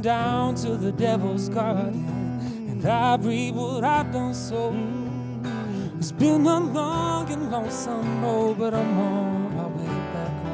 down to the devil's garden, and I reap what I done sown. It's been a long and lonesome road, but I'm on my way back home.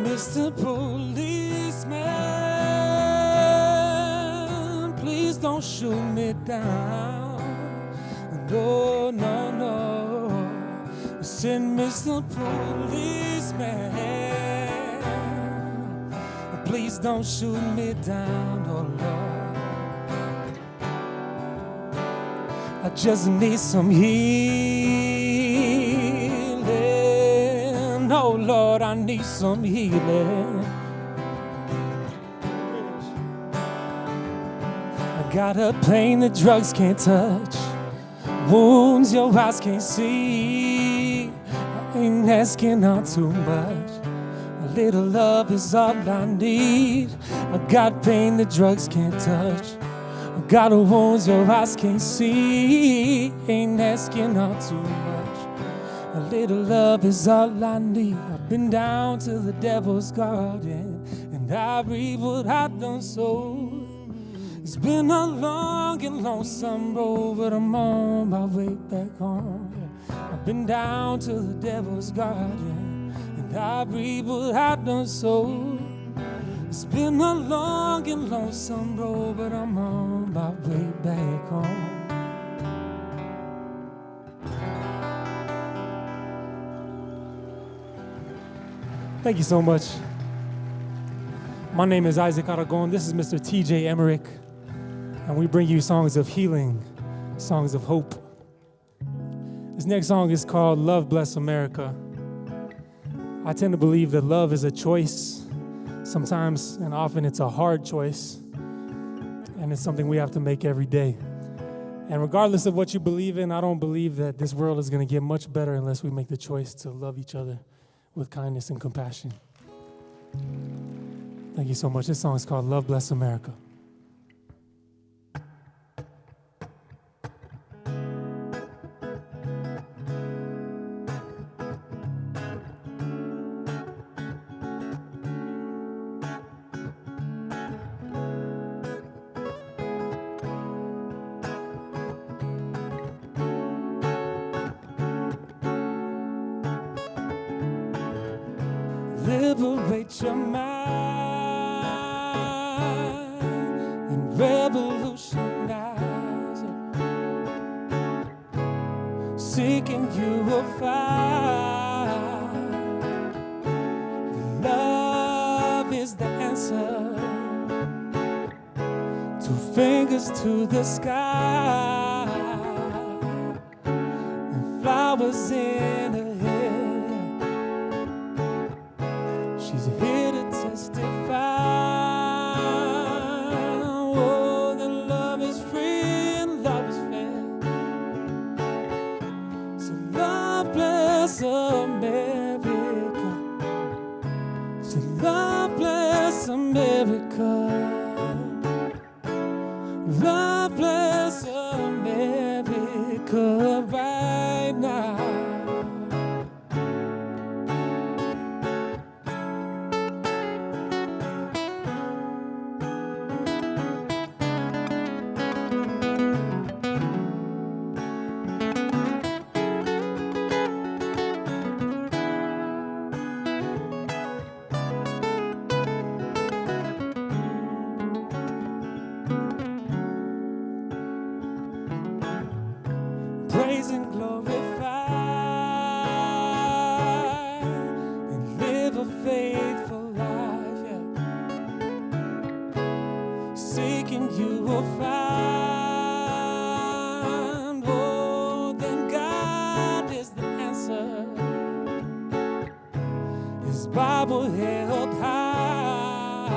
Mr. Policeman, please don't shoot me down. No, no, no. Send Mr. Policeman, please don't shoot me down, oh Lord. I just need some healing. Oh Lord, I need some healing. I got a pain that drugs can't touch, wounds your eyes can't see. I ain't asking out too much, a little love is all I need. I got pain that drugs can't touch, I got wounds your eyes can't see. Ain't asking out too much, a little love is all I need. I've been down to the devil's garden, and I reap what I done sowed. It's been a long and lonesome road, but I'm on my way back home. I've been down to the devil's garden, and I reap what I done sowed. It's been a long and lonesome road, but I'm on my way back home. Thank you so much. My name is Isaac Aragon. This is Mr. TJ Emmerich, and we bring you songs of healing, songs of hope. This next song is called Love Bless America. I tend to believe that love is a choice. Sometimes and often it's a hard choice, and it's something we have to make every day. And regardless of what you believe in, I don't believe that this world is going to get much better unless we make the choice to love each other with kindness and compassion. Thank you so much. This song is called Love Bless America. Liberate your mind and revolutionize it. Seek and you will find love is the answer. 2 fingers to the sky and flowers in her hair. She's here to testify, oh, that love is free and love is fair. So love bless America. So love bless America. Love bless America right now. Praise and glorify and live a faithful life, yeah. Seeking you will find, oh, then God is the answer. His Bible held high,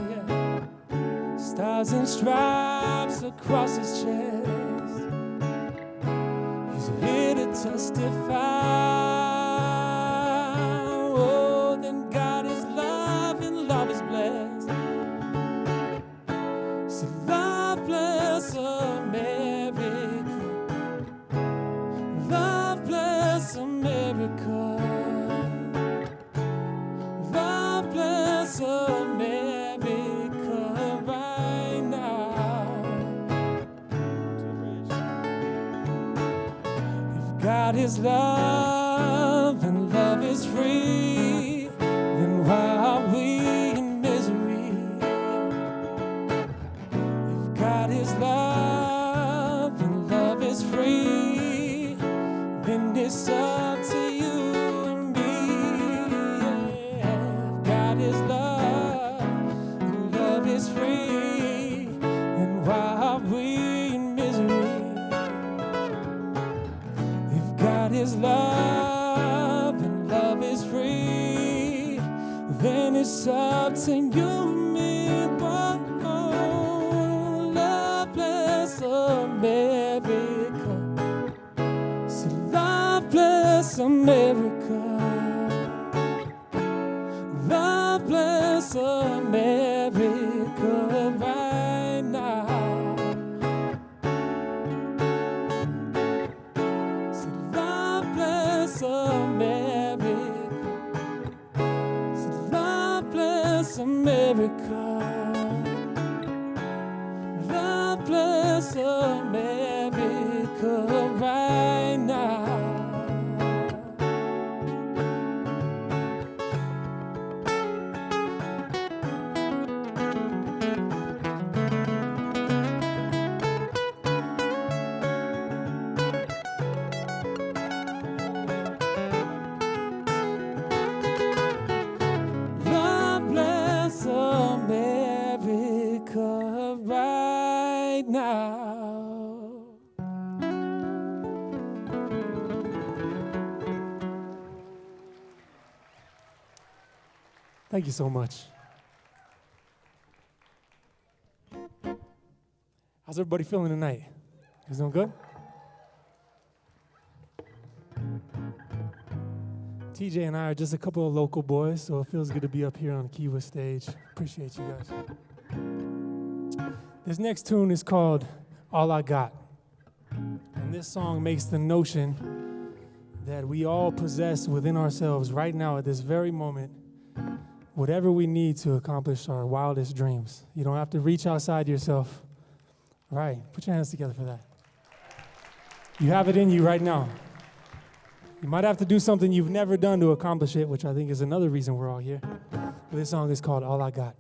yeah. Stars and stripes across his chest. Here to testify. Oh, then God is love and love is blessed. So love bless America. Love bless America. Love bless America right now. If God is love and love is free, then why are we in misery? If God is love and love is free, then it's up to you and me. Yeah. If God is love and love is free, then why are we in misery? If God is love and love is free, then it's up to you and me. Oh, love bless America. So love bless America. Love bless America right now. So love bless America. So love bless America. Love bless America right now. Love bless America right now. Thank you so much. How's everybody feeling tonight? You guys doing good? TJ and I are just a couple of local boys, so it feels good to be up here on the Key West stage. Appreciate you guys. This next tune is called All I Got. And this song makes the notion that we all possess within ourselves right now at this very moment whatever we need to accomplish our wildest dreams. You don't have to reach outside yourself. All right, put your hands together for that. You have it in you right now. You might have to do something you've never done to accomplish it, which I think is another reason we're all here. But this song is called All I Got.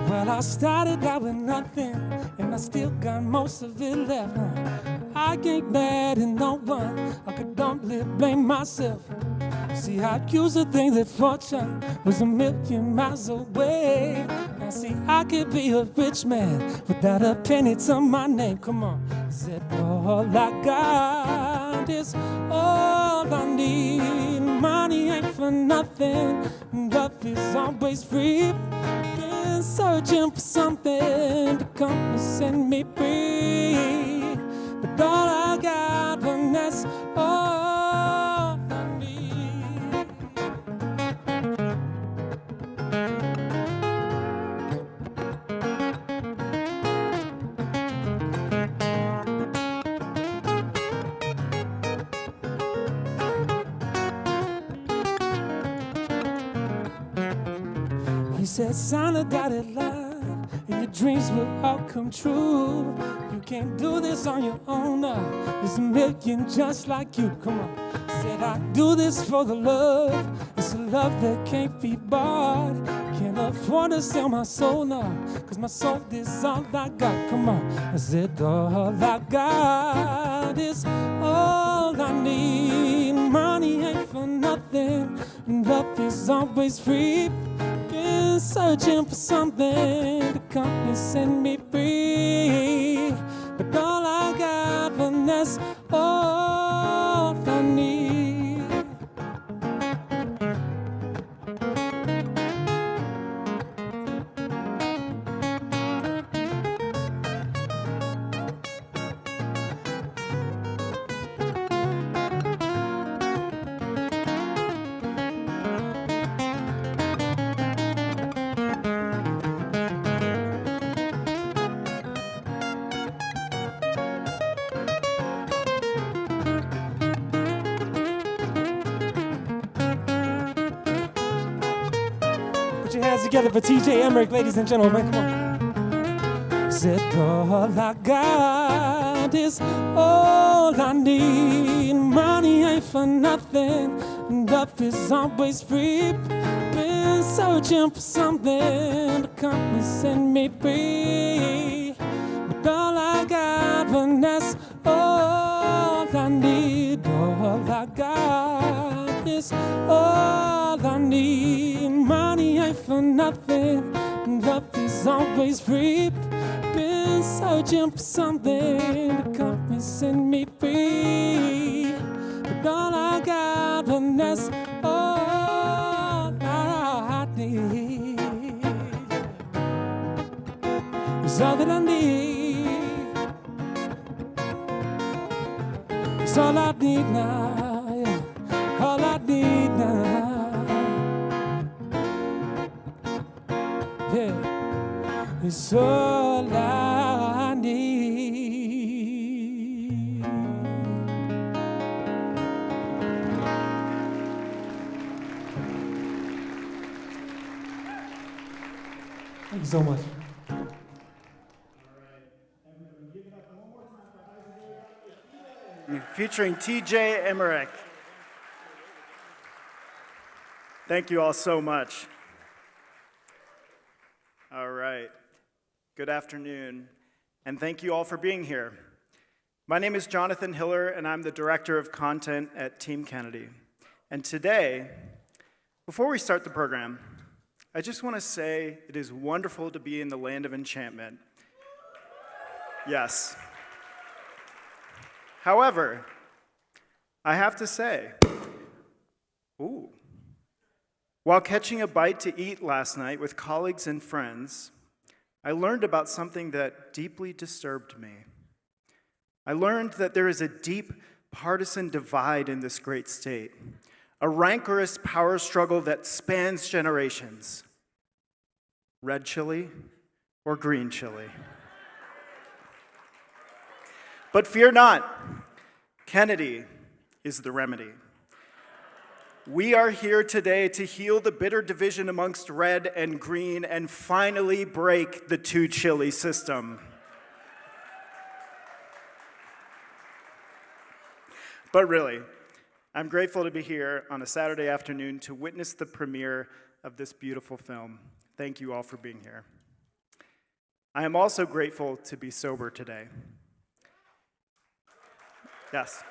Well, I started out with nothing, and I still got most of it left. I ain't mad at no one, I could only blame myself. See, I used to think that fortune was a million miles away. Now see, I could be a rich man without a penny to my name. Come on, said all I got is all I need. Money ain't for nothing, love is always free. Searching for something to come and set me free. But all I got, and that's all I need. He said, son, I got it live, and your dreams will all come true. You can't do this on your own now. There's a million just like you. Come on. Said, I do this for the love. It's a love that can't be bought. Can't afford to sell my soul now, cause my soul is all I got. Come on. I said, all I got is all I need. Money ain't for nothing, love is always free. Been searching for something to come and set me free. But all I got, and that's all I need. Put your hands together for TJ Emmerich, ladies and gentlemen. Come on. Said all I got is all I need. Money ain't for nothing. Love is always free. Been searching for something to come and set me free. But all I got, and that's all I need. All I got is all I need. Money ain't for nothing. Love is always free. Been searching for something to come and set me free. But all I got, and that's all I need. It's all that I need. It's all I need now. Yeah. All I need now. Yeah. It's all I need. Thank you so much. Featuring TJ Emmerich. Thank you all so much. All right. Good afternoon, and thank you all for being here. My name is Jonathan Hiller, and I'm the Director of Content at Team Kennedy. And today, before we start the program, I just want to say it is wonderful to be in the land of enchantment. Yes. However, I have to say, while catching a bite to eat last night with colleagues and friends, I learned about something that deeply disturbed me. I learned that there is a deep partisan divide in this great state, a rancorous power struggle that spans generations. Red chili or green chili? But fear not, Kennedy is the remedy. We are here today to heal the bitter division amongst red and green and finally break the two chili system. But really, I'm grateful to be here on a Saturday afternoon to witness the premiere of this beautiful film. Thank you all for being here. I am also grateful to be sober today. Yes.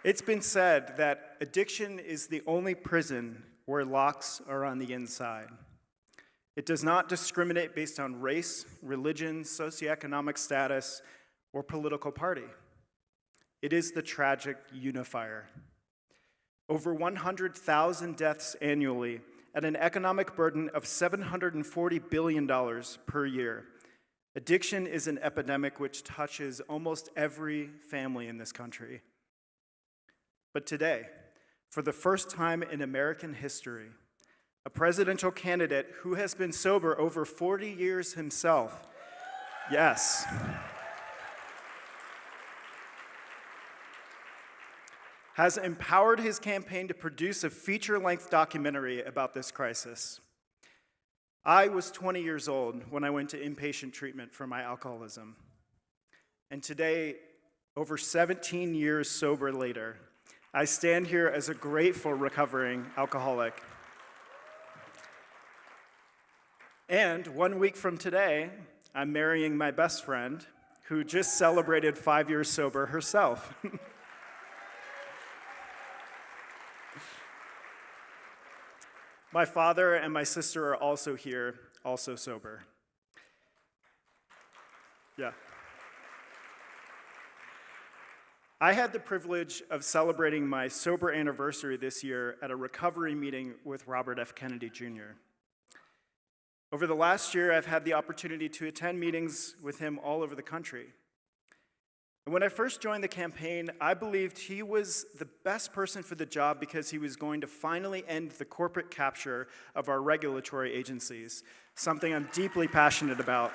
It's been said that addiction is the only prison where locks are on the inside. It does not discriminate based on race, religion, socioeconomic status, or political party. It is the tragic unifier. Over 100,000 deaths annually at an economic burden of $740 billion per year. Addiction is an epidemic which touches almost every family in this country. But today, for the first time in American history, a presidential candidate who has been sober over 40 years himself, yes, has empowered his campaign to produce a feature-length documentary about this crisis. I was 20 years old when I went to inpatient treatment for my alcoholism. And today, over 17 years sober later, I stand here as a grateful recovering alcoholic. And 1 week from today, I'm marrying my best friend, who just celebrated 5 years sober herself. My father and my sister are also here, also sober. Yeah. I had the privilege of celebrating my sober anniversary this year at a recovery meeting with Robert F. Kennedy Jr. Over the last year, I've had the opportunity to attend meetings with him all over the country. And when I first joined the campaign, I believed he was the best person for the job because he was going to finally end the corporate capture of our regulatory agencies, something I'm deeply passionate about.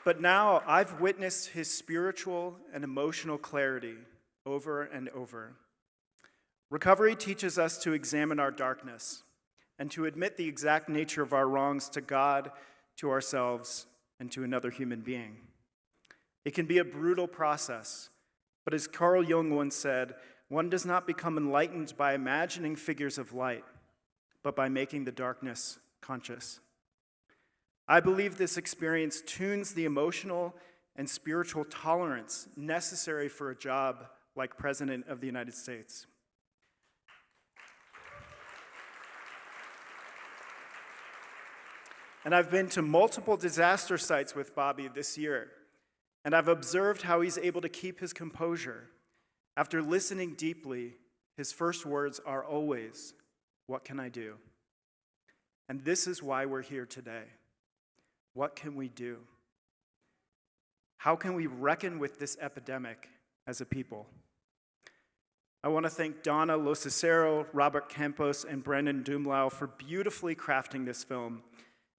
But now I've witnessed his spiritual and emotional clarity over and over. Recovery teaches us to examine our darkness and to admit the exact nature of our wrongs to God, to ourselves, and to another human being. It can be a brutal process, but as Carl Jung once said, one does not become enlightened by imagining figures of light, but by making the darkness conscious. I believe this experience tunes the emotional and spiritual tolerance necessary for a job like President of the United States. And I've been to multiple disaster sites with Bobby this year, and I've observed how he's able to keep his composure. After listening deeply, his first words are always, "What can I do?" And this is why we're here today. What can we do? How can we reckon with this epidemic as a people? I want to thank Donna, LoCicero, Robert Campos, and Brendan Dumlau for beautifully crafting this film.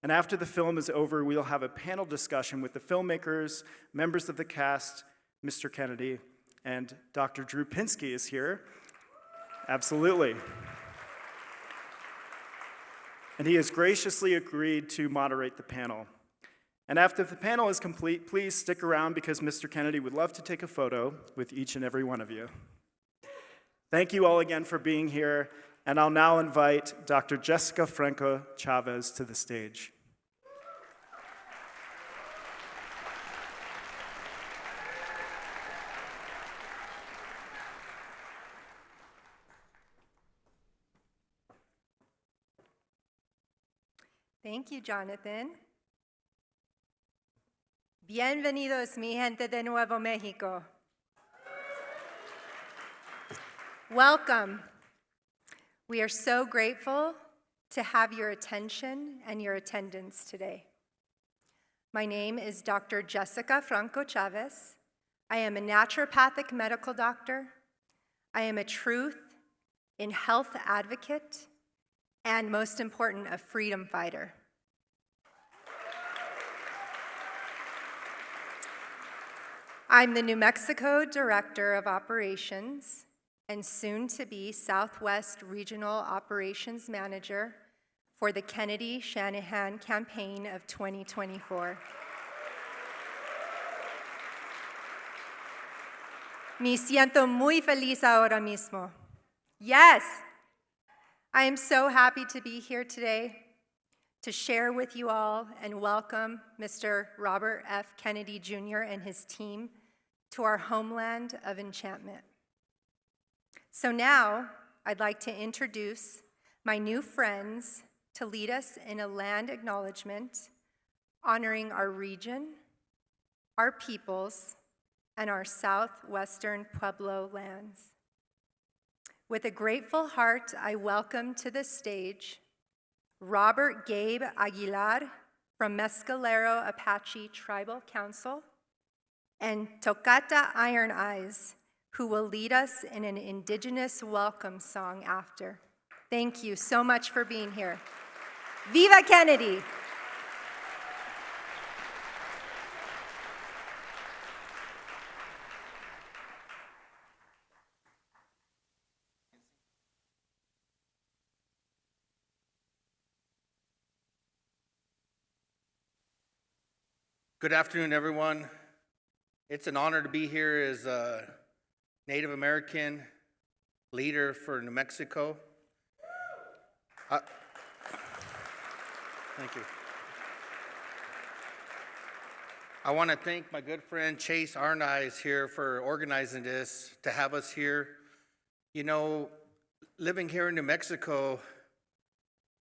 And after the film is over, we'll have a panel discussion with the filmmakers, members of the cast, Mr. Kennedy, and Dr. Drew Pinsky is here. Absolutely. And he has graciously agreed to moderate the panel. And after the panel is complete, please stick around because Mr. Kennedy would love to take a photo with each and every one of you. Thank you all again for being here, and I'll now invite Dr. Jessica Franco Chavez to the stage. Thank you, Jonathan. Bienvenidos, mi gente de Nuevo Mexico. Welcome. We are so grateful to have your attention and your attendance today. My name is Dr. Jessica Franco Chavez. I am a naturopathic medical doctor. I am a truth in health advocate, and most important, a freedom fighter. I'm the New Mexico Director of Operations and soon to be Southwest Regional Operations Manager for the Kennedy-Shanahan campaign of 2024. Me siento muy feliz ahora mismo. Yes! I am so happy to be here today to share with you all and welcome Mr. Robert F. Kennedy Jr. and his team to our homeland of enchantment. So now, I'd like to introduce my new friends to lead us in a land acknowledgement, honoring our region, our peoples, and our southwestern Pueblo lands. With a grateful heart, I welcome to the stage Robert Gabe Aguilar from Mescalero Apache Tribal Council and Tocata Iron Eyes, who will lead us in an indigenous welcome song after. Thank you so much for being here. Viva Kennedy! Good afternoon, everyone. It's an honor to be here as a Native American leader for New Mexico. Thank you. I want to thank my good friend Chase Arnaiz here for organizing this, to have us here. You know, living here in New Mexico,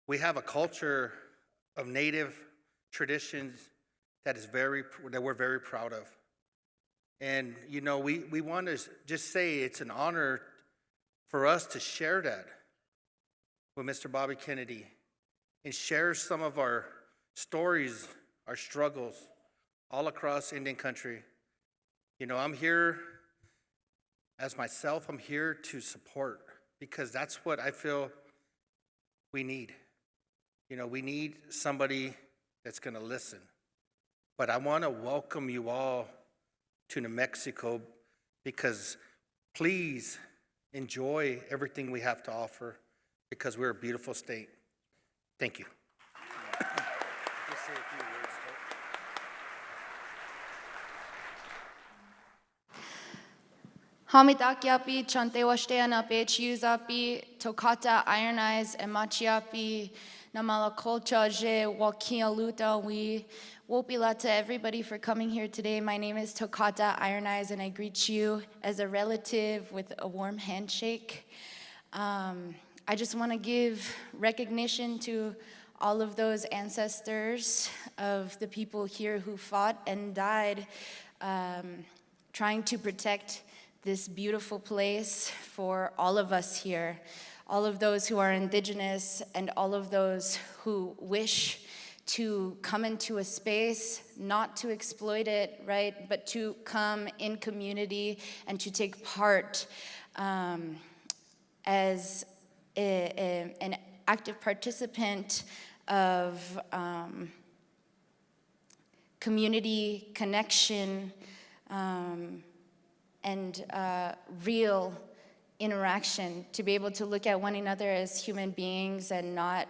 we have a culture of Native traditions that we're very proud of. And, you know, we want to just say it's an honor for us to share that with Mr. Bobby Kennedy and share some of our stories, our struggles all across Indian country. You know, I'm here as myself, I'm here to support, because that's what I feel we need. You know, we need somebody that's going to listen. But I want to welcome you all to New Mexico, because please enjoy everything we have to offer, because we're a beautiful state. Thank you. Just say a few words, Hamitakiapi, Chantewashteanape, Chiuzapi, Tokata, Ironize, Emachiapi, Namalakolcha, Je, Wakia Luta, we Wopila to everybody for coming here today. My name is Tokata Ironize, and I greet you as a relative with a warm handshake. I just want to give recognition to all of those ancestors of the people here who fought and died trying to protect this beautiful place for all of us here, all of those who are indigenous and all of those who wish to come into a space, not to exploit it, right, but to come in community and to take part as an active participant of community connection, and real interaction, to be able to look at one another as human beings and not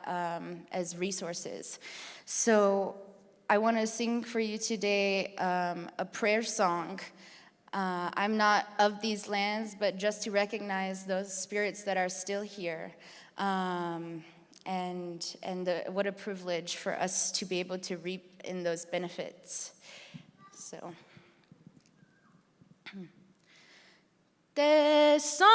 as resources. So I want to sing for you today a prayer song. I'm not of these lands, but just to recognize those spirits that are still here. And what a privilege for us to be able to reap in those benefits. So. Te sawi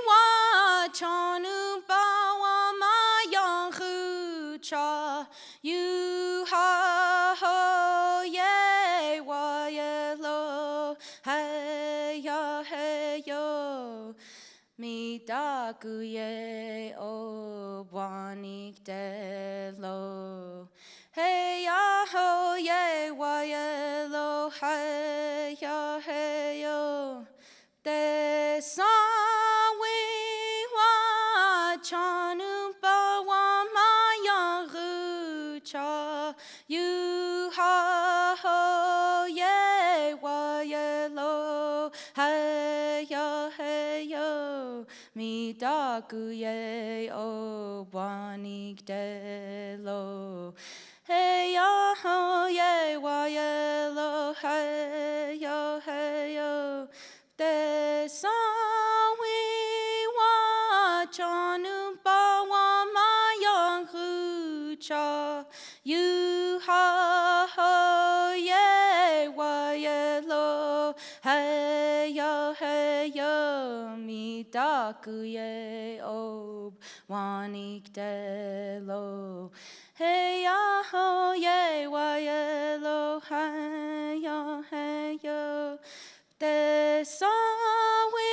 wa chanu ba wa ma yang hu cha you ha ho ye wa ye lo hey yo mi da gu ye o wanik de lo hey ya ho ye wa ye lo hey yo te sa we wa chanu ba wa ma yang ru cha you ha ho ye wa ye lo hey yo mi da gu ye o wanik de lo hey ya ho ye wa ye lo hey yo te sa we wa chanu ba wa ma yang hu cha you ha ho ye wa ye lo hey yo mi da gu ye o wanik de lo hey ya ho ye wa ye lo hey yo te sa we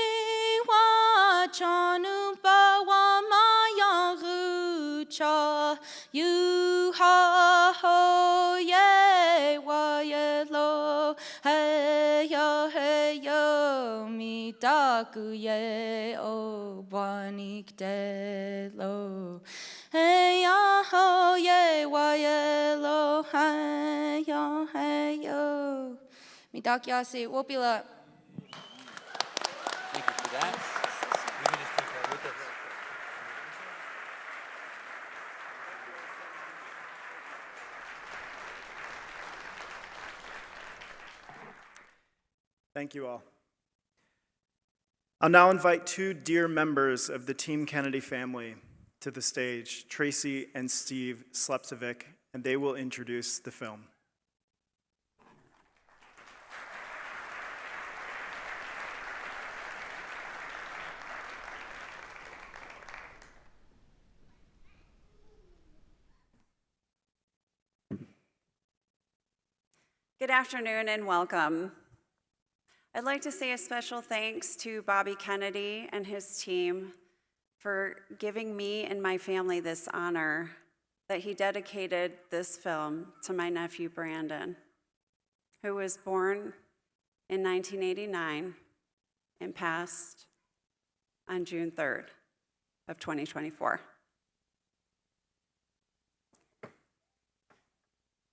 wa chanu ba wa ma yang ru cha you ha ho ye wa ye lo hey yo mi da gu ye o wanik de lo hey ya ho ye wa ye lo hey yo mi da kya se wopila. Thank you for that. We can just take that with us. Thank you all. I'll now invite two dear members of the Team Kennedy family to the stage, Tracy and Steve Slepcevic, and they will introduce the film. Good afternoon and welcome. I'd like to say a special thanks to Bobby Kennedy and his team for giving me and my family this honor that he dedicated this film to my nephew Brandon, who was born in 1989 and passed on June 3rd of 2024.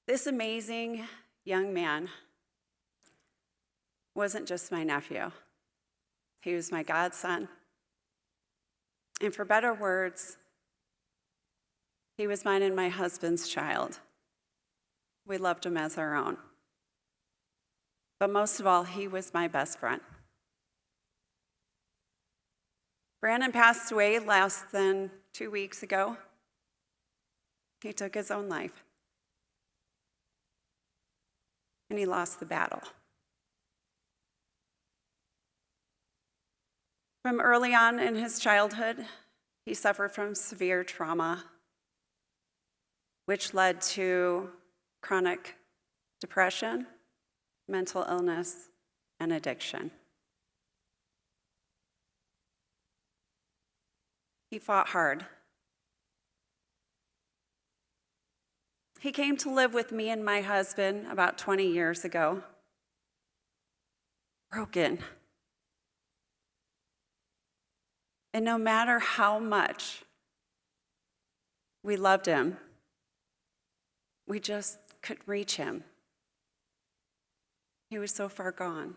This amazing young man wasn't just my nephew. He was my godson. And for better words, he was mine and my husband's child. We loved him as our own. But most of all, he was my best friend. Brandon passed away less than 2 weeks ago. He took his own life. And he lost the battle. From early on in his childhood, he suffered from severe trauma, which led to chronic depression, mental illness, and addiction. He fought hard. He came to live with me and my husband about 20 years ago, broken. And no matter how much we loved him, we just couldn't reach him. He was so far gone.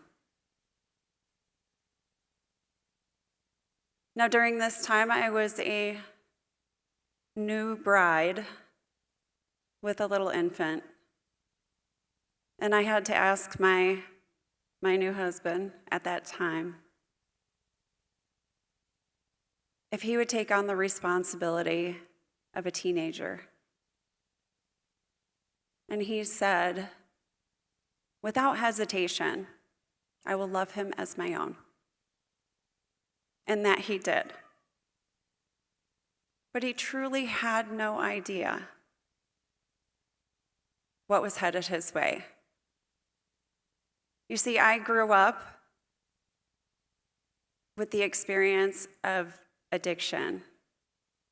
Now, during this time, I was a new bride with a little infant. And I had to ask my new husband at that time if he would take on the responsibility of a teenager. And he said, without hesitation, I will love him as my own. And that he did. But he truly had no idea what was headed his way. You see, I grew up with the experience of addiction,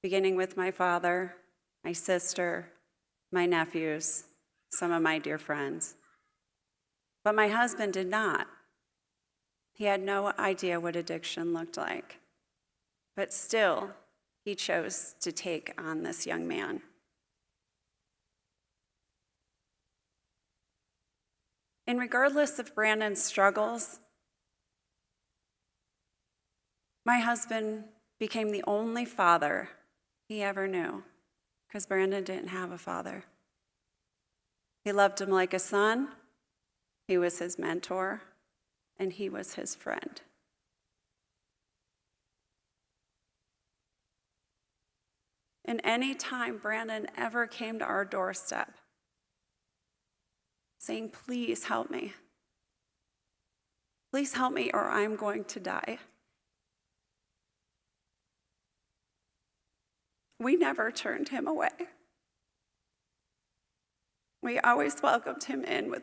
beginning with my father, my sister, my nephews, some of my dear friends. But my husband did not. He had no idea what addiction looked like. But still, he chose to take on this young man. And regardless of Brandon's struggles, my husband became the only father he ever knew, because Brandon didn't have a father. He loved him like a son, he was his mentor, and he was his friend. And any time Brandon ever came to our doorstep, saying, please help me. Please help me or I'm going to die. We never turned him away. We always welcomed him in with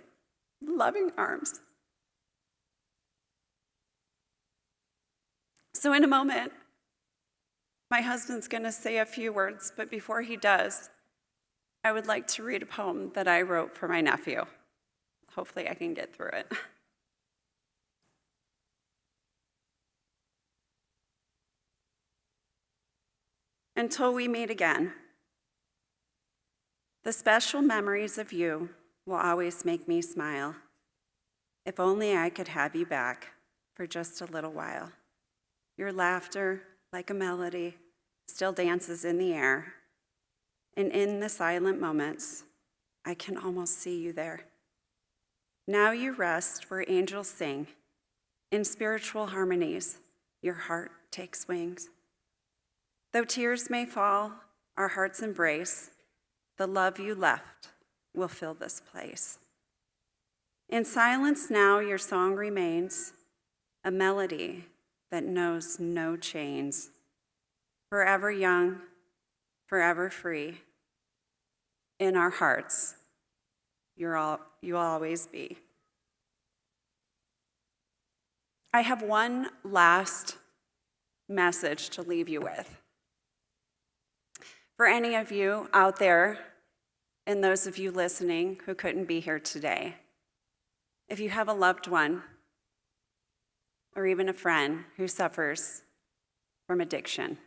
loving arms. So in a moment, my husband's going to say a few words, but before he does, I would like to read a poem that I wrote for my nephew. Hopefully I can get through it. Until we meet again, the special memories of you will always make me smile. If only I could have you back for just a little while. Your laughter, like a melody, still dances in the air. And in the silent moments, I can almost see you there. Now you rest where angels sing. In spiritual harmonies, your heart takes wings. Though tears may fall, our hearts embrace. The love you left will fill this place. In silence now, your song remains, a melody that knows no chains. Forever young, forever free. In our hearts, you'll always be. I have one last message to leave you with. For any of you out there, and those of you listening who couldn't be here today, if you have a loved one or even a friend who suffers from addiction,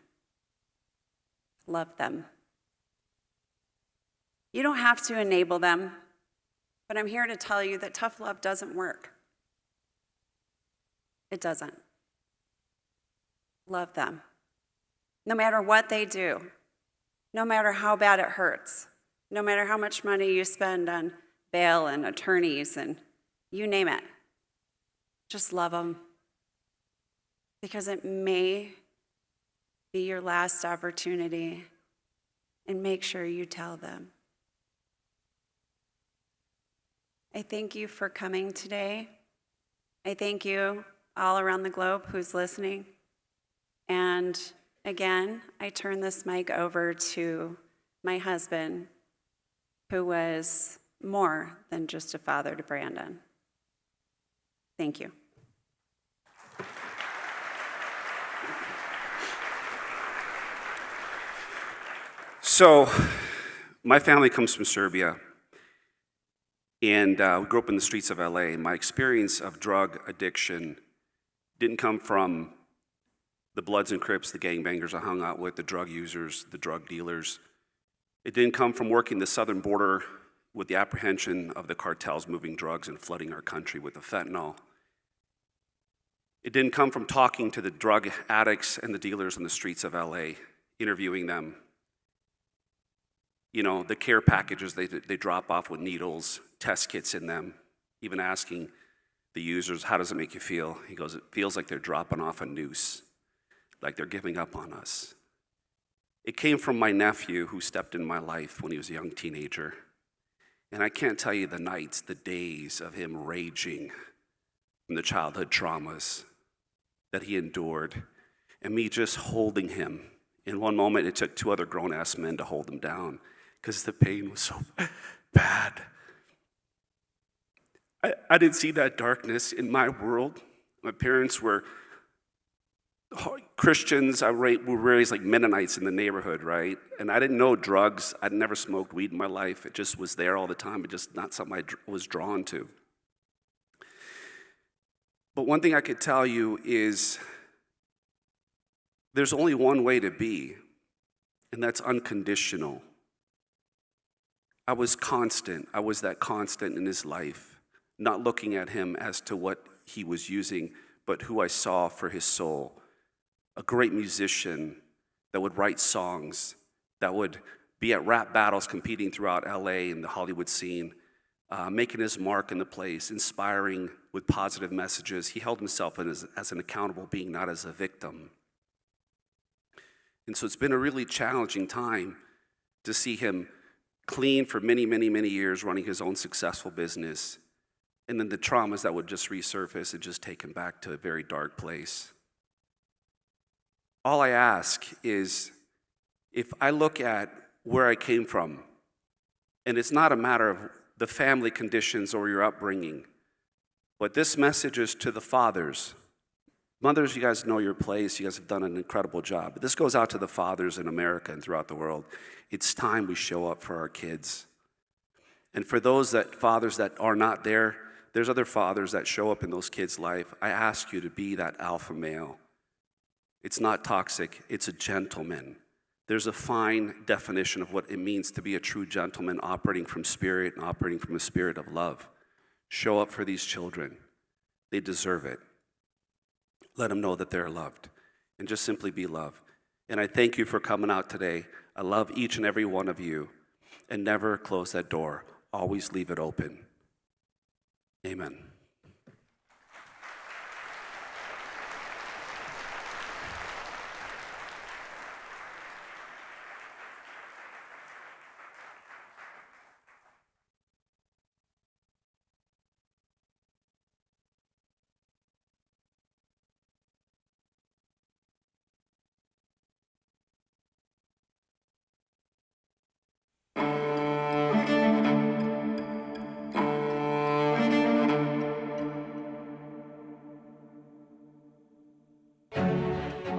love them. You don't have to enable them, but I'm here to tell you that tough love doesn't work. It doesn't. Love them. No matter what they do, no matter how bad it hurts, no matter how much money you spend on bail and attorneys and you name it, just love them. Because it may be your last opportunity, and make sure you tell them. I thank you for coming today. I thank you all around the globe who's listening. And again, I turn this mic over to my husband, who was more than just a father to Brandon. Thank you. So, my family comes from Serbia, and we grew up in the streets of LA. My experience of drug addiction didn't come from the Bloods and Crips, the gangbangers I hung out with, the drug users, the drug dealers. It didn't come from working the southern border with the apprehension of the cartels moving drugs and flooding our country with the fentanyl. It didn't come from talking to the drug addicts and the dealers on the streets of LA, interviewing them. You know, the care packages they drop off with needles, test kits in them, even asking the users, how does it make you feel? He goes, it feels like they're dropping off a noose, like they're giving up on us. It came from my nephew who stepped in my life when he was a young teenager. And I can't tell you the nights, the days of him raging from the childhood traumas that he endured, and me just holding him. In one moment, it took 2 other grown-ass men to hold him down because the pain was so bad. I didn't see that darkness in my world. My parents were Christians. We were raised like Mennonites in the neighborhood, right? And I didn't know drugs. I'd never smoked weed in my life. It just was there all the time. It just not something I was drawn to. But one thing I could tell you is there's only one way to be, and that's unconditional. I was constant. I was that constant in his life, not looking at him as to what he was using, but who I saw for his soul. A great musician that would write songs, that would be at rap battles competing throughout LA and the Hollywood scene, making his mark in the place, inspiring with positive messages. He held himself as an accountable being, not as a victim. And so it's been a really challenging time to see him clean for many, many, many years, running his own successful business, and then the traumas that would just resurface and just take him back to a very dark place. All I ask is, if I look at where I came from, and it's not a matter of the family conditions or your upbringing, but this message is to the fathers. Mothers, you guys know your place. You guys have done an incredible job. But this goes out to the fathers in America and throughout the world. It's time we show up for our kids. And for those fathers that are not there, there's other fathers that show up in those kids' life. I ask you to be that alpha male. It's not toxic. It's a gentleman. There's a fine definition of what it means to be a true gentleman, operating from spirit and operating from a spirit of love. Show up for these children. They deserve it. Let them know that they're loved, and just simply be loved. And I thank you for coming out today. I love each and every one of you, and never close that door. Always leave it open. Amen.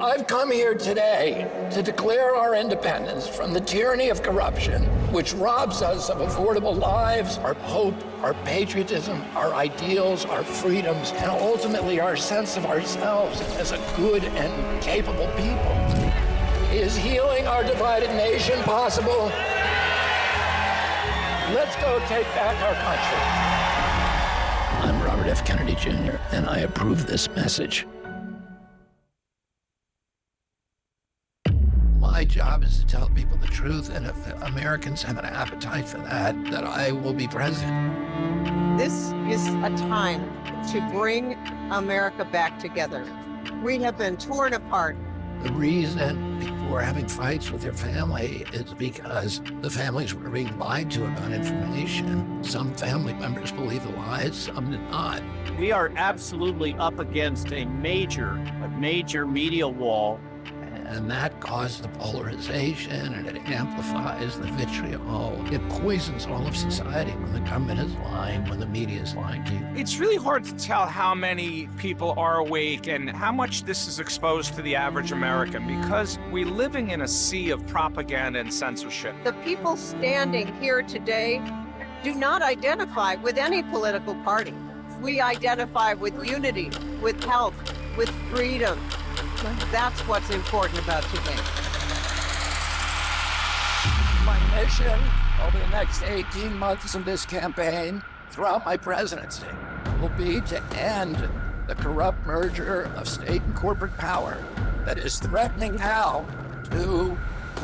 I've come here today to declare our independence from the tyranny of corruption, which robs us of affordable lives, our hope, our patriotism, our ideals, our freedoms, and ultimately our sense of ourselves as a good and capable people. Is healing our divided nation possible? Let's go take back our country. I'm Robert F. Kennedy Jr., and I approve this message. My job is to tell people the truth, and if the Americans have an appetite for that, that I will be president. This is a time to bring America back together. We have been torn apart. The reason people are having fights with their family is because the families were being lied to about information. Some family members believe the lies, some did not. We are absolutely up against a major media wall. And that causes the polarization, and it amplifies the vitriol. It poisons all of society when the government is lying, when the media is lying to you. It's really hard to tell how many people are awake and how much this is exposed to the average American because we're living in a sea of propaganda and censorship. The people standing here today do not identify with any political party. We identify with unity, with health, with freedom. That's what's important about today. My mission over the next 18 months of this campaign, throughout my presidency, will be to end the corrupt merger of state and corporate power that is threatening now to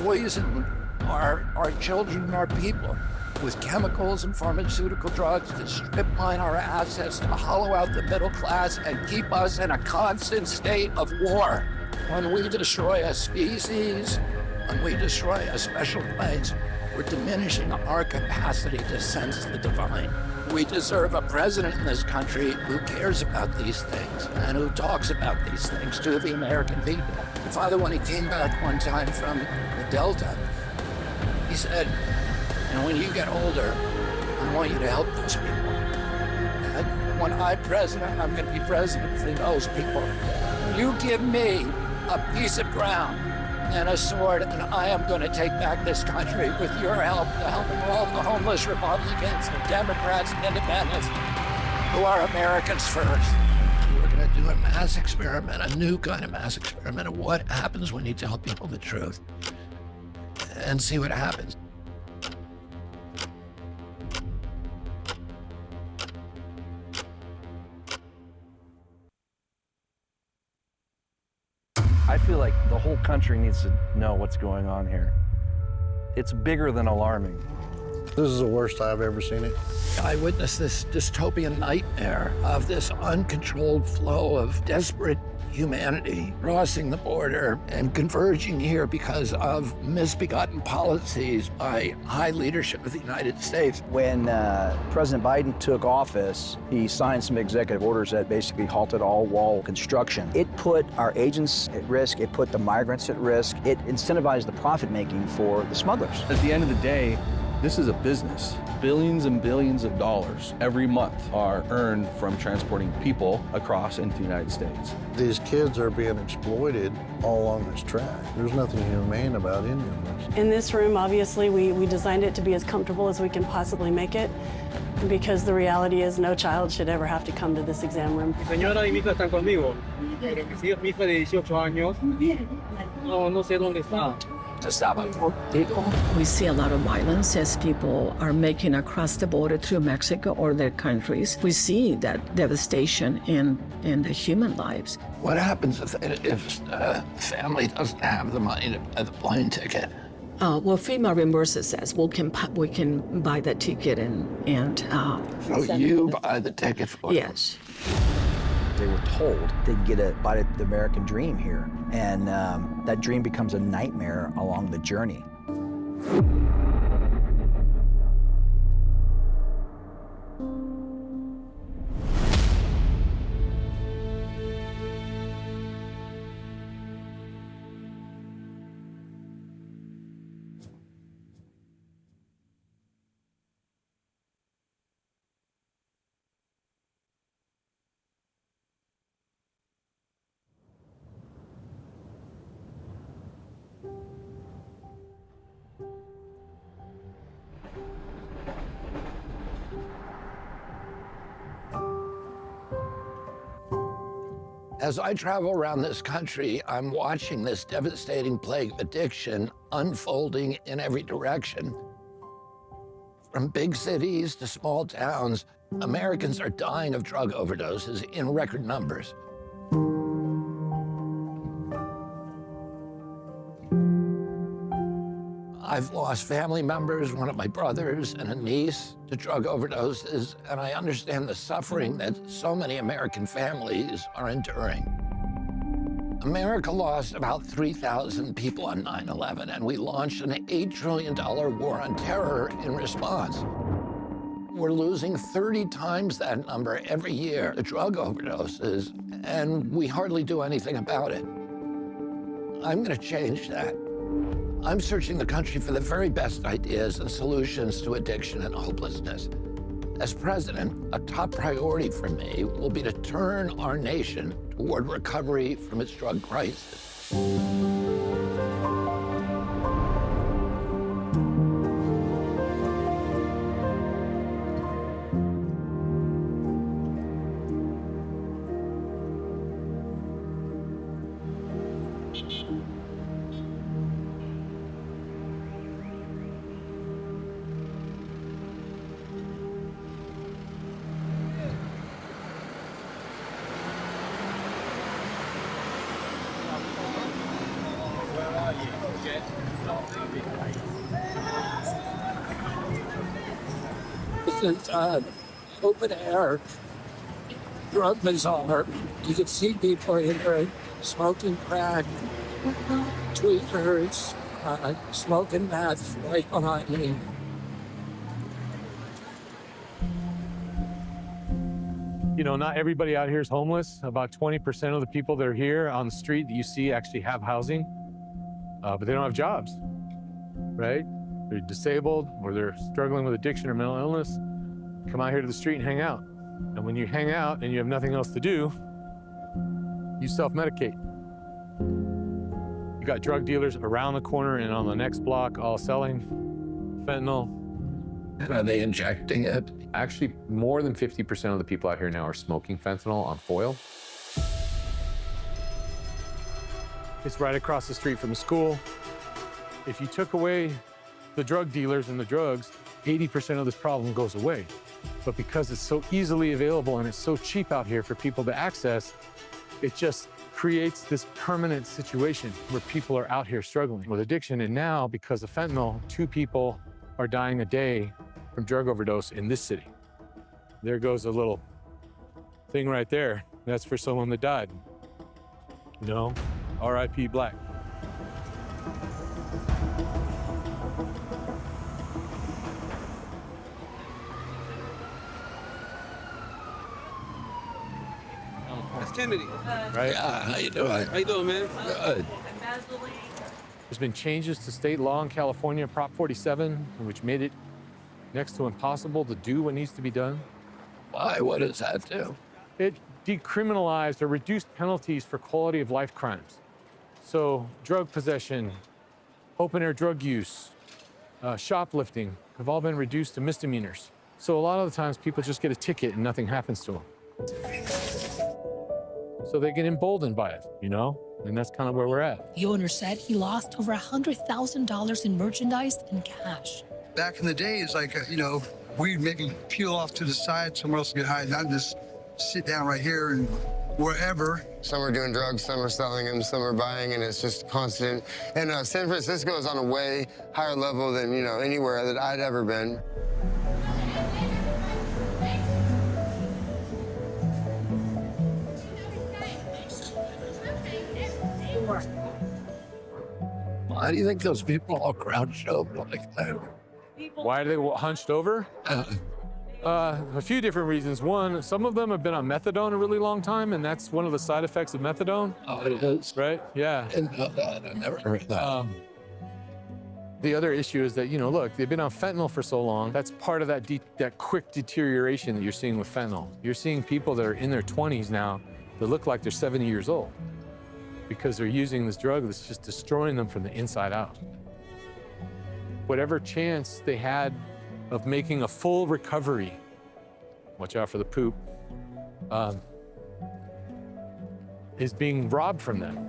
poison our children and our people with chemicals and pharmaceutical drugs to strip mine our assets, to hollow out the middle class, and keep us in a constant state of war. When we destroy a species, when we destroy a special place, we're diminishing our capacity to sense the divine. We deserve a president in this country who cares about these things and who talks about these things to the American people. My father, when he came back one time from the Delta, he said, and when you get older, I want you to help those people. And when I'm president, I'm going to be president for those people. You give me a piece of ground and a sword, and I am going to take back this country with your help, the help of all the homeless Republicans and Democrats and independents who are Americans first. We're going to do a mass experiment, a new kind of mass experiment of what happens when you tell people the truth, and see what happens. I feel like the whole country needs to know what's going on here. It's bigger than alarming. This is the worst I've ever seen it. I witnessed this dystopian nightmare of this uncontrolled flow of desperate humanity crossing the border and converging here because of misbegotten policies by high leadership of the United States. When President Biden took office, he signed some executive orders that basically halted all wall construction. It put our agents at risk, it put the migrants at risk, it incentivized the profit making for the smugglers. At the end of the day, this is a business. Billions and billions of dollars every month are earned from transporting people across into the United States. These kids are being exploited all along this track. There's nothing humane about any of this. In this room, obviously, we designed it to be as comfortable as we can possibly make it, because the reality is no child should ever have to come to this exam room. Señora y mi hija están conmigo. Pero mi hija de 18 años, no sé dónde está. We see a lot of violence as people are making across the border through Mexico or their countries. We see that devastation in the human lives. What happens if the family doesn't have the money to buy the plane ticket? Well, FEMA reimburses us. We can buy the ticket and so you buy the ticket for yes. They were told they'd get a bite at the American dream here, and that dream becomes a nightmare along the journey. As I travel around this country, I'm watching this devastating plague of addiction unfolding in every direction. From big cities to small towns, Americans are dying of drug overdoses in record numbers. I've lost family members, one of my brothers and a niece, to drug overdoses, and I understand the suffering that so many American families are enduring. America lost about 3,000 people on 9/11, and we launched an $8 trillion war on terror in response. We're losing 30 times that number every year to drug overdoses, and we hardly do anything about it. I'm going to change that. I'm searching the country for the very best ideas and solutions to addiction and hopelessness. As president, a top priority for me will be to turn our nation toward recovery from its drug crisis. This is open air drug bazaar. You can see people in there smoking crack, tweakers, smoking meth right behind me. You know, not everybody out here is homeless. About 20% of the people that are here on the street that you see actually have housing, but they don't have jobs, right? They're disabled or they're struggling with addiction or mental illness. Come out here to the street and hang out. And when you hang out and you have nothing else to do, you self-medicate. You got drug dealers around the corner and on the next block all selling fentanyl. Are they injecting it? Actually, more than 50% of the people out here now are smoking fentanyl on foil. It's right across the street from the school. If you took away the drug dealers and the drugs, 80% of this problem goes away. But because it's so easily available and it's so cheap out here for people to access, it just creates this permanent situation where people are out here struggling with addiction. And now, because of fentanyl, 2 people are dying a day from drug overdose in this city. There goes a little thing right there. That's for someone that died. You know, R.I.P. Black. That's Kennedy. Right? How you doing? How you doing, man? Good. There's been changes to state law in California, Prop 47, which made it next to impossible to do what needs to be done. Why? What does that do? It decriminalized or reduced penalties for quality of life crimes. So drug possession, open air drug use, shoplifting have all been reduced to misdemeanors. So a lot of the times people just get a ticket and nothing happens to them. So they get emboldened by it, you know? And that's kind of where we're at. The owner said he lost over $100,000 in merchandise and cash. Back in the days, like, we'd maybe peel off to the side, somewhere else to get high, not just sit down right here and wherever. Some are doing drugs, some are selling them, some are buying, and it's just constant. And San Francisco is on a way higher level than, anywhere that I'd ever been. Why do you think those people all crouched over like that? Why are they hunched over? A few different reasons. One, some of them have been on methadone a really long time, and that's one of the side effects of methadone. Oh, it is? Right? Yeah. I didn't know that. I never heard that. The other issue is that, look, they've been on fentanyl for so long. That's part of that quick deterioration that you're seeing with fentanyl. You're seeing people that are in their 20s now that look like they're 70 years old because they're using this drug that's just destroying them from the inside out. Whatever chance they had of making a full recovery, watch out for the poop, is being robbed from them.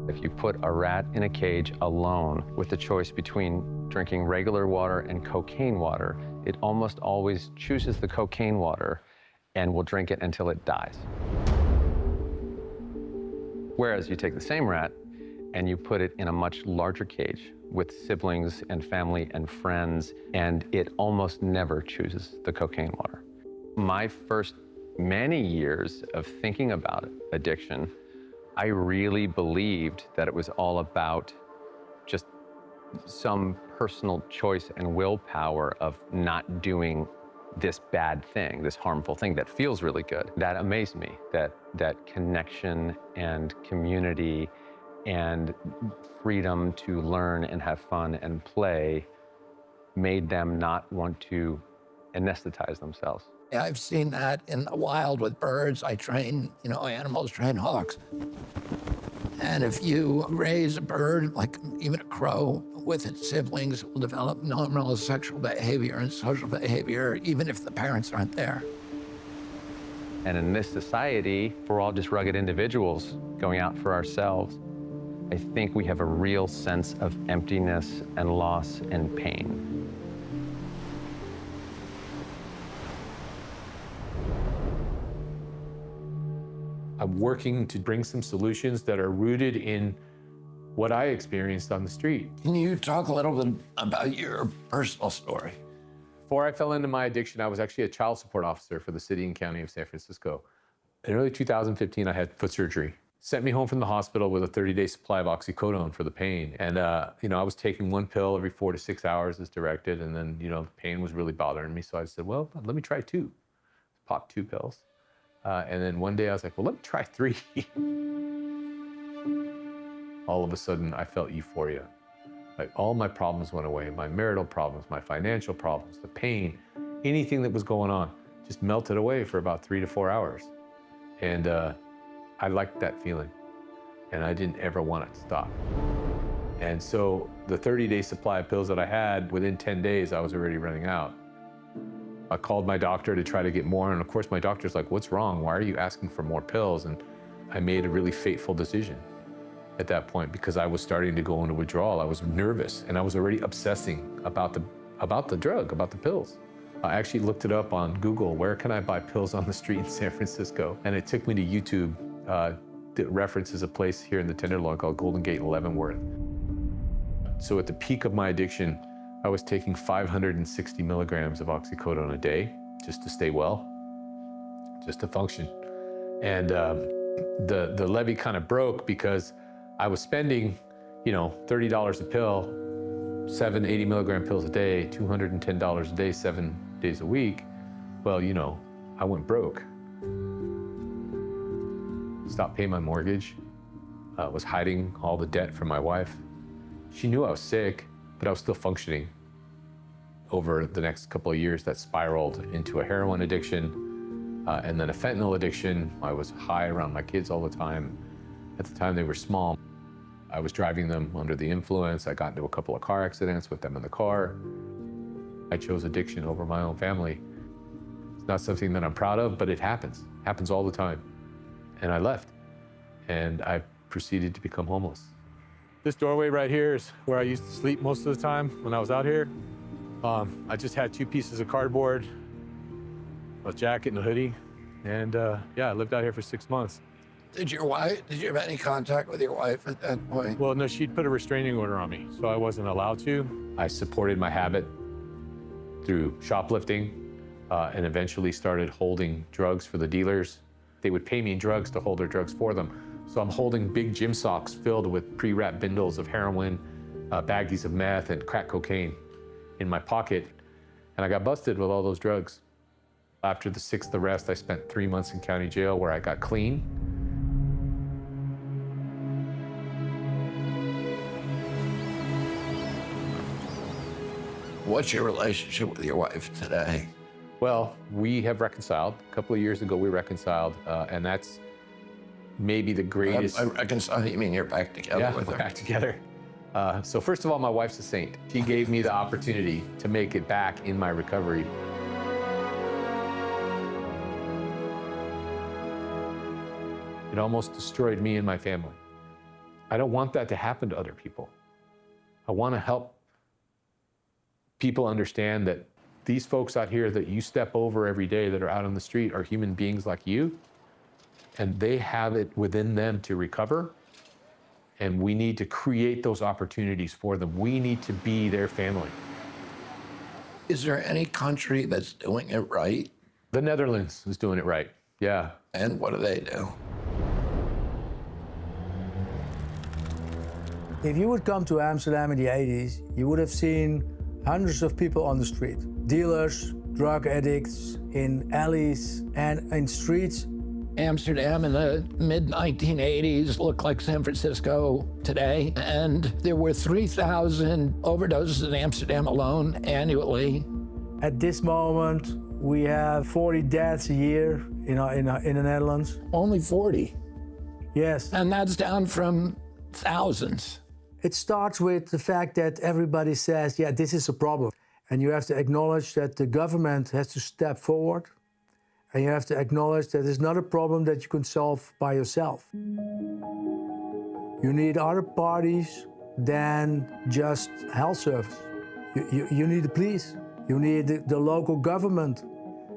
If you put a rat in a cage alone with the choice between drinking regular water and cocaine water, it almost always chooses the cocaine water and will drink it until it dies. Whereas you take the same rat and you put it in a much larger cage with siblings and family and friends, and it almost never chooses the cocaine water. My first many years of thinking about addiction, I really believed that it was all about just some personal choice and willpower of not doing this bad thing, this harmful thing that feels really good. That amazed me, that connection and community and freedom to learn and have fun and play made them not want to anesthetize themselves. I've seen that in the wild with birds. I train, animals, train hawks. And if you raise a bird, like even a crow, with its siblings, it will develop normal sexual behavior and social behavior, even if the parents aren't there. And in this society, we're all just rugged individuals going out for ourselves. I think we have a real sense of emptiness and loss and pain. I'm working to bring some solutions that are rooted in what I experienced on the street. Can you talk a little bit about your personal story? Before I fell into my addiction, I was actually a child support officer for the city and county of San Francisco. In early 2015, I had foot surgery. Sent me home from the hospital with a 30-day supply of oxycodone for the pain. And, I was taking one pill every 4 to 6 hours as directed. And then, the pain was really bothering me. So I said, well, let me try 2. Popped 2 pills. And then one day I was like, well, let me try 3. All of a sudden, I felt euphoria. Like all my problems went away, my marital problems, my financial problems, the pain, anything that was going on just melted away for about 3 to 4 hours. And I liked that feeling. And I didn't ever want it to stop. And so the 30-day supply of pills that I had, within 10 days, I was already running out. I called my doctor to try to get more, and of course my doctor's like, what's wrong? Why are you asking for more pills? And I made a really fateful decision at that point because I was starting to go into withdrawal. I was nervous, and I was already obsessing about the drug, about the pills. I actually looked it up on Google, where can I buy pills on the street in San Francisco? And it took me to YouTube that references a place here in the Tenderloin called Golden Gate in Leavenworth. So at the peak of my addiction, I was taking 560 milligrams of oxycodone a day just to stay well, just to function. And the levee kind of broke because I was spending, $30 a pill, 7 80 milligram pills a day, $210 a day, 7 days a week. Well, I went broke. Stopped paying my mortgage, was hiding all the debt from my wife. She knew I was sick, but I was still functioning. Over the next couple of years, that spiraled into a heroin addiction and then a fentanyl addiction. I was high around my kids all the time. At the time, they were small. I was driving them under the influence. I got into a couple of car accidents with them in the car. I chose addiction over my own family. It's not something that I'm proud of, but it happens. It happens all the time. And I left, and I proceeded to become homeless. This doorway right here is where I used to sleep most of the time when I was out here. I just had 2 pieces of cardboard, a jacket and a hoodie, and I lived out here for 6 months. Did you have any contact with your wife at that point? Well, no, she'd put a restraining order on me, so I wasn't allowed to. I supported my habit through shoplifting and eventually started holding drugs for the dealers. They would pay me in drugs to hold their drugs for them. So I'm holding big gym socks filled with pre-wrapped bindles of heroin, baggies of meth, and crack cocaine in my pocket. And I got busted with all those drugs. After the 6th arrest, I spent 3 months in county jail where I got clean. What's your relationship with your wife today? Well, we have reconciled. A couple of years ago, we reconciled, and that's maybe the greatest. Reconciled, you mean you're back together with her? Back together. So first of all, my wife's a saint. She gave me the opportunity to make it back in my recovery. It almost destroyed me and my family. I don't want that to happen to other people. I want to help people understand that these folks out here that you step over every day that are out on the street are human beings like you, and they have it within them to recover. And we need to create those opportunities for them. We need to be their family. Is there any country that's doing it right? The Netherlands is doing it right, yeah. And what do they do? If you would come to Amsterdam in the 80s, you would have seen hundreds of people on the street. Dealers, drug addicts, in alleys and in streets. Amsterdam in the mid-1980s looked like San Francisco today, and there were 3,000 overdoses in Amsterdam alone annually. At this moment, we have 40 deaths a year in the Netherlands. Only 40? Yes. And that's down from thousands. It starts with the fact that everybody says, yeah, this is a problem. And you have to acknowledge that the government has to step forward. And you have to acknowledge that it's not a problem that you can solve by yourself. You need other parties than just health service. You need the police. You need the local government.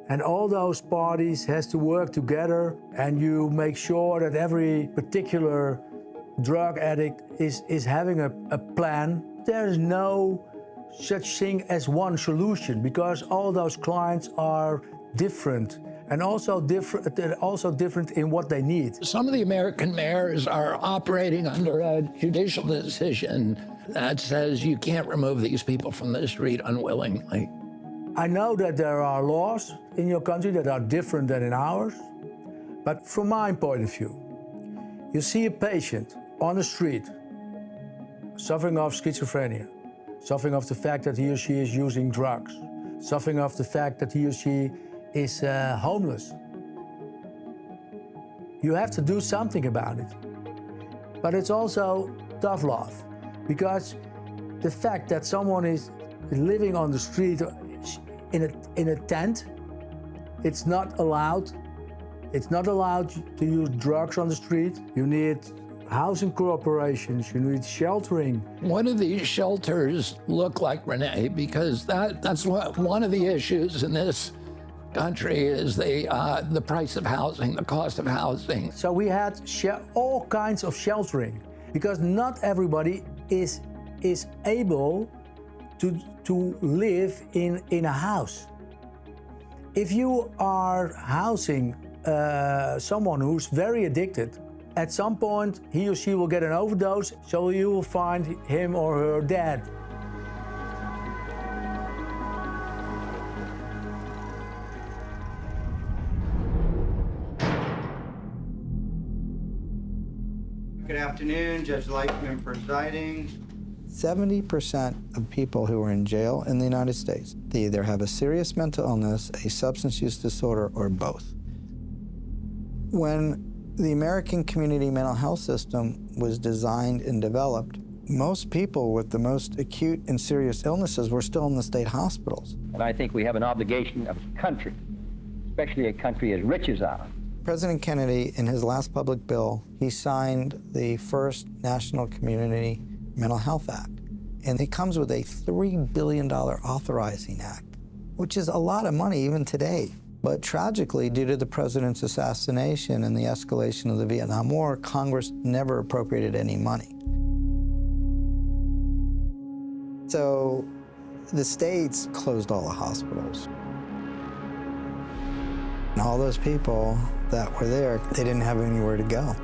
And all those parties has to work together, and you make sure that every particular drug addict is having a plan. There is no such thing as one solution, because all those clients are different. And also different in what they need. Some of the American mayors are operating under a judicial decision that says you can't remove these people from the street unwillingly. I know that there are laws in your country that are different than in ours, but from my point of view, you see a patient on the street suffering of schizophrenia, suffering of the fact that he or she is using drugs, suffering of the fact that he or she is homeless. You have to do something about it. But it's also tough love, because the fact that someone is living on the street in a tent, it's not allowed. It's not allowed to use drugs on the street. You need housing corporations, you need sheltering. What do these shelters look like, Renee? Because that's one of the issues in this country is the price of housing, the cost of housing. So we had all kinds of sheltering, because not everybody is able to live in a house. If you are housing someone who's very addicted, at some point he or she will get an overdose, so you will find him or her dead. Good afternoon, Judge Lightman presiding. 70% of people who are in jail in the United States, they either have a serious mental illness, a substance use disorder, or both. When the American community mental health system was designed and developed, most people with the most acute and serious illnesses were still in the state hospitals. And I think we have an obligation of a country, especially a country as rich as ours. President Kennedy, in his last public bill, he signed the first National Community Mental Health Act. And it comes with a $3 billion authorizing act, which is a lot of money even today. But tragically, due to the president's assassination and the escalation of the Vietnam War, Congress never appropriated any money. So the states closed all the hospitals. And all those people that were there, they didn't have anywhere to go.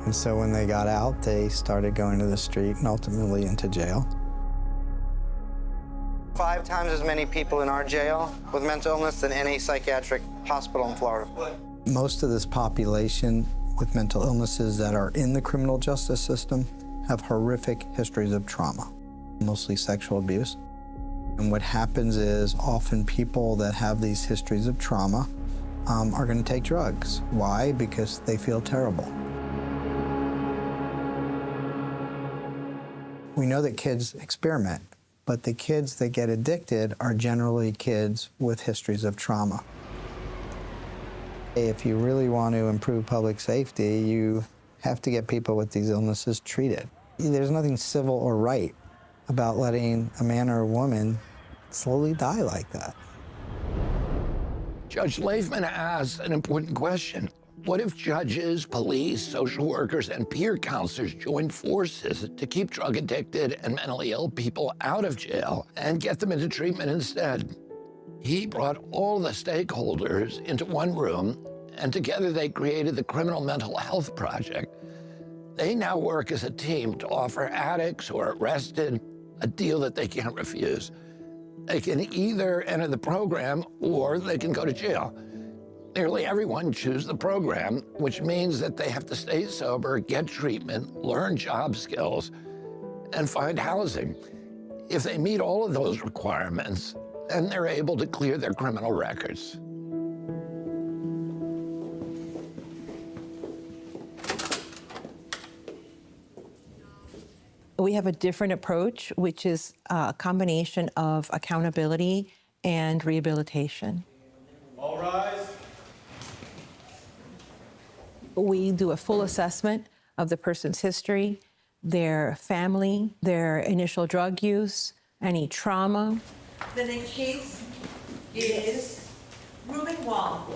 And so when they got out, they started going to the street and ultimately into jail. 5 times as many people in our jail with mental illness than any psychiatric hospital in Florida. Most of this population with mental illnesses that are in the criminal justice system have horrific histories of trauma, mostly sexual abuse. And what happens is often people that have these histories of trauma are going to take drugs. Why? Because they feel terrible. We know that kids experiment, but the kids that get addicted are generally kids with histories of trauma. If you really want to improve public safety, you have to get people with these illnesses treated. There's nothing civil or right about letting a man or a woman slowly die like that. Judge Leifman asks an important question. What if judges, police, social workers, and peer counselors join forces to keep drug-addicted and mentally ill people out of jail and get them into treatment instead? He brought all the stakeholders into one room, and together they created the Criminal Mental Health Project. They now work as a team to offer addicts who are arrested a deal that they can't refuse. They can either enter the program or they can go to jail. Nearly everyone chooses the program, which means that they have to stay sober, get treatment, learn job skills, and find housing. If they meet all of those requirements, then they're able to clear their criminal records. We have a different approach, which is a combination of accountability and rehabilitation. All rise. We do a full assessment of the person's history, their family, their initial drug use, any trauma. The next case is Ruben Wall.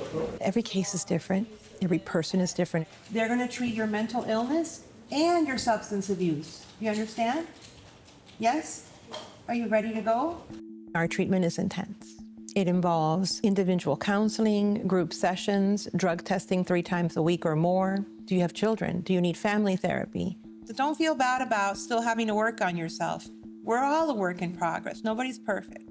Every case is different. Every person is different. They're going to treat your mental illness and your substance abuse. You understand? Yes? Are you ready to go? Our treatment is intense. It involves individual counseling, group sessions, drug testing 3 times a week or more. Do you have children? Do you need family therapy? So don't feel bad about still having to work on yourself. We're all a work in progress. Nobody's perfect.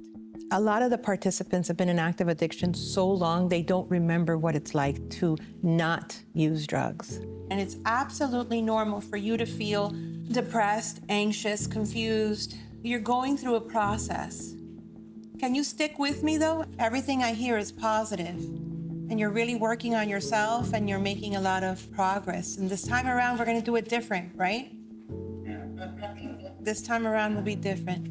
A lot of the participants have been in active addiction so long they don't remember what it's like to not use drugs. And it's absolutely normal for you to feel depressed, anxious, confused. You're going through a process. Can you stick with me though? Everything I hear is positive. And you're really working on yourself and you're making a lot of progress. And this time around, we're gonna do it different, right? This time around will be different.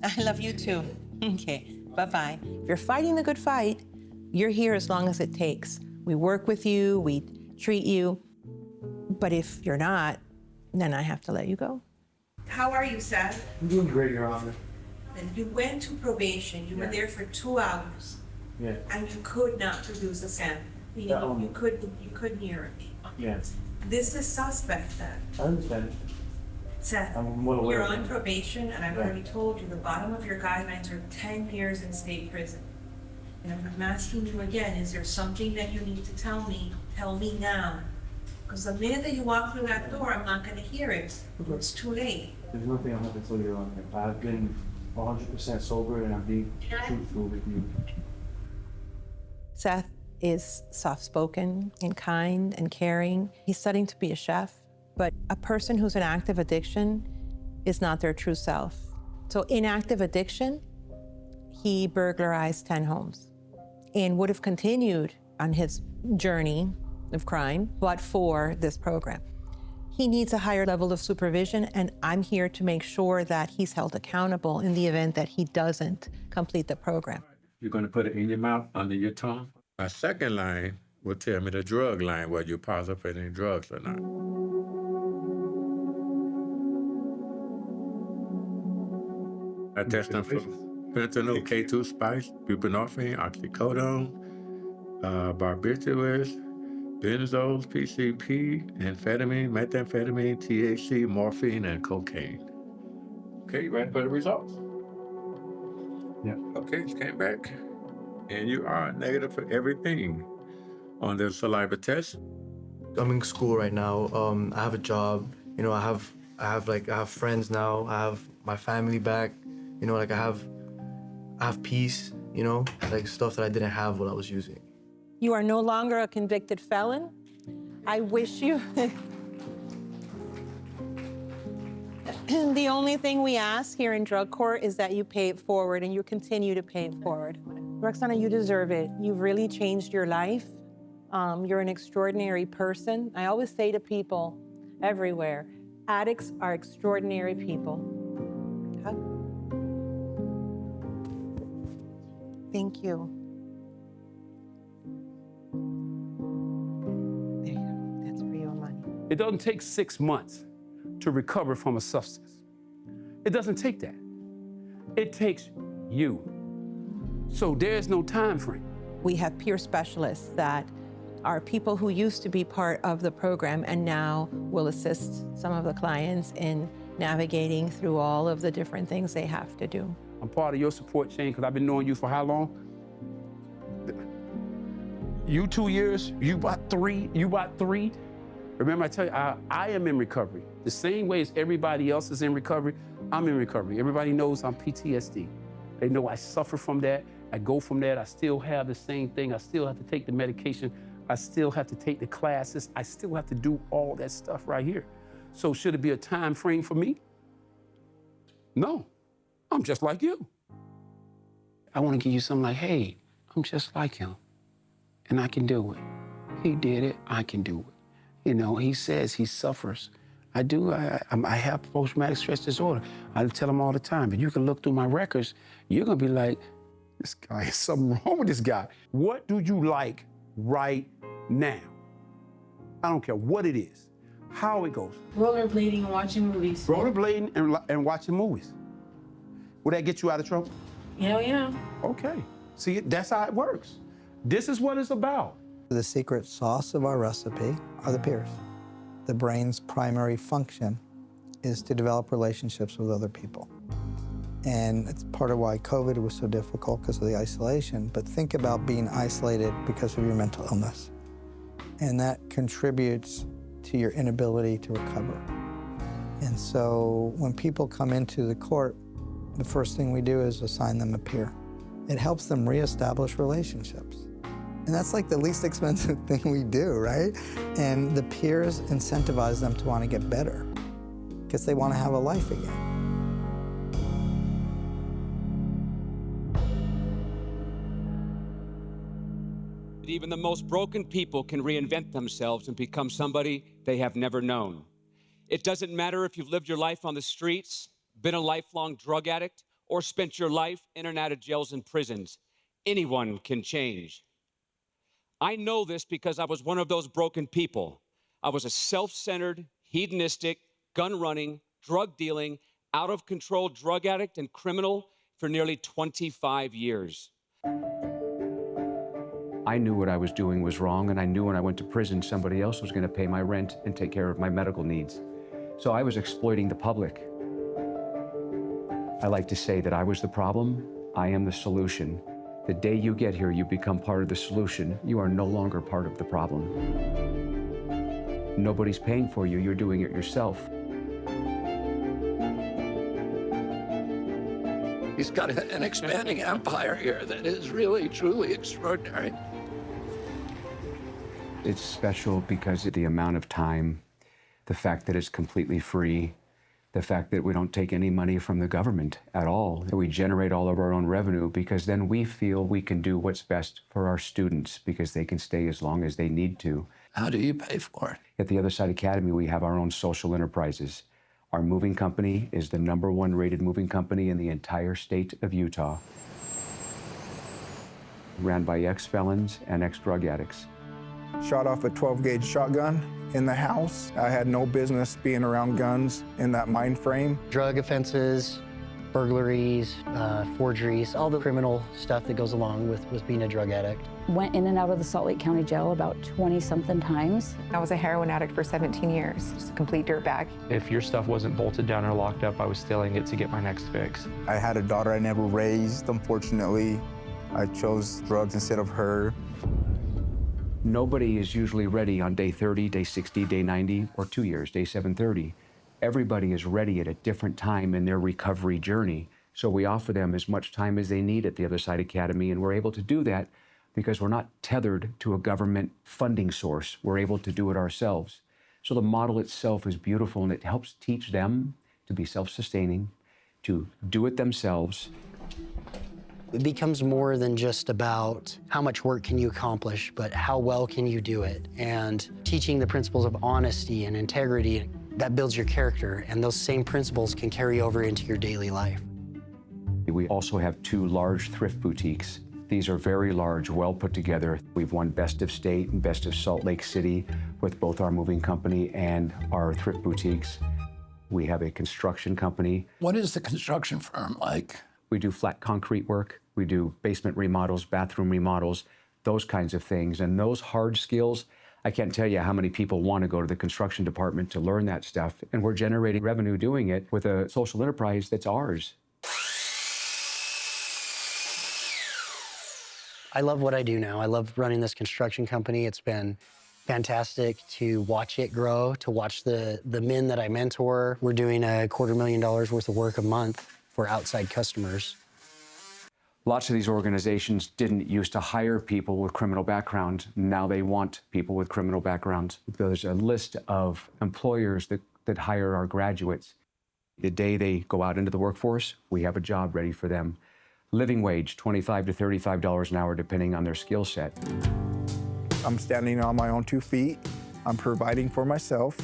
I love you too. Okay, bye-bye. If you're fighting the good fight, you're here as long as it takes. We work with you, we treat you. But if you're not, then I have to let you go. How are you, Seth? I'm doing great, Your Honor. And you went to probation. You were there for 2 hours. Yeah. And you could not produce a sample. You couldn't hear it. Yes. This is suspect then. I understand. Seth, I'm well aware you're of on that. probation, and I've already told you the bottom of your guidelines are 10 years in state prison. And I'm asking you again, is there something that you need to tell me? Tell me now. Because the minute that you walk through that door, I'm not gonna hear it. It's too late. There's nothing I have to tell you, Your Honor. I've been 100% sober and I'm being truthful with you. Seth is soft-spoken and kind and caring. He's studying to be a chef, but a person who's in active addiction is not their true self. So in active addiction, he burglarized 10 homes and would have continued on his journey of crime, but for this program. He needs a higher level of supervision, and I'm here to make sure that he's held accountable in the event that he doesn't complete the program. You're going to put it in your mouth, under your tongue. My second line will tell me the drug line, whether you're positive for any drugs or not. I test them for fentanyl, K2 spice, buprenorphine, oxycodone, barbiturates, benzols, PCP, amphetamine, methamphetamine, THC, morphine, and cocaine. Okay, you ready for the results? Yeah. Okay, it came back. And you are negative for everything on the saliva test. I'm in school right now. I have a job. You know, I have friends now. I have my family back. You know, like I have peace. You know, like stuff that I didn't have when I was using. You are no longer a convicted felon. I wish you. The only thing we ask here in drug court is that you pay it forward and you continue to pay it forward. Roxana, you deserve it. You've really changed your life. You're an extraordinary person. I always say to people everywhere, Addicts are extraordinary people. Hug. Thank you. There you go. That's for your money. It doesn't take 6 months to recover from a substance. It doesn't take that. It takes you. So there's no time frame. We have peer specialists that are people who used to be part of the program and now will assist some of the clients in navigating through all of the different things they have to do. I'm part of your support chain because I've been knowing you for how long? You 2 years, you about three. Remember I tell you, I am in recovery. The same way as everybody else is in recovery, I'm in recovery. Everybody knows I'm PTSD. They know I suffer from that. I go from that. I still have the same thing. I still have to take the medication. I still have to take the classes. I still have to do all that stuff right here. So should it be a time frame for me? No, I'm just like you. I want to give you something like, hey, I'm just like him and I can do it. He did it, I can do it. You know, he says he suffers. I do, I have post-traumatic stress disorder. I tell him all the time, but you can look through my records, you're gonna be like, this guy, is something wrong with this guy. What do you like right now? I don't care what it is, how it goes. Rollerblading and watching movies. Rollerblading and watching movies. Will that get you out of trouble? Hell yeah. Okay, see, that's how it works. This is what it's about. The secret sauce of our recipe are the peers. The brain's primary function is to develop relationships with other people. And it's part of why COVID was so difficult because of the isolation. But think about being isolated because of your mental illness. And that contributes to your inability to recover. And so when people come into the court, the first thing we do is assign them a peer. It helps them reestablish relationships. And that's like the least expensive thing we do, right? And the peers incentivize them to want to get better because they want to have a life again. Even the most broken people can reinvent themselves and become somebody they have never known. It doesn't matter if you've lived your life on the streets, been a lifelong drug addict, or spent your life in and out of jails and prisons. Anyone can change. I know this because I was one of those broken people. I was a self-centered, hedonistic, gun-running, drug-dealing, out-of-control drug addict and criminal for nearly 25 years. I knew what I was doing was wrong, and I knew when I went to prison, somebody else was going to pay my rent and take care of my medical needs. So I was exploiting the public. I like to say that I was the problem, I am the solution. The day you get here, you become part of the solution. You are no longer part of the problem. Nobody's paying for you, you're doing it yourself. He's got an expanding empire here that is really, truly extraordinary. It's special because of the amount of time, the fact that it's completely free, the fact that we don't take any money from the government at all. We generate all of our own revenue because then we feel we can do what's best for our students because they can stay as long as they need to. How do you pay for it? At the Other Side Academy, we have our own social enterprises. Our moving company is the #1 rated moving company in the entire state of Utah, ran by ex-felons and ex-drug addicts. Shot off a 12-gauge shotgun in the house. I had no business being around guns in that mind frame. Drug offenses, burglaries, forgeries, all the criminal stuff that goes along with being a drug addict. Went in and out of the Salt Lake County Jail about 20-something times. I was a heroin addict for 17 years, just a complete dirtbag. If your stuff wasn't bolted down or locked up, I was stealing it to get my next fix. I had a daughter I never raised, unfortunately. I chose drugs instead of her. Nobody is usually ready on day 30, day 60, day 90, or 2 years, day 730. Everybody is ready at a different time in their recovery journey. So we offer them as much time as they need at the Other Side Academy, and we're able to do that because we're not tethered to a government funding source. We're able to do it ourselves. So the model itself is beautiful, and it helps teach them to be self-sustaining, to do it themselves. It becomes more than just about how much work can you accomplish, but how well can you do it? And teaching the principles of honesty and integrity. That builds your character, and those same principles can carry over into your daily life. We also have 2 large thrift boutiques. These are very large, well put together. We've won Best of State and Best of Salt Lake City with both our moving company and our thrift boutiques. We have a construction company. What is the construction firm like? We do flat concrete work. We do basement remodels, bathroom remodels, those kinds of things. And those hard skills, I can't tell you how many people want to go to the construction department to learn that stuff. And we're generating revenue doing it with a social enterprise that's ours. I love what I do now. I love running this construction company. It's been fantastic to watch it grow, to watch the men that I mentor. We're doing $250,000 worth of work a month for outside customers. Lots of these organizations didn't used to hire people with criminal backgrounds. Now they want people with criminal backgrounds. There's a list of employers that hire our graduates. The day they go out into the workforce, we have a job ready for them. Living wage, $25 to $35 an hour, depending on their skill set. I'm standing on my own 2 feet. I'm providing for myself.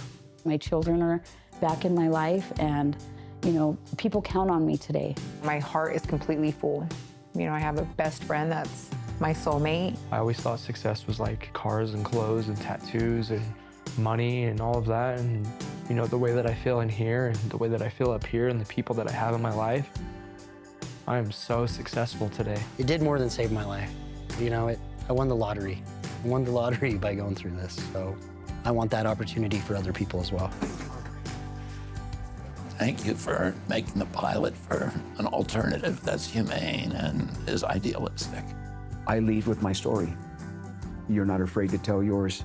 My children are back in my life, and, you know, people count on me today. My heart is completely full. You know, I have a best friend that's my soulmate. I always thought success was like cars and clothes and tattoos and money and all of that. And, you know, the way that I feel in here and the way that I feel up here and the people that I have in my life, I am so successful today. It did more than save my life. You know, I won the lottery. I won the lottery by going through this, so I want that opportunity for other people as well. Thank you for making the pilot for an alternative that's humane and is idealistic. I lead with my story. You're not afraid to tell yours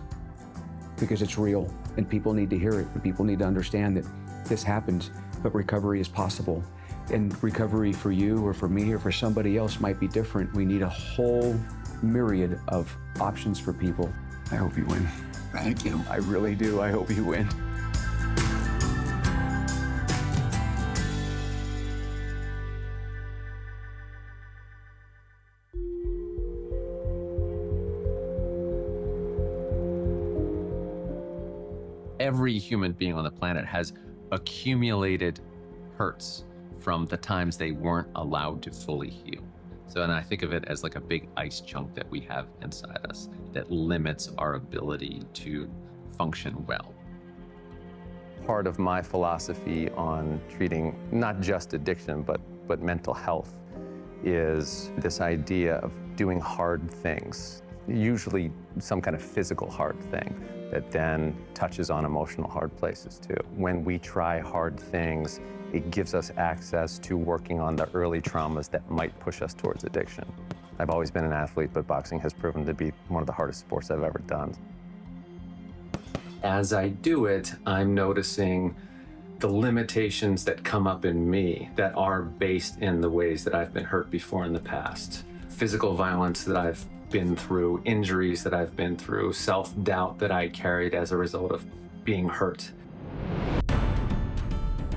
because it's real and people need to hear it and people need to understand that this happens, but recovery is possible. And recovery for you or for me or for somebody else might be different. We need a whole myriad of options for people. I hope you win. Thank you. I really do. I hope you win. Every human being on the planet has accumulated hurts from the times they weren't allowed to fully heal. So, and I think of it as like a big ice chunk that we have inside us that limits our ability to function well. Part of my philosophy on treating not just addiction, but mental health is this idea of doing hard things, usually some kind of physical hard thing that then touches on emotional hard places too. When we try hard things, it gives us access to working on the early traumas that might push us towards addiction. I've always been an athlete, but boxing has proven to be one of the hardest sports I've ever done. As I do it, I'm noticing the limitations that come up in me that are based in the ways that I've been hurt before in the past. Physical violence that I've been through, injuries that I've been through, self-doubt that I carried as a result of being hurt.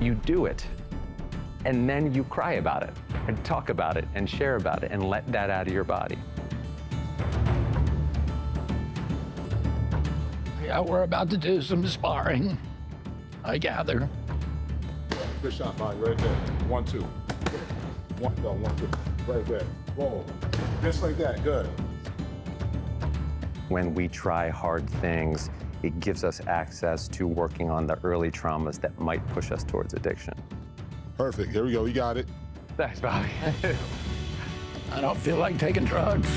You do it, and then you cry about it, and talk about it, and share about it, and let that out of your body. Yeah, we're about to do some sparring, I gather. Good shot, Mike, right there. 1, 2. 1, 2. Right there. Roll. Just like that, good. When we try hard things, it gives us access to working on the early traumas that might push us towards addiction. Perfect, here we go, you got it. Thanks, Bobby. I don't feel like taking drugs.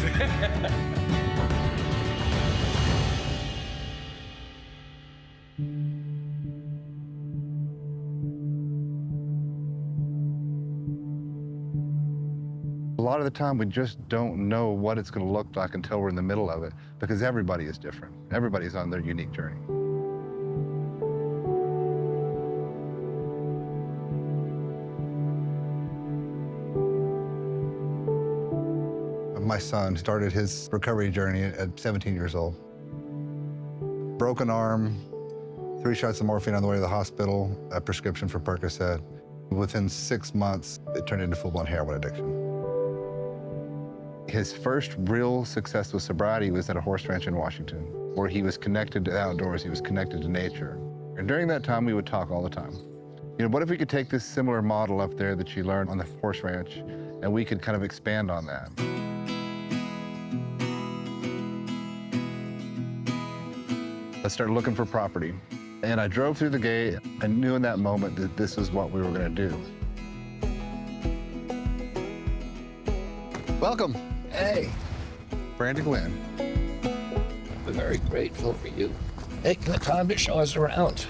A lot of the time, we just don't know what it's going to look like until we're in the middle of it, because everybody is different. Everybody's on their unique journey. My son started his recovery journey at 17 years old. Broken arm, 3 shots of morphine on the way to the hospital, a prescription for Percocet. Within 6 months, it turned into full-blown heroin addiction. His first real success with sobriety was at a horse ranch in Washington, where he was connected to the outdoors, he was connected to nature. And during that time, we would talk all the time. You know, what if we could take this similar model up there that you learned on the horse ranch, and we could kind of expand on that? I started looking for property, and I drove through the gate. I knew in that moment that this is what we were going to do. Welcome. Hey. Brandon Glenn. We're very grateful for you taking the time to show us around.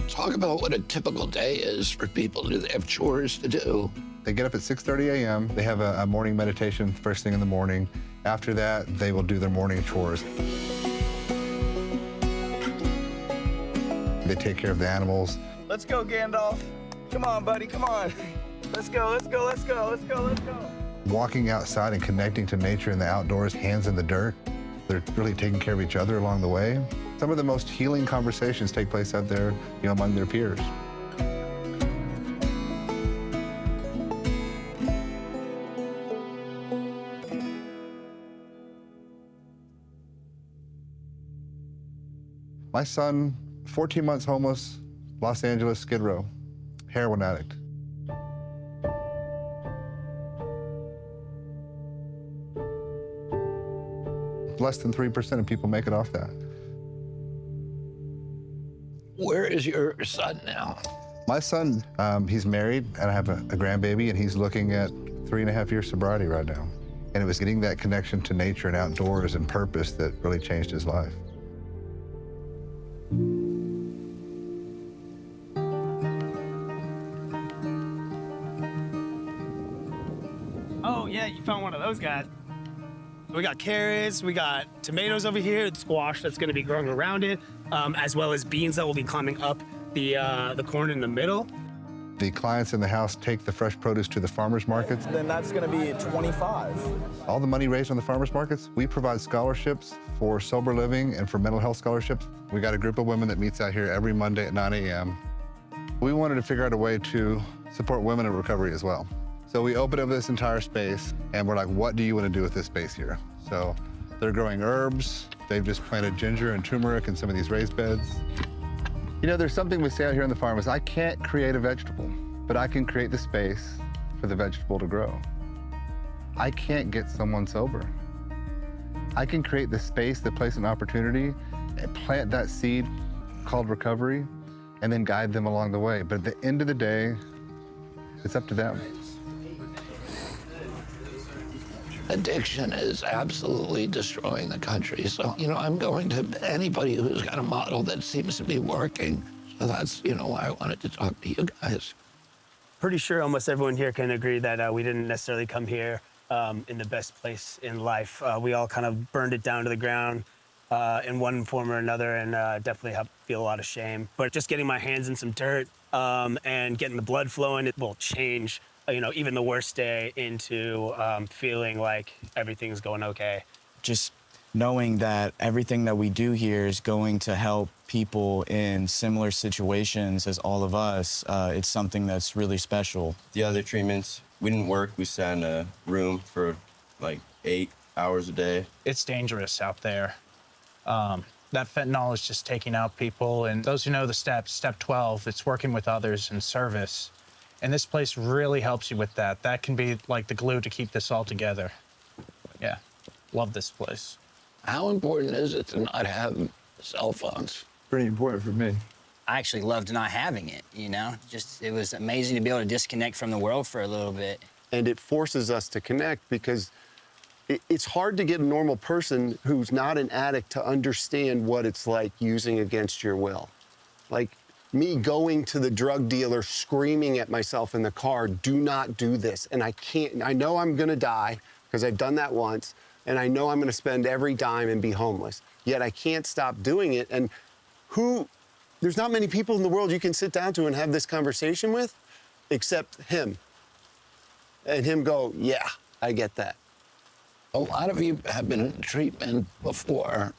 Talk about what a typical day is for people. Do they have chores to do? They get up at 6:30 a.m. They have a morning meditation first thing in the morning. After that, they will do their morning chores. They take care of the animals. Let's go, Gandalf. Come on, buddy, come on. Let's go, let's go, let's go, let's go, let's go. Walking outside and connecting to nature in the outdoors, hands in the dirt. They're really taking care of each other along the way. Some of the most healing conversations take place out there, you know, among their peers. My son, 14 months homeless, Los Angeles, Skid Row, heroin addict. Less than 3% of people make it off that. Where is your son now? My son, he's married, and I have a grandbaby, and he's looking at 3.5 years sobriety right now. And it was getting that connection to nature and outdoors and purpose that really changed his life. Oh, yeah, you found one of those guys. We got carrots, we got tomatoes over here, squash that's gonna be growing around it, as well as beans that will be climbing up the corn in the middle. The clients in the house take the fresh produce to the farmers markets. Then that's gonna be 25. All the money raised on the farmers markets, we provide scholarships for sober living and for mental health scholarships. We got a group of women that meets out here every Monday at 9 a.m. We wanted to figure out a way to support women in recovery as well. So we opened up this entire space, and we're like, what do you want to do with this space here? So they're growing herbs. They've just planted ginger and turmeric in some of these raised beds. You know, there's something we say out here on the farm is I can't create a vegetable, but I can create the space for the vegetable to grow. I can't get someone sober. I can create the space, the place, and opportunity, and plant that seed called recovery, and then guide them along the way. But at the end of the day, it's up to them. Addiction is absolutely destroying the country. So, you know, I'm going to anybody who's got a model that seems to be working. So that's, you know, why I wanted to talk to you guys. Pretty sure almost everyone here can agree that we didn't necessarily come here in the best place in life. We all kind of burned it down to the ground in one form or another, and definitely have feel a lot of shame. But just getting my hands in some dirt and getting the blood flowing, it will change, you know, even the worst day into feeling like everything's going okay. Just knowing that everything that we do here is going to help people in similar situations as all of us, it's something that's really special. The other treatments, we didn't work. We sat in a room for like 8 hours a day. It's dangerous out there. That fentanyl is just taking out people. And those who know the steps, step 12, it's working with others in service. And this place really helps you with that. That can be like the glue to keep this all together. Yeah, love this place. How important is it to not have cell phones? Pretty important for me. I actually loved not having it, you know? It was amazing to be able to disconnect from the world for a little bit. And it forces us to connect because it's hard to get a normal person who's not an addict to understand what it's like using against your will. Like me going to the drug dealer screaming at myself in the car, do not do this. And I can't, I know I'm gonna die because I've done that once, and I know I'm gonna spend every dime and be homeless. Yet I can't stop doing it. And there's not many people in the world you can sit down to and have this conversation with, except him. And him go, yeah, I get that. A lot of you have been in treatment before.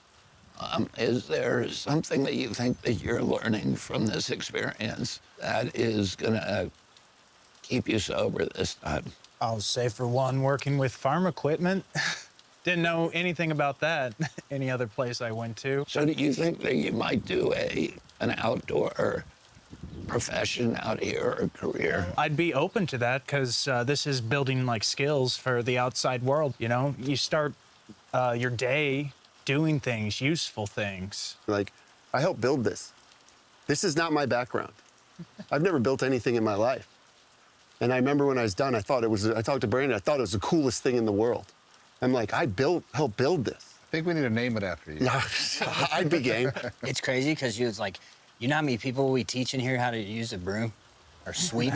Is there something that you think that you're learning from this experience that is gonna keep you sober this time? I'll say, for one, working with farm equipment Didn't know anything about that any other place I went to. So do you think that you might do an outdoor profession out here or career? I'd be open to that because this is building like skills for the outside world. You know, you start your day doing things, useful things. Like, I helped build this. This is not my background. I've never built anything in my life. And I remember when I was done, I talked to Brandon, I thought it was the coolest thing in the world. I'm like, helped build this. I think we need to name it after you. I'd be game. It's crazy because it's like, you know how many people we teach in here how to use a broom or sweep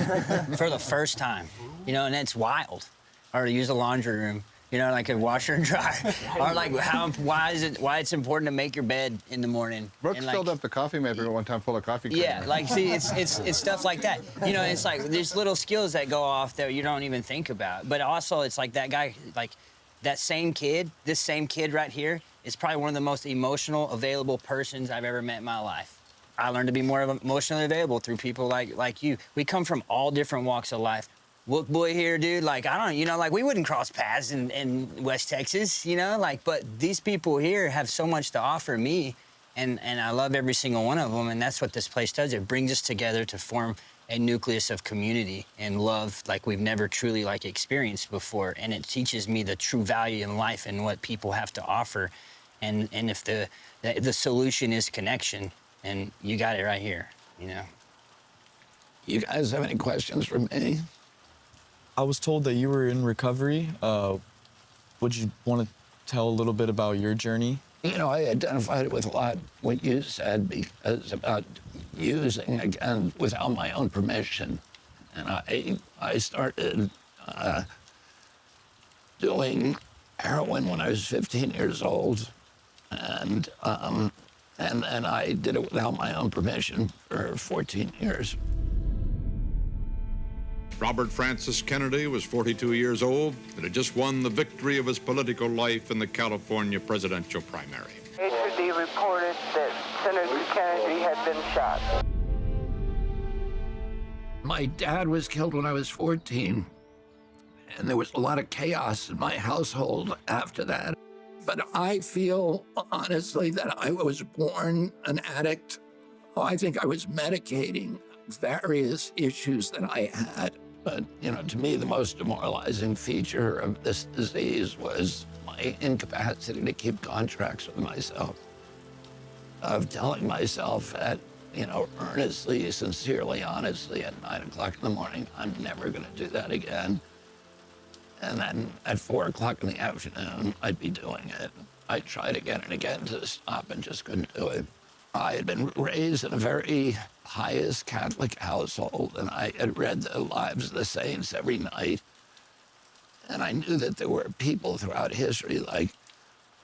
for the first time, you know, and it's wild. Or to use a laundry room, you know, like a washer and dryer. Or like why it's important to make your bed in the morning. Brooks like, filled up the coffee maker one time full of coffee cream. yeah, like, see, it's stuff like that. You know, it's like there's little skills that go off that you don't even think about. But also, it's like that guy, like that same kid, this same kid right here is probably one of the most emotional, available persons I've ever met in my life. I learned to be more emotionally available through people like you. We come from all different walks of life. Wook boy here, dude, like, I don't, you know, like, we wouldn't cross paths in West Texas, you know, like, but these people here have so much to offer me, and I love every single one of them, and that's what this place does. It brings us together to form a nucleus of community and love like we've never truly, like, experienced before, and it teaches me the true value in life and what people have to offer, and if the solution is connection, and you got it right here, you know. You guys have any questions for me? I was told that you were in recovery. Would you want to tell a little bit about your journey? You know, I identified with a lot what you said because about using again without my own permission. And I started doing heroin when I was 15 years old. And then I did it without my own permission for 14 years. Robert Francis Kennedy was 42 years old and had just won the victory of his political life in the California presidential primary. HD reported that Senator Kennedy had been shot. My dad was killed when I was 14, and there was a lot of chaos in my household after that. But I feel, honestly, that I was born an addict. I think I was medicating various issues that I had. But, you know, to me, the most demoralizing feature of this disease was my incapacity to keep contracts with myself, of telling myself at, you know, earnestly, sincerely, honestly, at 9 o'clock in the morning, I'm never going to do that again. And then at 4 o'clock in the afternoon, I'd be doing it. I tried again and again to stop and just couldn't do it. I had been raised in a very pious Catholic household, and I had read the lives of the saints every night. And I knew that there were people throughout history like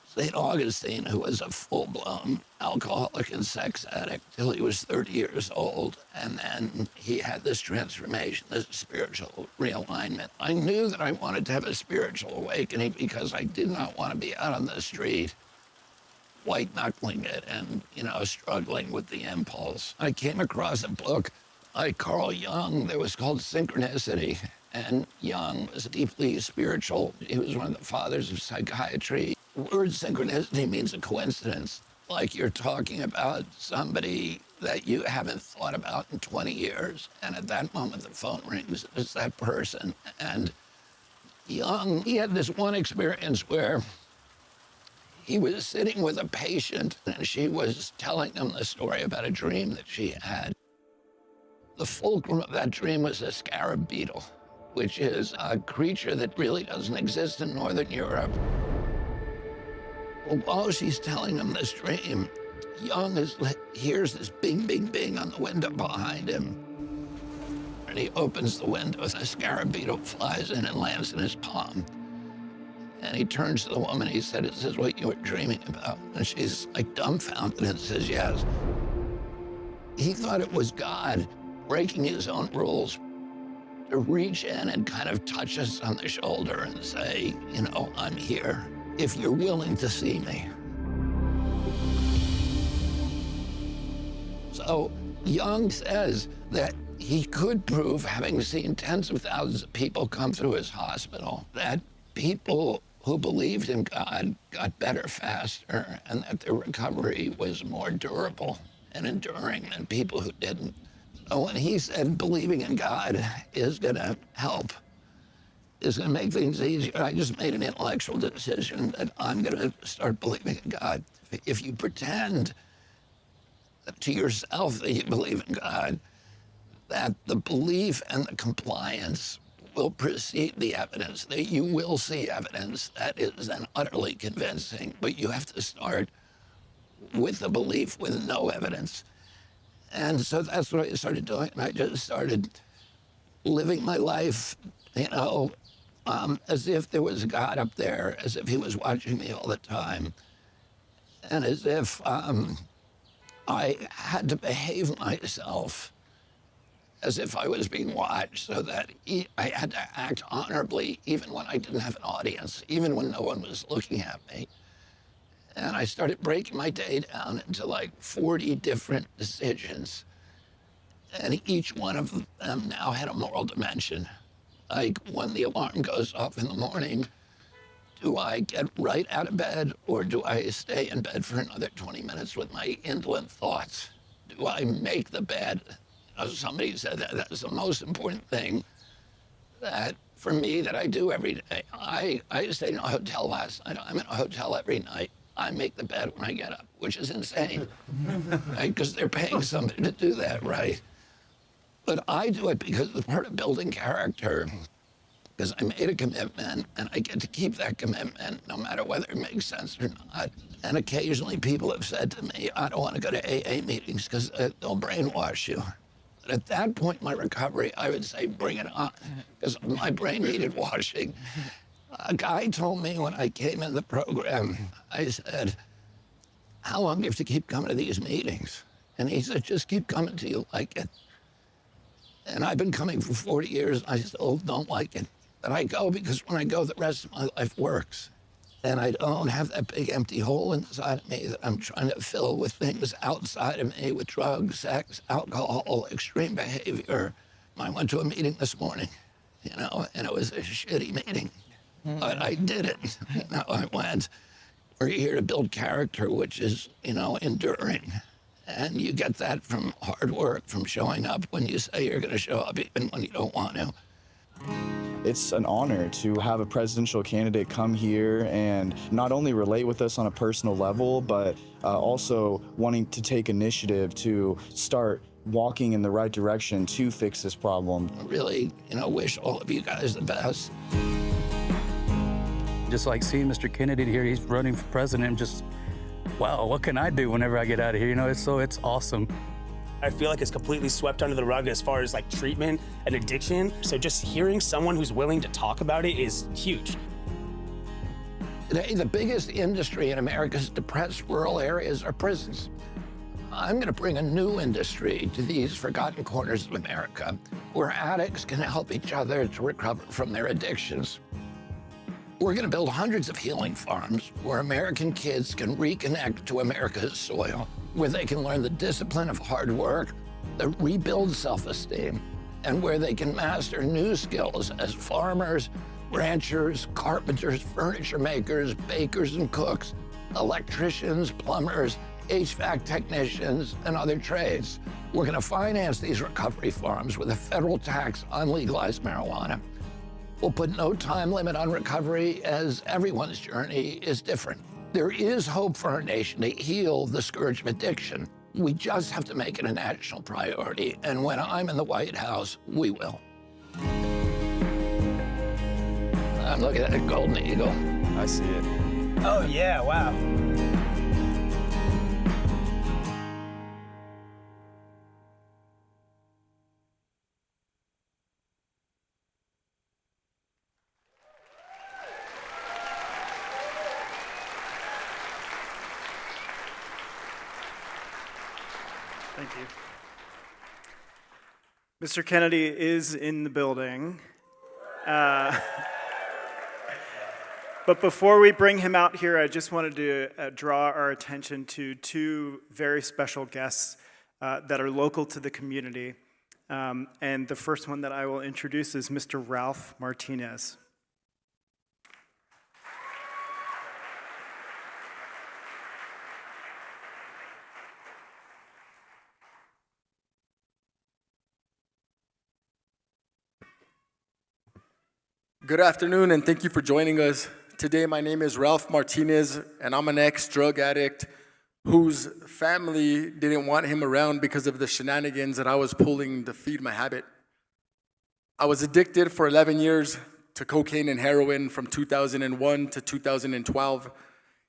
St. Augustine, who was a full-blown alcoholic and sex addict till he was 30 years old. And then he had this transformation, this spiritual realignment. I knew that I wanted to have a spiritual awakening because I did not want to be out on the street white-knuckling it and, you know, struggling with the impulse. I came across a book by Carl Jung that was called Synchronicity. And Jung was deeply spiritual. He was one of the fathers of psychiatry. The word synchronicity means a coincidence, like you're talking about somebody that you haven't thought about in 20 years. And at that moment, the phone rings. It's that person. And Jung, he had this one experience where he was sitting with a patient, and she was telling him the story about a dream that she had. The fulcrum of that dream was a scarab beetle, which is a creature that really doesn't exist in Northern Europe. Well, while she's telling him this dream, Jung hears this bing, bing, bing on the window behind him. And he opens the window, and the scarab beetle flies in and lands in his palm. And he turns to the woman, he said, "Is this what you were dreaming about?" And she's like dumbfounded and says, "Yes." He thought it was God breaking his own rules to reach in and kind of touch us on the shoulder and say, you know, I'm here if you're willing to see me. So Jung says that he could prove, having seen tens of thousands of people come through his hospital, that people who believed in God got better faster, and that their recovery was more durable and enduring than people who didn't. So when he said believing in God is going to help, is going to make things easier, I just made an intellectual decision that I'm going to start believing in God. If you pretend to yourself that you believe in God, that the belief and the compliance will precede the evidence, that you will see evidence that is then utterly convincing, but you have to start with the belief with no evidence. And so that's what I started doing. I just started living my life, as if there was a God up there, as if he was watching me all the time, and as if I had to behave myself as if I was being watched, so that I had to act honorably even when I didn't have an audience, even when no one was looking at me. And I started breaking my day down into like 40 different decisions. And each one of them now had a moral dimension. Like when the alarm goes off in the morning, do I get right out of bed, or do I stay in bed for another 20 minutes with my indolent thoughts? Do I make the bed? Somebody said that that's the most important thing that for me that I do every day. I stayed in a hotel last night. I'm in a hotel every night. I make the bed when I get up, which is insane, right? Because they're paying somebody to do that, right? But I do it because it's part of building character, because I made a commitment and I get to keep that commitment no matter whether it makes sense or not. And occasionally people have said to me, I don't want to go to AA meetings because they'll brainwash you. But at that point in my recovery, I would say, bring it on, because my brain needed washing. A guy told me when I came in the program, I said, how long do you have to keep coming to these meetings? And he said, just keep coming till you like it. And I've been coming for 40 years, I still don't like it. But I go because when I go, the rest of my life works. And I don't have that big empty hole inside of me that I'm trying to fill with things outside of me, with drugs, sex, alcohol, extreme behavior. I went to a meeting this morning, and it was a shitty meeting. But I did it. I went. We're here to build character, which is, enduring. And you get that from hard work, from showing up when you say you're going to show up, even when you don't want to. It's an honor to have a presidential candidate come here and not only relate with us on a personal level, but also wanting to take initiative to start walking in the right direction to fix this problem. I really, wish all of you guys the best. Just like seeing Mr. Kennedy here, he's running for president, I'm just, wow, what can I do whenever I get out of here? It's awesome. I feel like it's completely swept under the rug as far as like treatment and addiction. So just hearing someone who's willing to talk about it is huge. Today, the biggest industry in America's depressed rural areas are prisons. I'm going to bring a new industry to these forgotten corners of America, where addicts can help each other to recover from their addictions. We're going to build hundreds of healing farms where American kids can reconnect to America's soil, where they can learn the discipline of hard work that rebuilds self-esteem, and where they can master new skills as farmers, ranchers, carpenters, furniture makers, bakers and cooks, electricians, plumbers, HVAC technicians, and other trades. We're going to finance these recovery farms with a federal tax on legalized marijuana. We'll put no time limit on recovery, as everyone's journey is different. There is hope for our nation to heal the scourge of addiction. We just have to make it a national priority, and when I'm in the White House, we will. I'm looking at a golden eagle. I see it. Oh yeah, wow. Thank you. Mr. Kennedy is in the building. But before we bring him out here, I just wanted to draw our attention to two very special guests that are local to the community. And the first one that I will introduce is Mr. Ralph Martinez. Good afternoon, and thank you for joining us. Today, my name is Ralph Martinez, and I'm an ex-drug addict whose family didn't want him around because of the shenanigans that I was pulling to feed my habit. I was addicted for 11 years to cocaine and heroin from 2001 to 2012.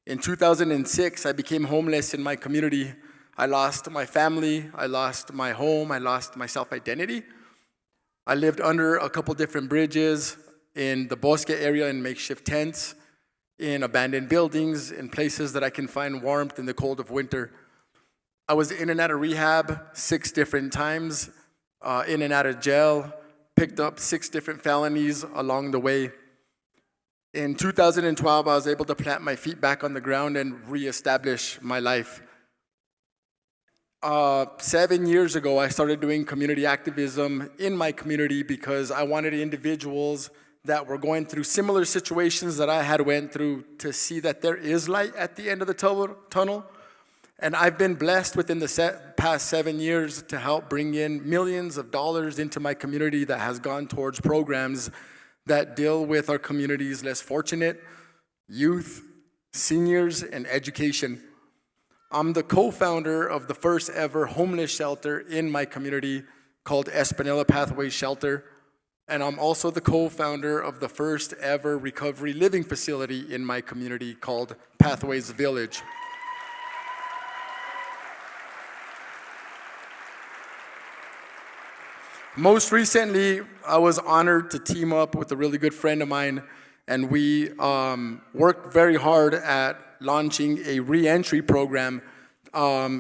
In 2006, I became homeless in my community. I lost my family, I lost my home, I lost my self-identity. I lived under a couple different bridges in the Bosque area in makeshift tents, in abandoned buildings, in places that I can find warmth in the cold of winter. I was in and out of rehab 6 different times, in and out of jail, picked up 6 different felonies along the way. In 2012, I was able to plant my feet back on the ground and reestablish my life. 7 years ago, I started doing community activism in my community because I wanted individuals that were going through similar situations that I had went through to see that there is light at the end of the tunnel. And I've been blessed within the past 7 years to help bring in millions of dollars into my community that has gone towards programs that deal with our community's less fortunate, youth, seniors, and education. I'm the co-founder of the first ever homeless shelter in my community called Espinela Pathway Shelter. And I'm also the co-founder of the first ever recovery living facility in my community called Pathways Village. Most recently, I was honored to team up with a really good friend of mine, and we worked very hard at launching a re-entry program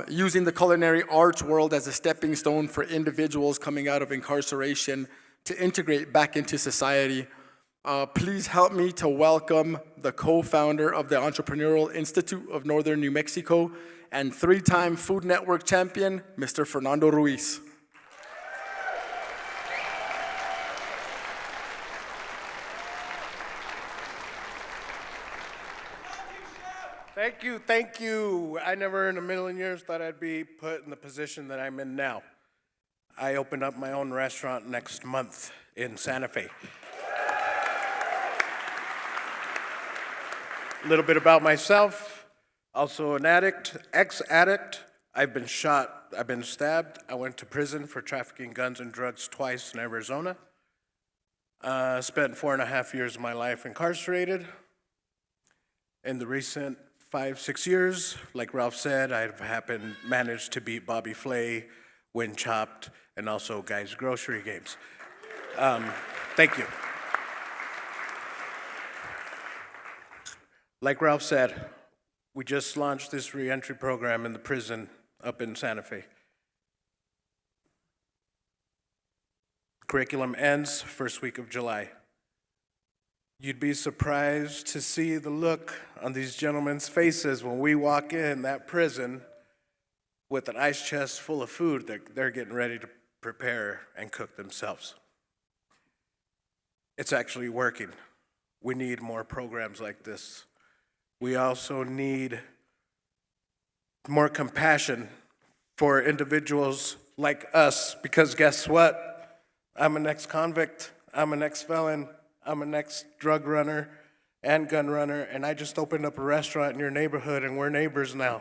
using the culinary arts world as a stepping stone for individuals coming out of incarceration to integrate back into society. Please help me to welcome the co-founder of the Entrepreneurial Institute of Northern New Mexico and 3-time Food Network champion, Mr. Fernando Ruiz. Thank you. I never in a million years thought I'd be put in the position that I'm in now. I opened up my own restaurant next month in Santa Fe. A little bit about myself, also an addict, ex-addict. I've been shot, I've been stabbed. I went to prison for trafficking guns and drugs twice in Arizona. Spent 4.5 years of my life incarcerated. In the recent 5-6 years, like Ralph said, I've managed to beat Bobby Flay, win Chopped, and also Guys Grocery Games. Thank you. Like Ralph said, we just launched this re-entry program in the prison up in Santa Fe. Curriculum ends first week of July. You'd be surprised to see the look on these gentlemen's faces when we walk in that prison with an ice chest full of food that they're getting ready to prepare and cook themselves. It's actually working. We need more programs like this. We also need more compassion for individuals like us, because guess what? I'm an ex-convict, I'm an ex-felon, I'm an ex-drug runner and gun runner, and I just opened up a restaurant in your neighborhood, and we're neighbors now.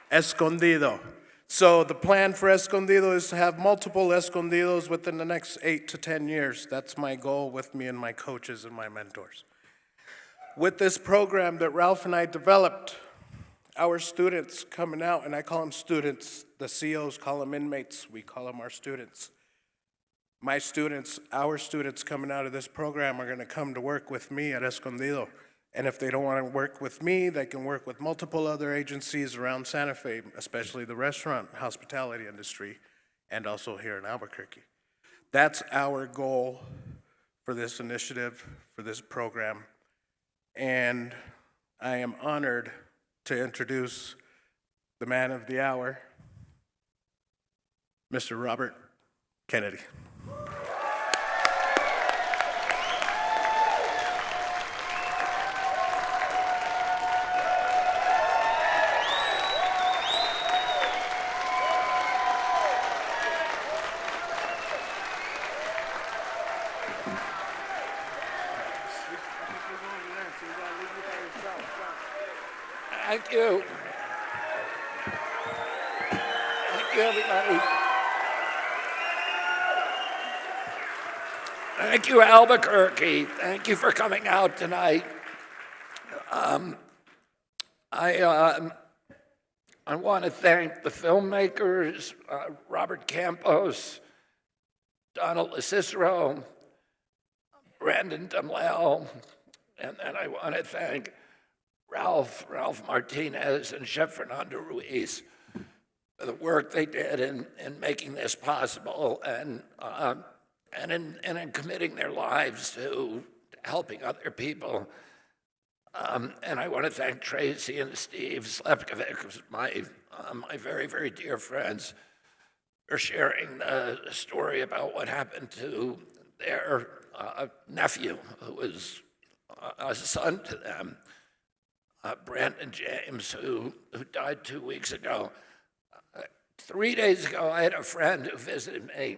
Escondido. So the plan for Escondido is to have multiple Escondidos within the next 8 to 10 years. That's my goal with me and my coaches and my mentors. With this program that Ralph and I developed, our students coming out, and I call them students, the COs call them inmates, we call them our students. My students, our students coming out of this program are gonna come to work with me at Escondido. And if they don't want to work with me, they can work with multiple other agencies around Santa Fe, especially the restaurant, hospitality industry, and also here in Albuquerque. That's our goal for this initiative, for this program. And I am honored to introduce the man of the hour, Mr. Robert Kennedy. Thank you. Thank you, everybody. Thank you, Albuquerque. Thank you for coming out tonight. I want to thank the filmmakers, Robert Campos, Donna LoCicero, Brandon Demlell, and then I want to thank Ralph Martinez and Chef Fernando Ruiz for the work they did in making this possible and in committing their lives to helping other people. And I want to thank Tracy and Steve Slepkovic, my very, very dear friends, for sharing the story about what happened to their nephew, who was a son to them, Brandon James, who died 2 weeks ago. 3 days ago, I had a friend who visited me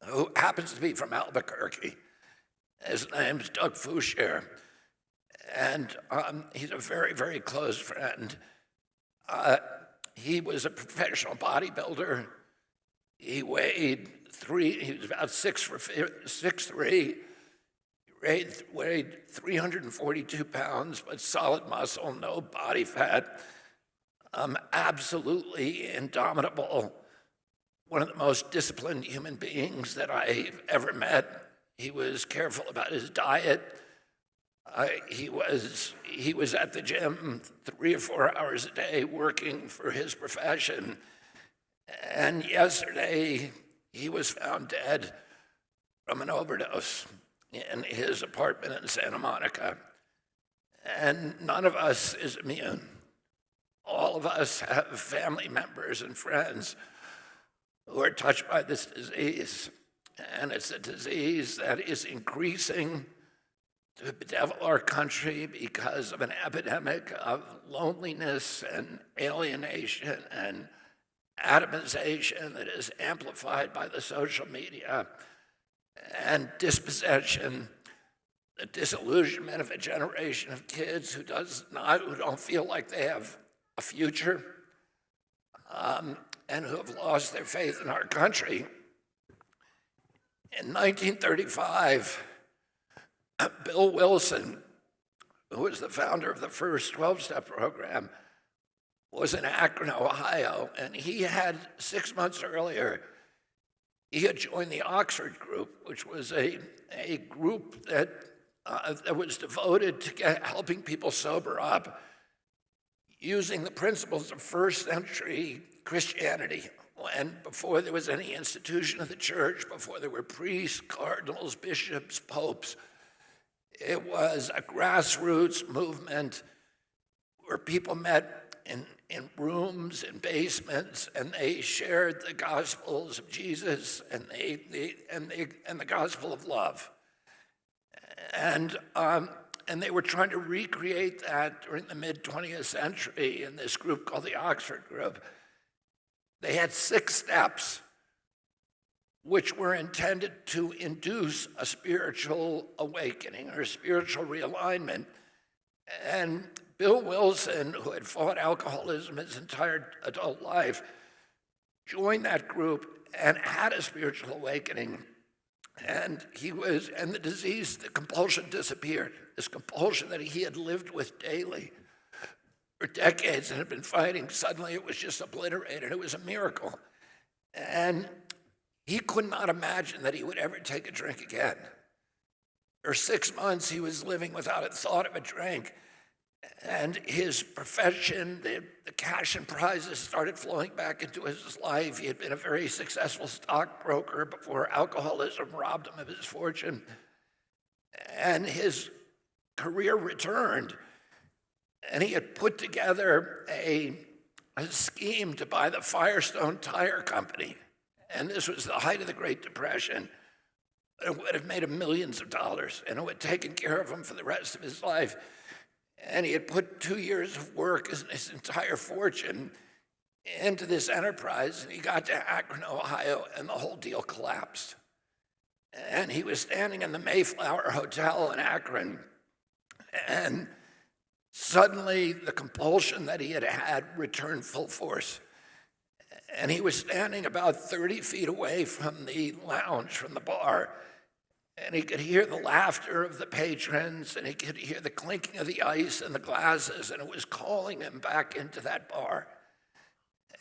who happens to be from Albuquerque. His name's Doug Fouchier. And he's a very, very close friend. He was a professional bodybuilder. He weighed he was about 6'3". He weighed 342 pounds, but solid muscle, no body fat. Absolutely indomitable. One of the most disciplined human beings that I've ever met. He was careful about his diet. He was at the gym 3 or 4 hours a day working for his profession. And yesterday, he was found dead from an overdose in his apartment in Santa Monica. And none of us is immune. All of us have family members and friends who are touched by this disease. And it's a disease that is increasing to bedevil our country because of an epidemic of loneliness and alienation and atomization that is amplified by the social media and dispossession, the disillusionment of a generation of kids who don't feel like they have a future, and who have lost their faith in our country. In 1935, Bill Wilson, who was the founder of the first 12-step program, was in Akron, Ohio, and he had 6 months earlier, he had joined the Oxford Group, which was a group that was devoted to helping people sober up using the principles of first-century Christianity. And before there was any institution of the church, before there were priests, cardinals, bishops, popes, it was a grassroots movement where people met in rooms, in basements, and they shared the gospels of Jesus and the gospel of love. And they were trying to recreate that during the mid-20th century in this group called the Oxford Group. They had 6 steps which were intended to induce a spiritual awakening or spiritual realignment. And Bill Wilson, who had fought alcoholism his entire adult life, joined that group and had a spiritual awakening. And the disease, the compulsion disappeared. This compulsion that he had lived with daily for decades and had been fighting, suddenly it was just obliterated. It was a miracle. And he could not imagine that he would ever take a drink again. For 6 months, he was living without a thought of a drink. And his profession, the cash and prizes started flowing back into his life. He had been a very successful stockbroker before alcoholism robbed him of his fortune. And his career returned. And he had put together a scheme to buy the Firestone Tire Company. And this was the height of the Great Depression. It would have made him millions of dollars, and it would have taken care of him for the rest of his life. And he had put 2 years of work, his entire fortune, into this enterprise. And he got to Akron, Ohio, and the whole deal collapsed. And he was standing in the Mayflower Hotel in Akron, and Suddenly, the compulsion that he had had returned full force. And he was standing about 30 feet away from the lounge, from the bar, and he could hear the laughter of the patrons, and he could hear the clinking of the ice and the glasses, and it was calling him back into that bar.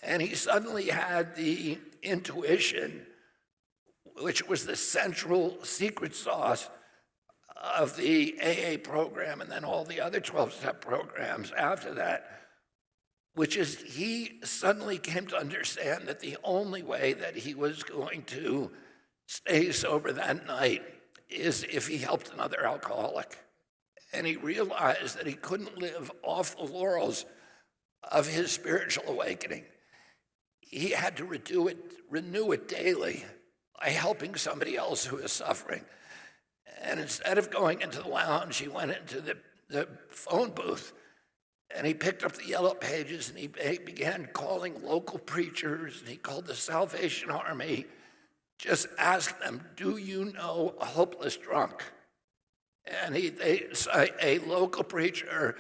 And he suddenly had the intuition, which was the central secret sauce of the AA program and then all the other 12-step programs after that, which is he suddenly came to understand that the only way that he was going to stay sober that night is if he helped another alcoholic. And he realized that he couldn't live off the laurels of his spiritual awakening. He had to renew it daily by helping somebody else who is suffering. And instead of going into the lounge, he went into the phone booth, and he picked up the yellow pages, and he began calling local preachers, and he called the Salvation Army, just asked them, do you know a hopeless drunk? And a local preacher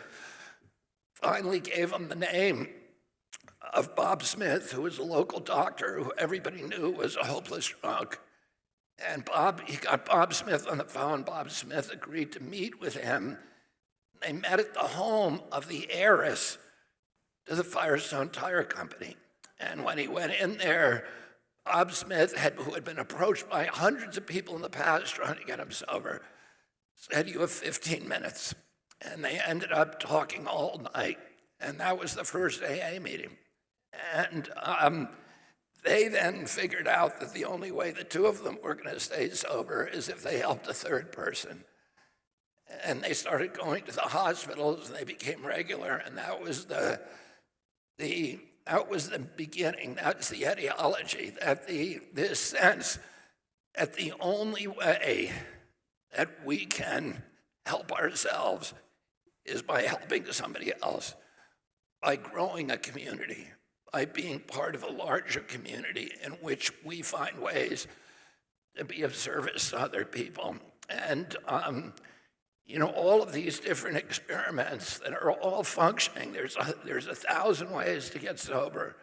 finally gave him the name of Bob Smith, who was a local doctor who everybody knew was a hopeless drunk. And he got Bob Smith on the phone. Bob Smith agreed to meet with him. They met at the home of the heiress to the Firestone Tire Company. And when he went in there, Bob Smith, who had been approached by hundreds of people in the past trying to get him sober, said, you have 15 minutes. And they ended up talking all night. And that was the first AA meeting. And they then figured out that the only way the two of them were going to stay sober is if they helped a third person. And they started going to the hospitals, and they became regular, and that was the beginning. That's the ideology, that this sense that the only way that we can help ourselves is by helping somebody else, by growing a community, by being part of a larger community in which we find ways to be of service to other people. And, all of these different experiments that are all functioning, there's 1,000 ways to get sober,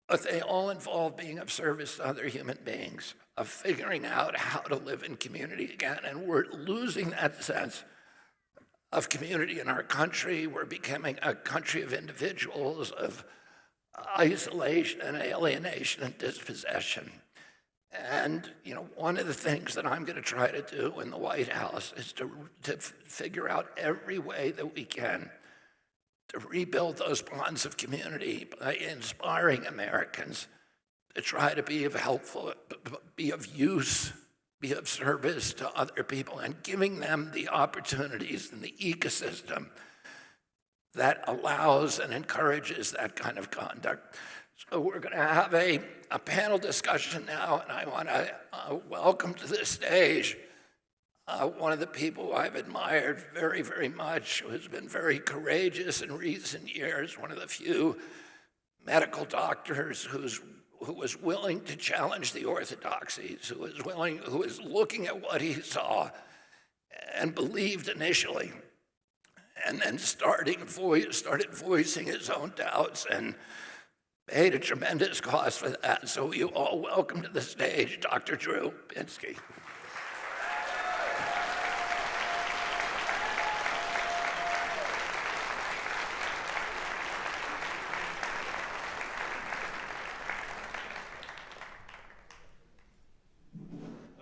but they all involve being of service to other human beings, of figuring out how to live in community again. And we're losing that sense of community in our country. We're becoming a country of individuals, of isolation and alienation and dispossession. And, one of the things that I'm going to try to do in the White House is to figure out every way that we can to rebuild those bonds of community by inspiring Americans to try to be of use, be of service to other people, and giving them the opportunities in the ecosystem that allows and encourages that kind of conduct. So we're going to have a panel discussion now, and I want to welcome to the stage one of the people I've admired very, very much, who has been very courageous in recent years, one of the few medical doctors who was willing to challenge the orthodoxies, who was looking at what he saw and believed initially, and then started voicing his own doubts and paid a tremendous cost for that. So you all welcome to the stage Dr. Drew Pinsky.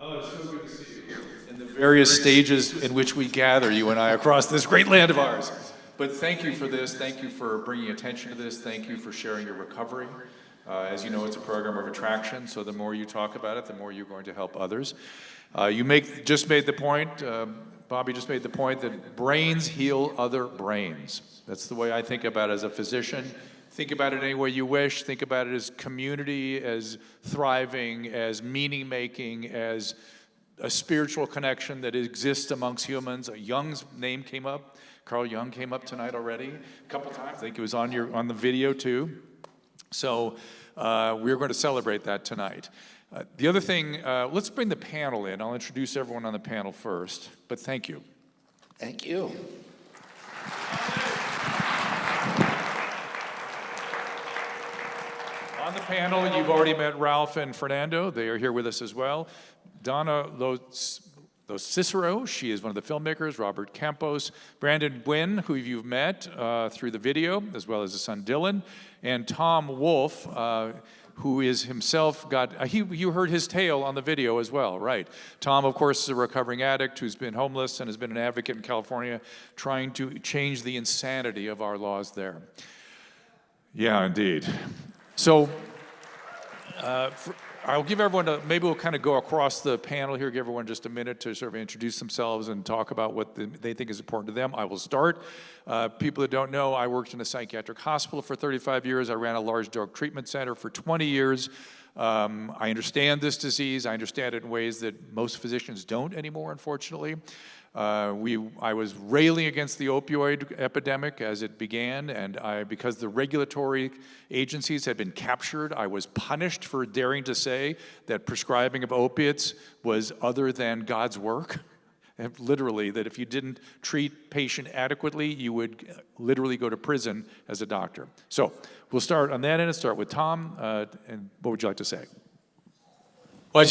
Oh, it's so good to see you. In the various stages in which we gather, you and I, across this great land of ours. But thank you for this. Thank you for bringing attention to this. Thank you for sharing your recovery. As you know, it's a program of attraction, so the more you talk about it, the more you're going to help others. Bobby just made the point that brains heal other brains. That's the way I think about it as a physician. Think about it any way you wish. Think about it as community, as thriving, as meaning-making, as a spiritual connection that exists amongst humans. Jung's name came up. Carl Jung came up tonight already a couple times. I think it was on the video too. So we're going to celebrate that tonight. The other thing, let's bring the panel in. I'll introduce everyone on the panel first, but thank you. Thank you. panel, you've already met Ralph and Fernando. They are here with us as well. Donna LoCicero, she is one of the filmmakers. Robert Campos, Brandon Gwynn, who you've met through the video, as well as his son Dylan, and Tom Wolf, who is himself you heard his tale on the video as well, right? Tom, of course, is a recovering addict who's been homeless and has been an advocate in California trying to change the insanity of our laws there. Yeah, indeed. So I'll give everyone maybe we'll kind of go across the panel here, give everyone just a minute to sort of introduce themselves and talk about what they think is important to them. I will start. People that don't know, I worked in a psychiatric hospital for 35 years. I ran a large drug treatment center for 20 years. I understand this disease. I understand it in ways that most physicians don't anymore, unfortunately. I was railing against the opioid epidemic as it began, and because the regulatory agencies had been captured, I was punished for daring to say that prescribing of opiates was other than God's work. And literally, that if you didn't treat patient adequately, you would literally go to prison as a doctor. So we'll start on that end and start with Tom. And what would you like to say? Well,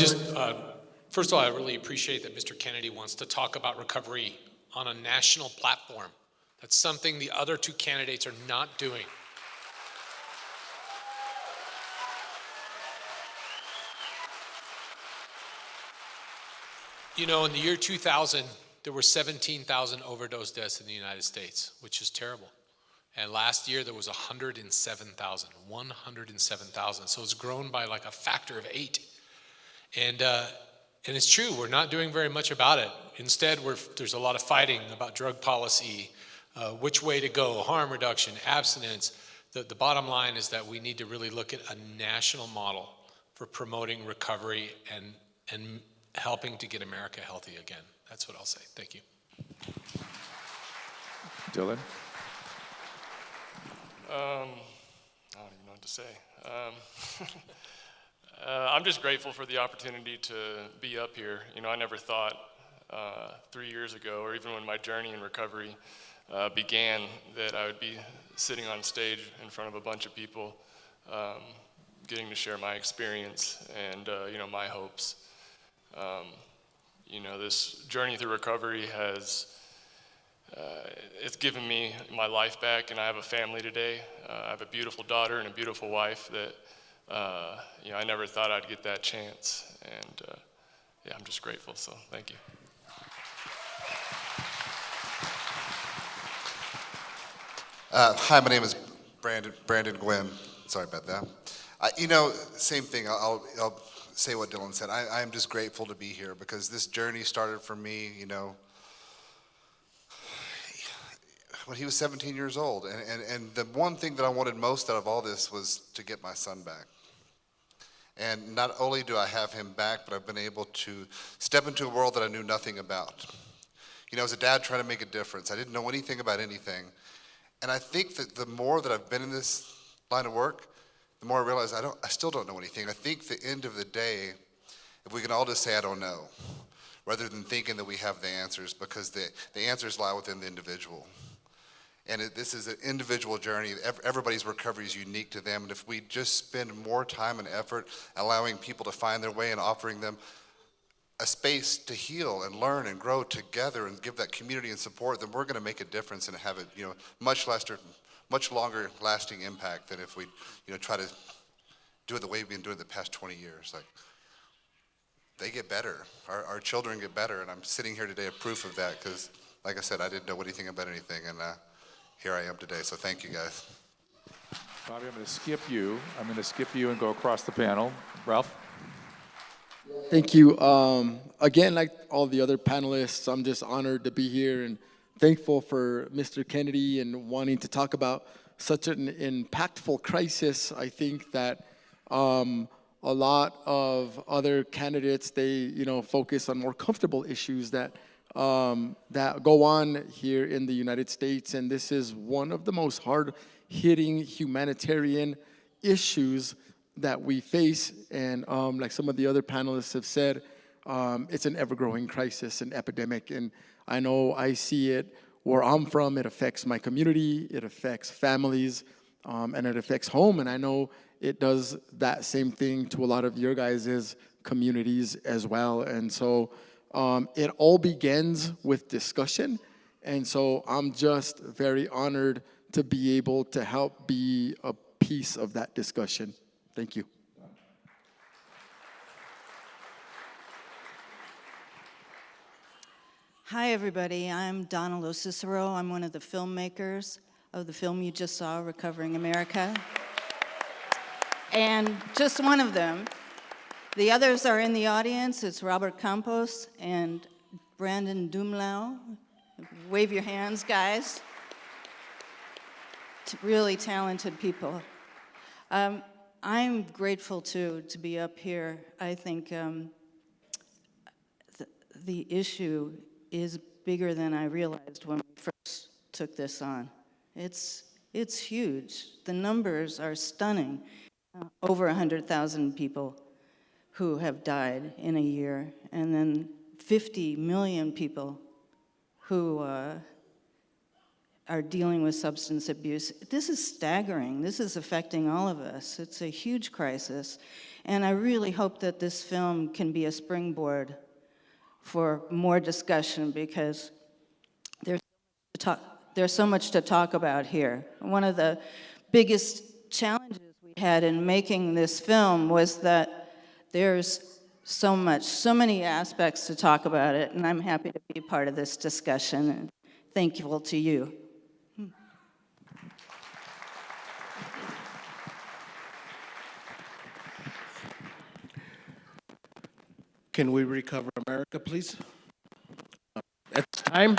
first of all, I really appreciate that Mr. Kennedy wants to talk about recovery on a national platform. That's something the other two candidates are not doing. You know, in the year 2000, there were 17,000 overdose deaths in the United States, which is terrible. And last year, there was 107,000. So it's grown by like a factor of 8. And it's true, we're not doing very much about it. Instead, there's a lot of fighting about drug policy, which way to go, harm reduction, abstinence. The bottom line is that we need to really look at a national model for promoting recovery and helping to get America healthy again. That's what I'll say. Thank you. Dylan? I don't even know what to say. I'm just grateful for the opportunity to be up here. You know, I never thought 3 years ago, or even when my journey in recovery began, that I would be sitting on stage in front of a bunch of people, getting to share my experience and, you know, my hopes. You know, this journey through recovery has, it's given me my life back, and I have a family today. I have a beautiful daughter and a beautiful wife that, you know, I never thought I'd get that chance, and yeah, I'm just grateful, so thank you. Hi, my name is Brandon Gwynn. Sorry about that. You know, same thing, I'll say what Dylan said. I am just grateful to be here because this journey started for me, you know, when he was 17 years old. And the one thing that I wanted most out of all this was to get my son back. And not only do I have him back, but I've been able to step into a world that I knew nothing about. You know, as a dad trying to make a difference, I didn't know anything about anything. And I think that the more that I've been in this line of work, the more I realize I still don't know anything. I think the end of the day, if we can all just say, I don't know, rather than thinking that we have the answers, because the answers lie within the individual. And this is an individual journey. Everybody's recovery is unique to them. And if we just spend more time and effort allowing people to find their way and offering them a space to heal and learn and grow together and give that community and support, then we're going to make a difference and have a, you know, much longer lasting impact than if we, you know, try to do it the way we've been doing it the past 20 years. Like, they get better. Our children get better, and I'm sitting here today a proof of that because, like I said, I didn't know anything about anything, and here I am today, so thank you guys. Bobby, I'm going to skip you. I'm going to skip you and go across the panel. Ralph? Thank you. Again, like all the other panelists, I'm just honored to be here and thankful for Mr. Kennedy and wanting to talk about such an impactful crisis. I think that a lot of other candidates, they, you know, focus on more comfortable issues that go on here in the United States, and this is one of the most hard-hitting humanitarian issues that we face. And like some of the other panelists have said, it's an ever-growing crisis, an epidemic, and I know I see it where I'm from. It affects my community, it affects families, and it affects home. And I know it does that same thing to a lot of your guys' communities as well. And so it all begins with discussion. And so I'm just very honored to be able to help be a piece of that discussion. Thank you. Hi, everybody. I'm Donna LoCicero. I'm one of the filmmakers of the film you just saw, Recovering America. And just one of them. The others are in the audience. It's Robert Campos and Brandon Dumlau. Wave your hands, guys. Really talented people. I'm grateful, too, to be up here. I think the issue is bigger than I realized when we first took this on. It's huge. The numbers are stunning. Over 100,000 people who have died in a year, and then 50 million people who are dealing with substance abuse. This is staggering. This is affecting all of us. It's a huge crisis, and I really hope that this film can be a springboard for more discussion, because there's so much to talk about here. One of the biggest challenges we had in making this film was that there's so many aspects to talk about it, and I'm happy to be part of this discussion, and thankful to you. Can we recover America, please? It's time.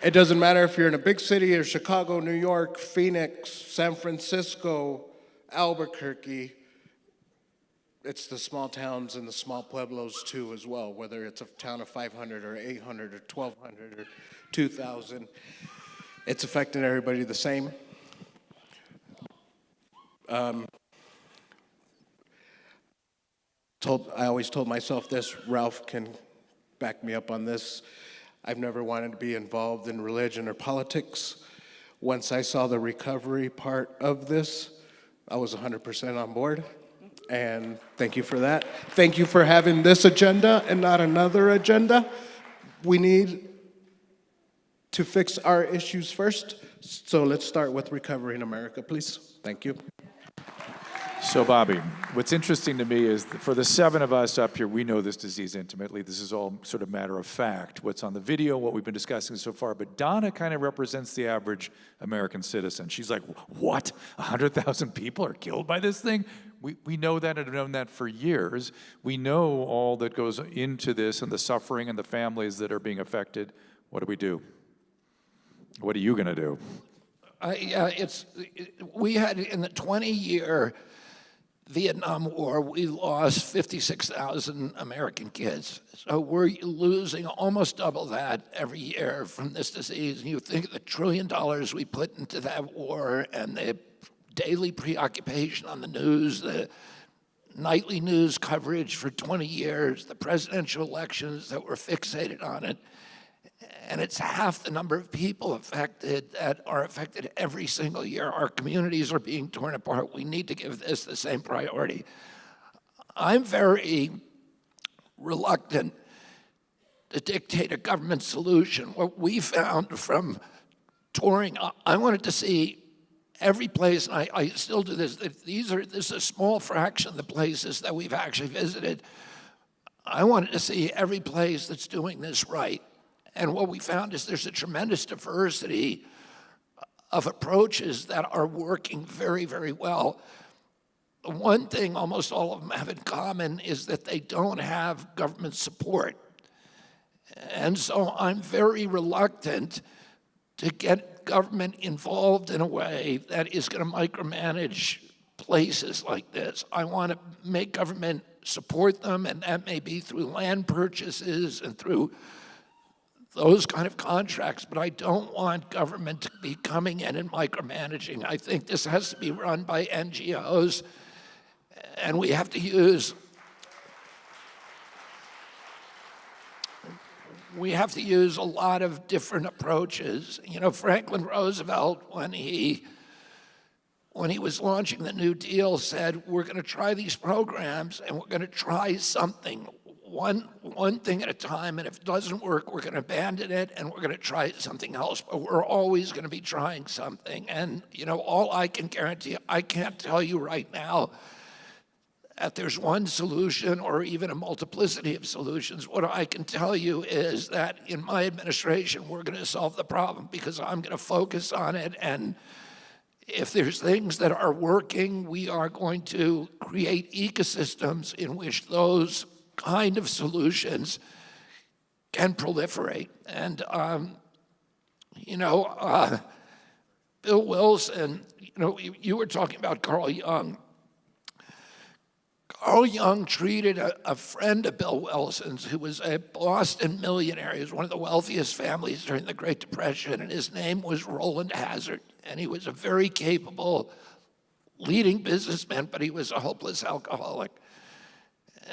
It doesn't matter if you're in a big city or Chicago, New York, Phoenix, San Francisco, Albuquerque. It's the small towns and the small pueblos too as well, whether it's a town of 500 or 800 or 1,200 or 2,000. It's affecting everybody the same. I always told myself this, Ralph can back me up on this. I've never wanted to be involved in religion or politics. Once I saw the recovery part of this, I was 100% on board. And thank you for that. Thank you for having this agenda and not another agenda. We need to fix our issues first. So let's start with Recovering America, please. Thank you. So, Bobby, what's interesting to me is that for the 7 of us up here, we know this disease intimately. This is all sort of matter of fact, what's on the video, what we've been discussing so far. But Donna kind of represents the average American citizen. She's like, what? 100,000 people are killed by this thing? We know that and have known that for years. We know all that goes into this and the suffering and the families that are being affected. What do? What are you going to do? We had in the 20-year Vietnam War, we lost 56,000 American kids. So we're losing almost double that every year from this disease. And you think of the $1 trillion we put into that war and the daily preoccupation on the news, the nightly news coverage for 20 years, the presidential elections that were fixated on it. And it's half the number of people affected that are affected every single year. Our communities are being torn apart. We need to give this the same priority. I'm very reluctant to dictate a government solution. What we found from touring, I wanted to see every place, and I still do this, this is a small fraction of the places that we've actually visited. I wanted to see every place that's doing this right. And what we found is there's a tremendous diversity of approaches that are working very, very well. The one thing almost all of them have in common is that they don't have government support. And so I'm very reluctant to get government involved in a way that is going to micromanage places like this. I want to make government support them, and that may be through land purchases and through those kind of contracts, but I don't want government to be coming in and micromanaging. I think this has to be run by NGOs, and we have to use we have to use a lot of different approaches. You know, Franklin Roosevelt, when he was launching the New Deal, said, we're going to try these programs and we're going to try something, one thing at a time, and if it doesn't work, we're going to abandon it and we're going to try something else, but we're always going to be trying something. And, you know, all I can guarantee, I can't tell you right now that there's one solution or even a multiplicity of solutions. What I can tell you is that in my administration, we're going to solve the problem because I'm going to focus on it. And if there's things that are working, we are going to create ecosystems in which those kind of solutions can proliferate. And, Bill Wilson, you were talking about Carl Jung. Carl Jung treated a friend of Bill Wilson's who was a Boston millionaire. He was one of the wealthiest families during the Great Depression, and his name was Roland Hazard. And he was a very capable leading businessman, but he was a hopeless alcoholic.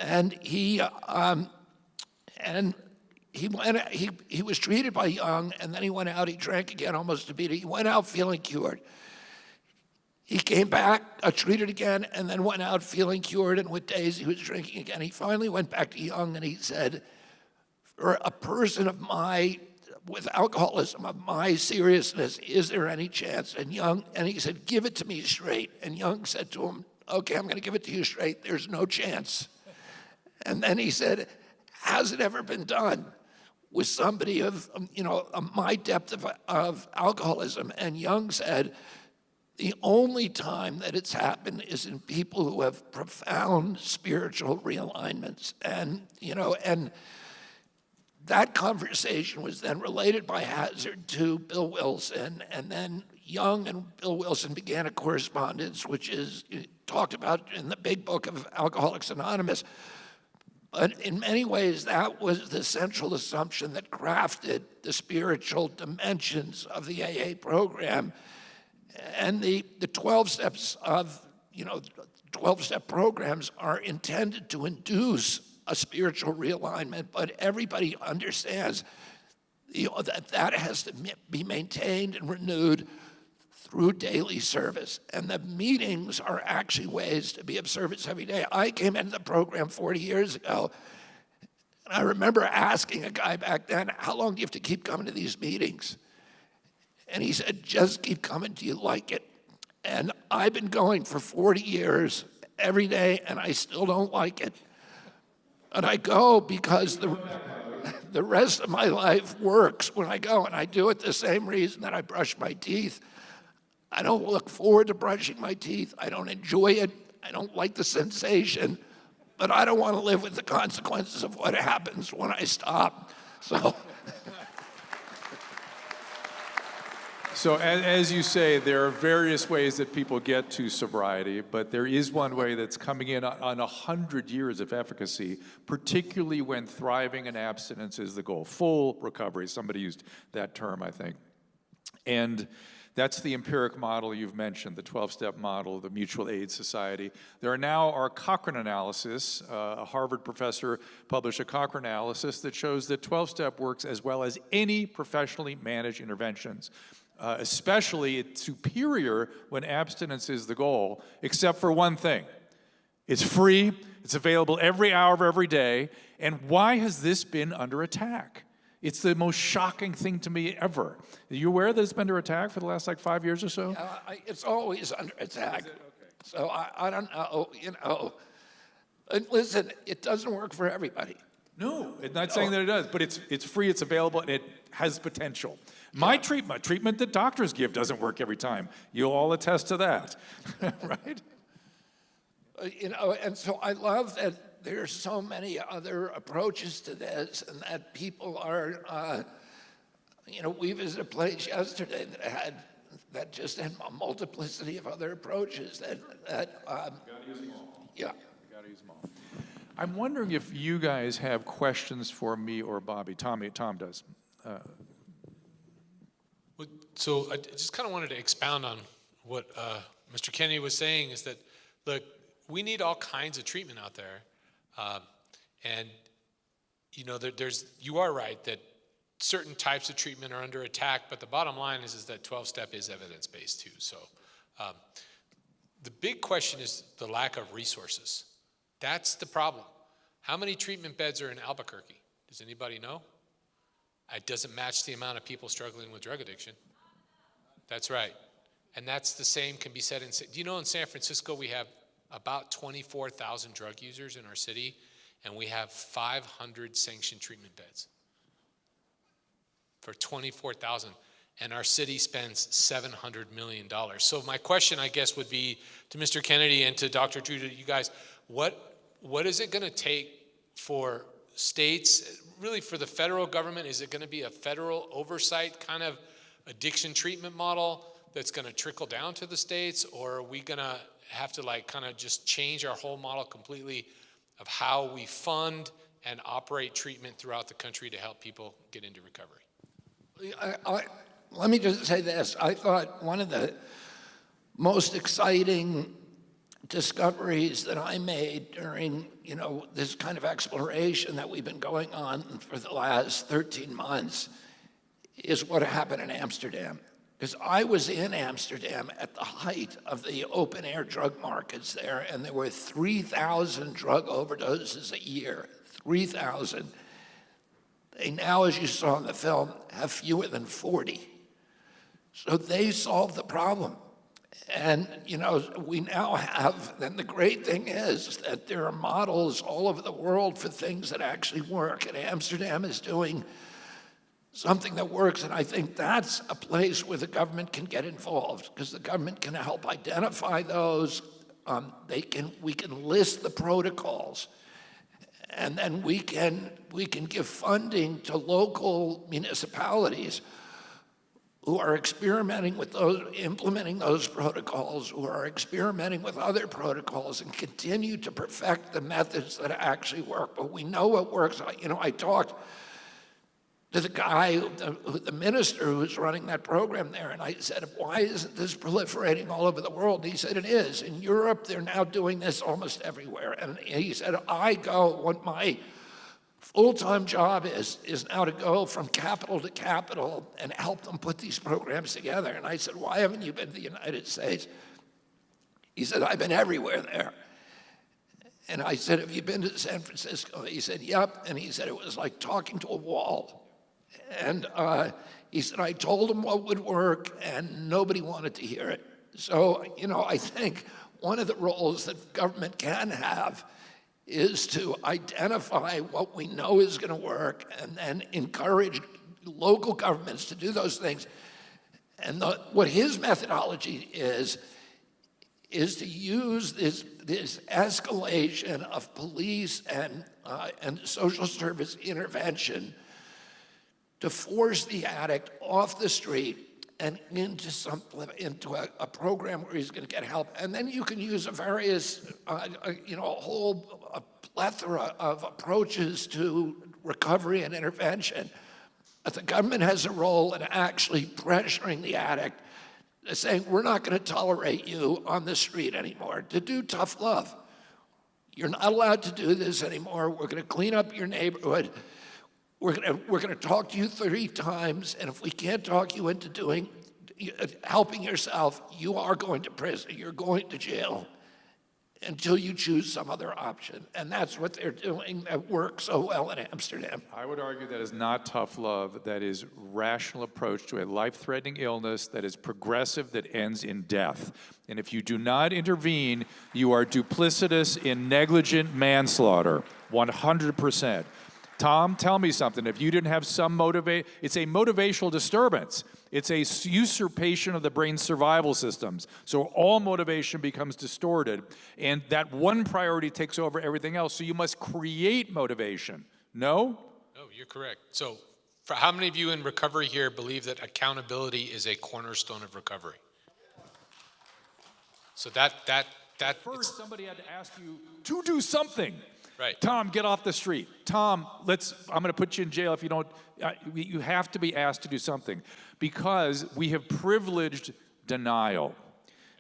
And he was treated by Jung, and then he went out, he drank again almost to beat it. He went out feeling cured. He came back, treated again, and then went out feeling cured, and with days he was drinking again. He finally went back to Jung and he said, for a person with alcoholism, of my seriousness, is there any chance? And he said, give it to me straight. And Jung said to him, okay, I'm going to give it to you straight. There's no chance. And then he said, has it ever been done with somebody of my depth of alcoholism? And Jung said, the only time that it's happened is in people who have profound spiritual realignments. And that conversation was then related by Hazard to Bill Wilson. And then Jung and Bill Wilson began a correspondence, which is talked about in the big book of Alcoholics Anonymous. But in many ways, that was the central assumption that crafted the spiritual dimensions of the AA program. And the 12 steps of, 12-step programs are intended to induce a spiritual realignment, but everybody understands that has to be maintained and renewed through daily service. And the meetings are actually ways to be of service every day. I came into the program 40 years ago, and I remember asking a guy back then, how long do you have to keep coming to these meetings? And he said, just keep coming till you like it. And I've been going for 40 years every day, and I still don't like it. But I go because the rest of my life works when I go, and I do it the same reason that I brush my teeth. I don't look forward to brushing my teeth. I don't enjoy it. I don't like the sensation. But I don't want to live with the consequences of what happens when I stop. So as you say, there are various ways that people get to sobriety, but there is one way that's coming in on 100 years of efficacy, particularly when thriving in abstinence is the goal. Full recovery, somebody used that term, I think. And that's the empiric model you've mentioned, the 12-step model, the Mutual Aid Society. There are now our Cochrane analysis. A Harvard professor published a Cochrane analysis that shows that 12-step works as well as any professionally managed interventions. Especially it's superior when abstinence is the goal, except for one thing. It's free, it's available every hour of every day, and why has this been under attack? It's the most shocking thing to me ever. Are you aware that it's been under attack for the last 5 years or so? It's always under attack. Okay. So I don't know, And listen, it doesn't work for everybody. No, it's not saying that it does, but it's free, it's available, and it has potential. My treatment that doctors give doesn't work every time. You'll all attest to that, right? And so I love that there's so many other approaches to this, and that people are, we visited a place yesterday that just had a multiplicity of other approaches You gotta use them all. Yeah. You gotta use them all. I'm wondering if you guys have questions for me or Bobby. Tom does. So I just kind of wanted to expound on what Mr. Kennedy was saying, is that, look, we need all kinds of treatment out there. And, you are right that certain types of treatment are under attack, but the bottom line is that 12-step is evidence-based too. So the big question is the lack of resources. That's the problem. How many treatment beds are in Albuquerque? Does anybody know? It doesn't match the amount of people struggling with drug addiction. That's right. And that's the same can be said in, do you know in San Francisco we have about 24,000 drug users in our city, and we have 500 sanctioned treatment beds for 24,000, and our city spends $700 million. So my question, I guess, would be to Mr. Kennedy and to Dr. Drew, to you guys, what is it gonna take for states, really for the federal government? Is it gonna be a federal oversight kind of addiction treatment model that's gonna trickle down to the states, or are we gonna have to like kind of just change our whole model completely of how we fund and operate treatment throughout the country to help people get into recovery? Let me just say this. I thought one of the most exciting discoveries that I made during, this kind of exploration that we've been going on for the last 13 months is what happened in Amsterdam. Because I was in Amsterdam at the height of the open air drug markets there, and there were 3,000 drug overdoses a year, 3,000. They now, as you saw in the film, have fewer than 40. So they solved the problem. And, we now have, and the great thing is that there are models all over the world for things that actually work. And Amsterdam is doing something that works, and I think that's a place where the government can get involved, because the government can help identify those. We can list the protocols, and then we can give funding to local municipalities who are experimenting with those, implementing those protocols, who are experimenting with other protocols, and continue to perfect the methods that actually work. But we know what works. I talked to the guy, the minister who's running that program there, and I said, why isn't this proliferating all over the world? And he said, it is. In Europe, they're now doing this almost everywhere. And he said, what my full-time job is now to go from capital to capital and help them put these programs together. And I said, why haven't you been to the United States? He said, I've been everywhere there. And I said, have you been to San Francisco? He said, yep. And he said, it was like talking to a wall. And he said, I told him what would work, and nobody wanted to hear it. So, I think one of the roles that government can have is to identify what we know is going to work and then encourage local governments to do those things. And what his methodology is to use this escalation of police and social service intervention to force the addict off the street and into a program where he's going to get help. And then you can use a plethora of approaches to recovery and intervention. But the government has a role in actually pressuring the addict, saying, we're not going to tolerate you on the street anymore, to do tough love. You're not allowed to do this anymore. We're going to clean up your neighborhood. We're going to talk to you 3 times, and if we can't talk you into helping yourself, you are going to prison. You're going to jail until you choose some other option. And that's what they're doing that works so well in Amsterdam. I would argue that is not tough love. That is rational approach to a life-threatening illness that is progressive, that ends in death. And if you do not intervene, you are duplicitous in negligent manslaughter, 100%. Tom, tell me something. If you didn't have some it's a motivational disturbance. It's a usurpation of the brain's survival systems. So all motivation becomes distorted, and that one priority takes over everything else. So you must create motivation. No? No, you're correct. So for how many of you in recovery here believe that accountability is a cornerstone of recovery? So that first somebody had to ask you to do something. Right. Tom, get off the street. Tom, I'm going to put you in jail if you don't. You have to be asked to do something, because we have privileged denial.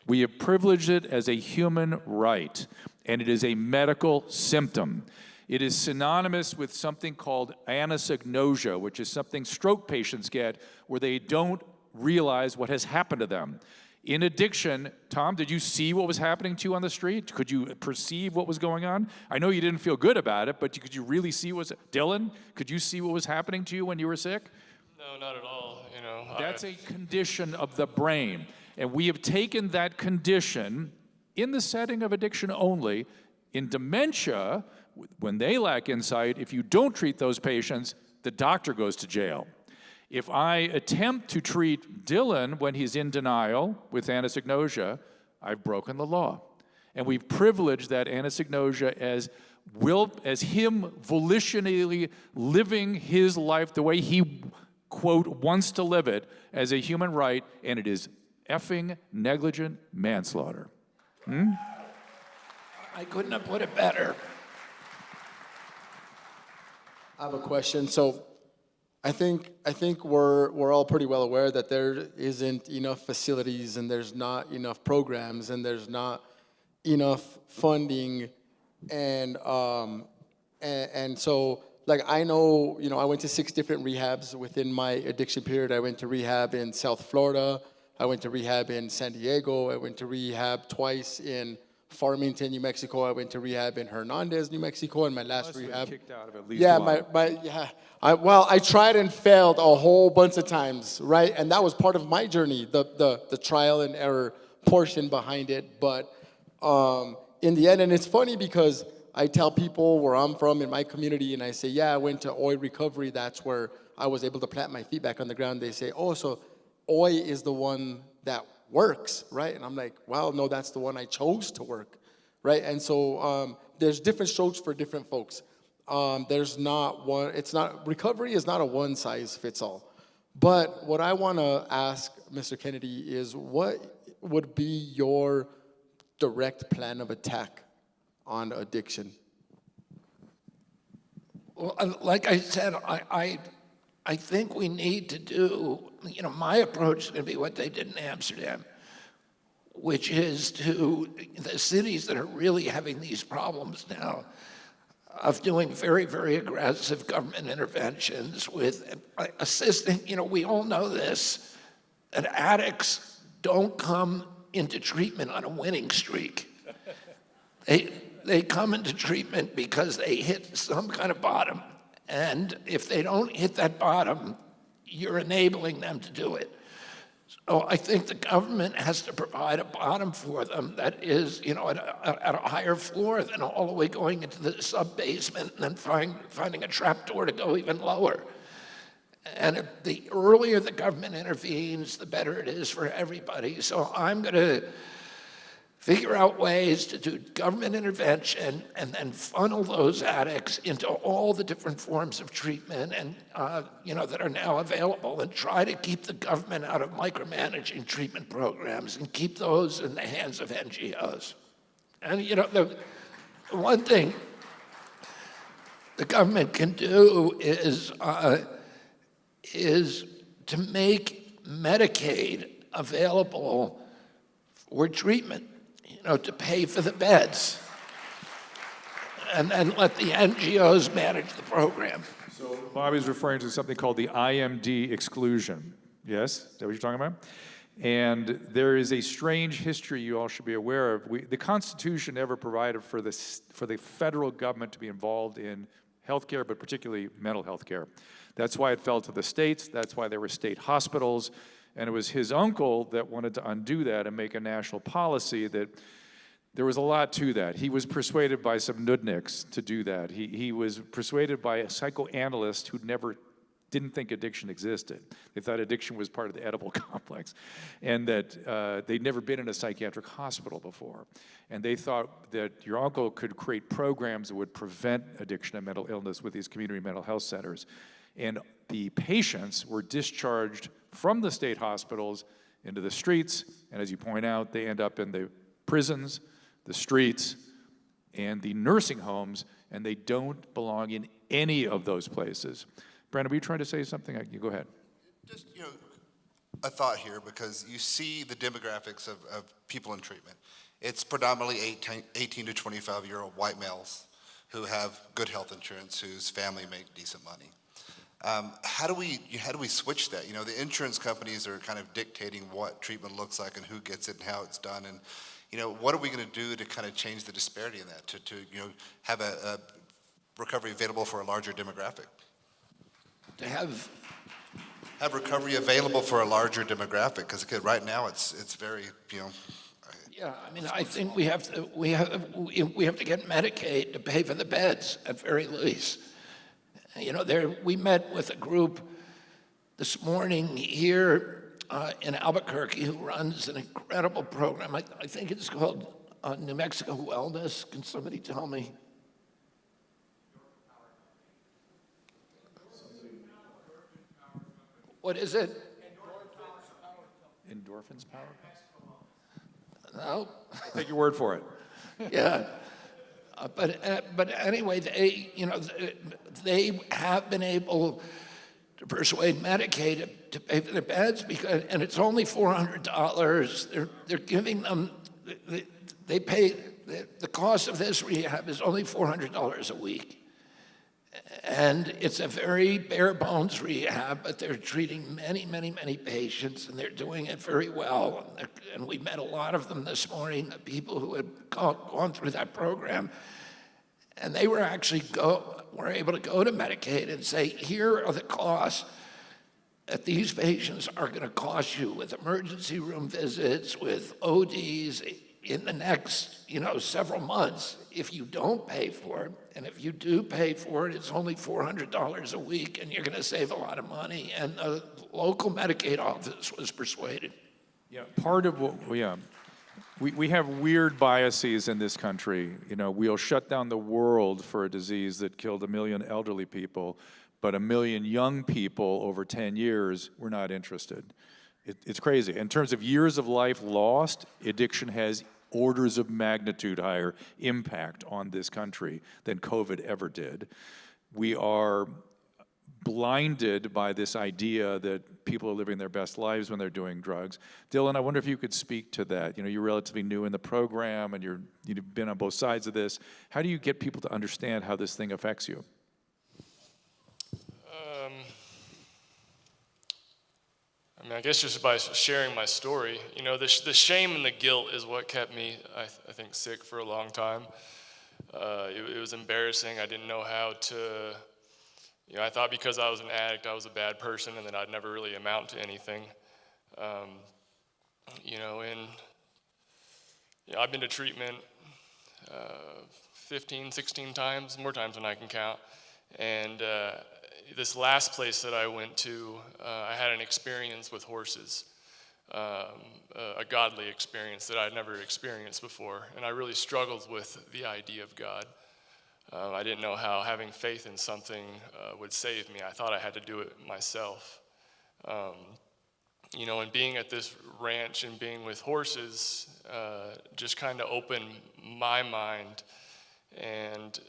We have privileged it as a human right, and it is a medical symptom. It is synonymous with something called anosognosia, which is something stroke patients get where they don't realize what has happened to them. In addiction, Tom, did you see what was happening to you on the street? Could you perceive what was going on? I know you didn't feel good about it, but could you really see what was... Dylan, could you see what was happening to you when you were sick? No, not at all. You know, That's a condition of the brain. And we have taken that condition in the setting of addiction only. In dementia, when they lack insight, if you don't treat those patients, the doctor goes to jail. If I attempt to treat Dylan when he's in denial with anosognosia, I've broken the law. And we've privileged that anosognosia as him volitionally living his life the way he, quote, wants to live it as a human right, and it is effing negligent manslaughter. I couldn't have put it better. I have a question. So I think we're all pretty well aware that there isn't enough facilities and there's not enough programs and there's not enough funding and so like I know, I went to 6 different rehabs within my addiction period. I went to rehab in South Florida. I went to rehab in San Diego. I went to rehab twice in Farmington, New Mexico. I went to rehab in Hernandez, New Mexico, and my last rehab. Kicked out of at least Yeah, one. I tried and failed a whole bunch of times, right? And that was part of my journey, the trial and error portion behind it. But in the end, and it's funny because I tell people where I'm from in my community, and I say, yeah, I went to OI recovery. That's where I was able to plant my feet back on the ground. They say, oh, so OI is the one that works, right? And I'm like, well, no, that's the one I chose to work, right? And so there's different strokes for different folks. There's not one, recovery is not a one size fits all. But what I want to ask Mr. Kennedy is what would be your direct plan of attack on addiction? Well, like I said, I think we need to do, my approach is going to be what they did in Amsterdam, which is to the cities that are really having these problems now of doing very, very aggressive government interventions with assisting, we all know this, that addicts don't come into treatment on a winning streak. They come into treatment because they hit some kind of bottom. And if they don't hit that bottom, you're enabling them to do it. So I think the government has to provide a bottom for them that is, at a higher floor than all the way going into the sub-basement and then finding a trapdoor to go even lower. And the earlier the government intervenes, the better it is for everybody. So I'm going to figure out ways to do government intervention and then funnel those addicts into all the different forms of treatment and that are now available, and try to keep the government out of micromanaging treatment programs and keep those in the hands of NGOs. And the one thing the government can do is to make Medicaid available for treatment. To pay for the beds, and then let the NGOs manage the program. So Bobby's referring to something called the IMD exclusion. Yes? Is that what you're talking about? And there is a strange history you all should be aware of. The Constitution never provided for the federal government to be involved in healthcare, but particularly mental health care. That's why it fell to the states. That's why there were state hospitals. And it was his uncle that wanted to undo that and make a national policy that there was a lot to that. He was persuaded by some nudniks to do that. He was persuaded by a psychoanalyst who didn't think addiction existed. They thought addiction was part of the Oedipal complex, and that they'd never been in a psychiatric hospital before. And they thought that your uncle could create programs that would prevent addiction and mental illness with these community mental health centers. And the patients were discharged from the state hospitals into the streets, and as you point out, they end up in the prisons, the streets, and the nursing homes, and they don't belong in any of those places. Brandon, were you trying to say something? You go ahead. Just, a thought here, because you see the demographics of people in treatment. It's predominantly 18 to 25-year-old white males who have good health insurance, whose family make decent money. How do we switch that? You know, the insurance companies are kind of dictating what treatment looks like and who gets it and how it's done. And, you know, what are we going to do to kind of change the disparity in that, to you know, have a recovery available for a larger demographic? To have recovery available for a larger demographic, because right now it's very, you know. Yeah, I mean, I think we have to get Medicaid to pay for the beds at very least. You know, we met with a group this morning here in Albuquerque who runs an incredible program. I think it's called New Mexico Wellness. Can somebody tell me? What is it? Endorphins Power? No. I'll take your word for it. Yeah. But anyway, they have been able to persuade Medicaid to pay for their beds and it's only $400. They're giving them, they pay, the cost of this rehab is only $400 a week. And it's a very bare bones rehab, but they're treating many, many, many patients, and they're doing it very well. And we met a lot of them this morning, the people who had gone through that program. And they were actually were able to go to Medicaid and say, here are the costs that these patients are going to cost you with emergency room visits, with ODs in the next, several months if you don't pay for it. And if you do pay for it, it's only $400 a week, and you're going to save a lot of money. And the local Medicaid office was persuaded. Yeah, part of what we have weird biases in this country. You know, we'll shut down the world for a disease that killed 1 million elderly people, but 1 million young people over 10 years, we're not interested. It's crazy. In terms of years of life lost, addiction has orders of magnitude higher impact on this country than COVID ever did. We are blinded by this idea that people are living their best lives when they're doing drugs. Dylan, I wonder if you could speak to that. You know, you're relatively new in the program and you've been on both sides of this. How do you get people to understand how this thing affects you? I guess just by sharing my story, the shame and the guilt is what kept me, I think, sick for a long time. It was embarrassing. I didn't know how to, I thought because I was an addict, I was a bad person and that I'd never really amount to anything. I've been to treatment 15, 16 times, more times than I can count. And this last place that I went to, I had an experience with horses, a godly experience that I'd never experienced before. And I really struggled with the idea of God. I didn't know how having faith in something would save me. I thought I had to do it myself. And being at this ranch and being with horses just kind of opened my mind and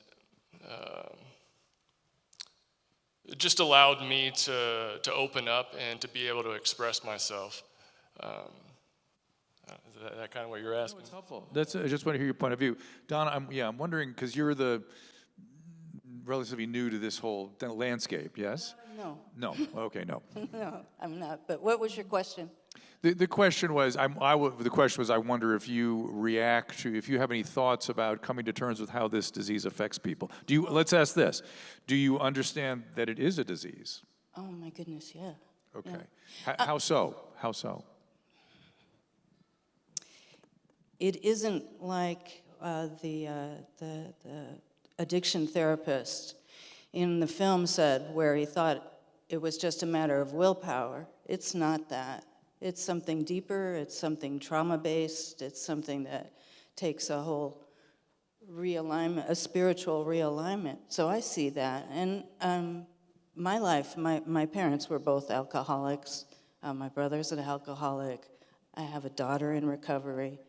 it just allowed me to open up and to be able to express myself. Is that kind of what you're asking? No, it's helpful. I just want to hear your point of view. Donna, I'm wondering, because you're relatively new to this whole landscape, yes? No. No, okay, no. No, I'm not. But what was your question? The question was, I wonder if if you have any thoughts about coming to terms with how this disease affects people. Let's ask this. Do you understand that it is a disease? Oh my goodness, yeah. Okay. Yeah. How so? How so? It isn't like the addiction therapist in the film said, where he thought it was just a matter of willpower. It's not that. It's something deeper, it's something trauma-based, it's something that takes a whole realignment, a spiritual realignment. So I see that. And my life, my parents were both alcoholics. My brother's an alcoholic. I have a daughter in recovery.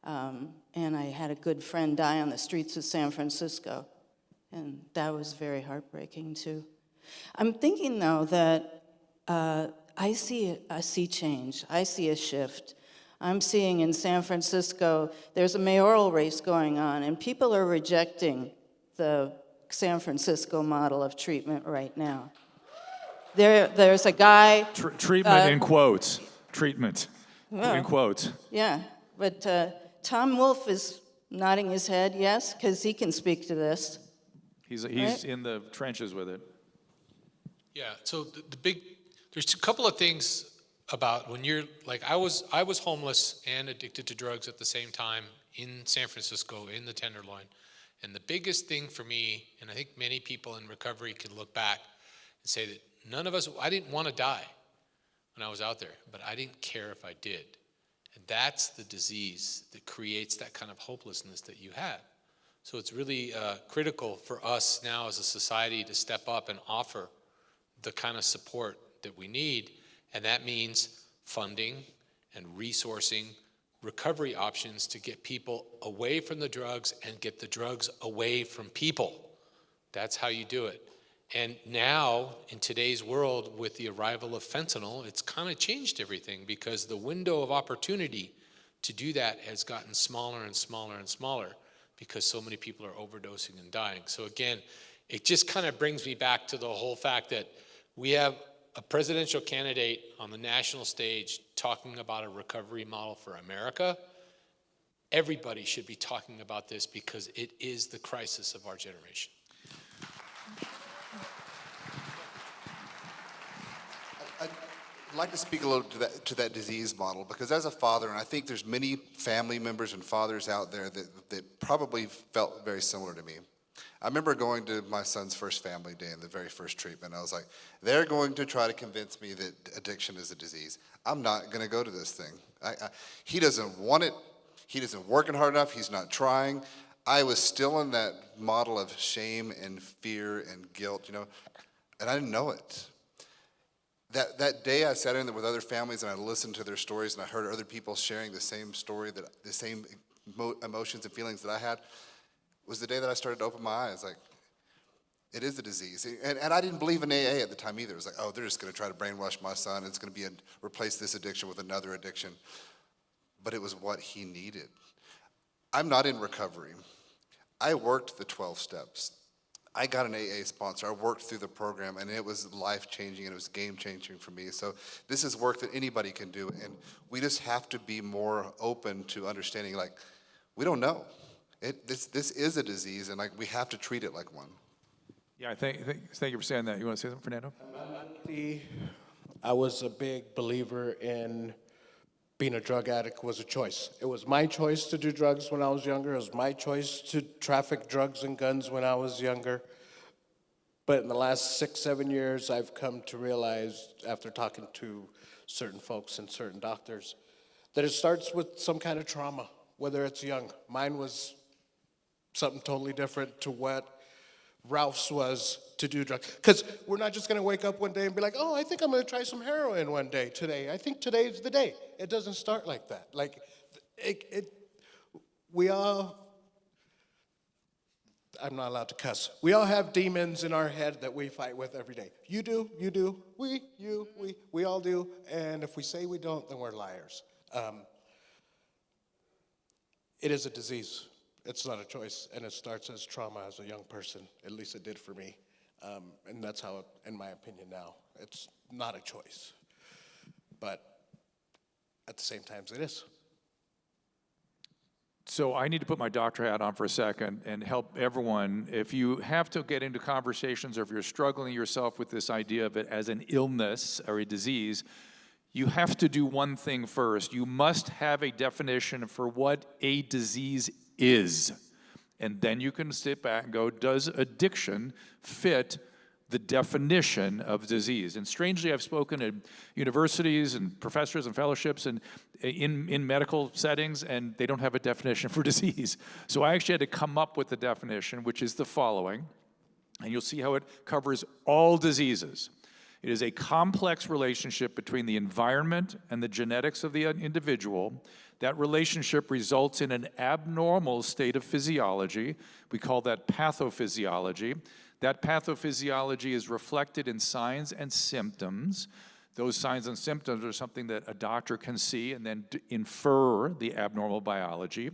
And I had a good friend die on the streets of San Francisco. And that was very heartbreaking, too. I'm thinking, though, that I see change. I see a shift. I'm seeing in San Francisco, there's a mayoral race going on, and people are rejecting the San Francisco model of treatment right now. There's a guy... Treatment in quotes. Treatment well, in quotes. Yeah, but Tom Wolfe is nodding his head, yes, because he can speak to this. He's right? in the trenches with it. Yeah, so there's a couple of things about when you're, like I was homeless and addicted to drugs at the same time in San Francisco, in the Tenderloin. And the biggest thing for me, and I think many people in recovery can look back and say that none of us, I didn't want to die when I was out there, but I didn't care if I did. And that's the disease that creates that kind of hopelessness that you have. So it's really critical for us now as a society to step up and offer the kind of support that we need. And that means funding and resourcing recovery options to get people away from the drugs and get the drugs away from people. That's how you do it. And now, in today's world, with the arrival of fentanyl, it's kind of changed everything because the window of opportunity to do that has gotten smaller and smaller and smaller because so many people are overdosing and dying. So again, it just kind of brings me back to the whole fact that we have a presidential candidate on the national stage talking about a recovery model for America. Everybody should be talking about this because it is the crisis of our generation. I'd like to speak a little to that disease model because as a father, and I think there's many family members and fathers out there that probably felt very similar to me. I remember going to my son's first family day and the very first treatment. I was like, they're going to try to convince me that addiction is a disease. I'm not going to go to this thing. He doesn't want it. He isn't working hard enough. He's not trying. I was still in that model of shame and fear and guilt, and I didn't know it. That day I sat in there with other families and I listened to their stories and I heard other people sharing the same story, the same emotions and feelings that I had, was the day that I started to open my eyes. Like, it is a disease. And I didn't believe in AA at the time either. It was like, oh, they're just going to try to brainwash my son. It's going to replace this addiction with another addiction. But it was what he needed. I'm not in recovery. I worked the 12 steps. I got an AA sponsor. I worked through the program, and it was life-changing, and it was game-changing for me. So this is work that anybody can do, and we just have to be more open to understanding, like, we don't know. This is a disease, and we have to treat it like one. Yeah, thank you for saying that. You want to say something, Fernando? I was a big believer in being a drug addict was a choice. It was my choice to do drugs when I was younger. It was my choice to traffic drugs and guns when I was younger. But in the last 6-7 years, I've come to realize, after talking to certain folks and certain doctors, that it starts with some kind of trauma, whether it's young. Mine was something totally different to what Ralph's was to do drugs. Because we're not just going to wake up one day and be like, oh, I think I'm going to try some heroin one day today. I think today's the day. It doesn't start like that. Like, we all, I'm not allowed to cuss. We all have demons in our head that we fight with every day. You do, we all do. And if we say we don't, then we're liars. It is a disease. It's not a choice, and it starts as trauma as a young person. At least it did for me. And that's how, in my opinion now, it's not a choice. But at the same time, it is. So I need to put my doctor hat on for a second and help everyone. If you have to get into conversations or if you're struggling yourself with this idea of it as an illness or a disease, you have to do one thing first. You must have a definition for what a disease is. And then you can sit back and go, does addiction fit the definition of disease? And strangely, I've spoken at universities and professors and fellowships and in medical settings, and they don't have a definition for disease. So I actually had to come up with the definition, which is the following, and you'll see how it covers all diseases. It is a complex relationship between the environment and the genetics of the individual. That relationship results in an abnormal state of physiology. We call that pathophysiology. That pathophysiology is reflected in signs and symptoms. Those signs and symptoms are something that a doctor can see and then infer the abnormal biology.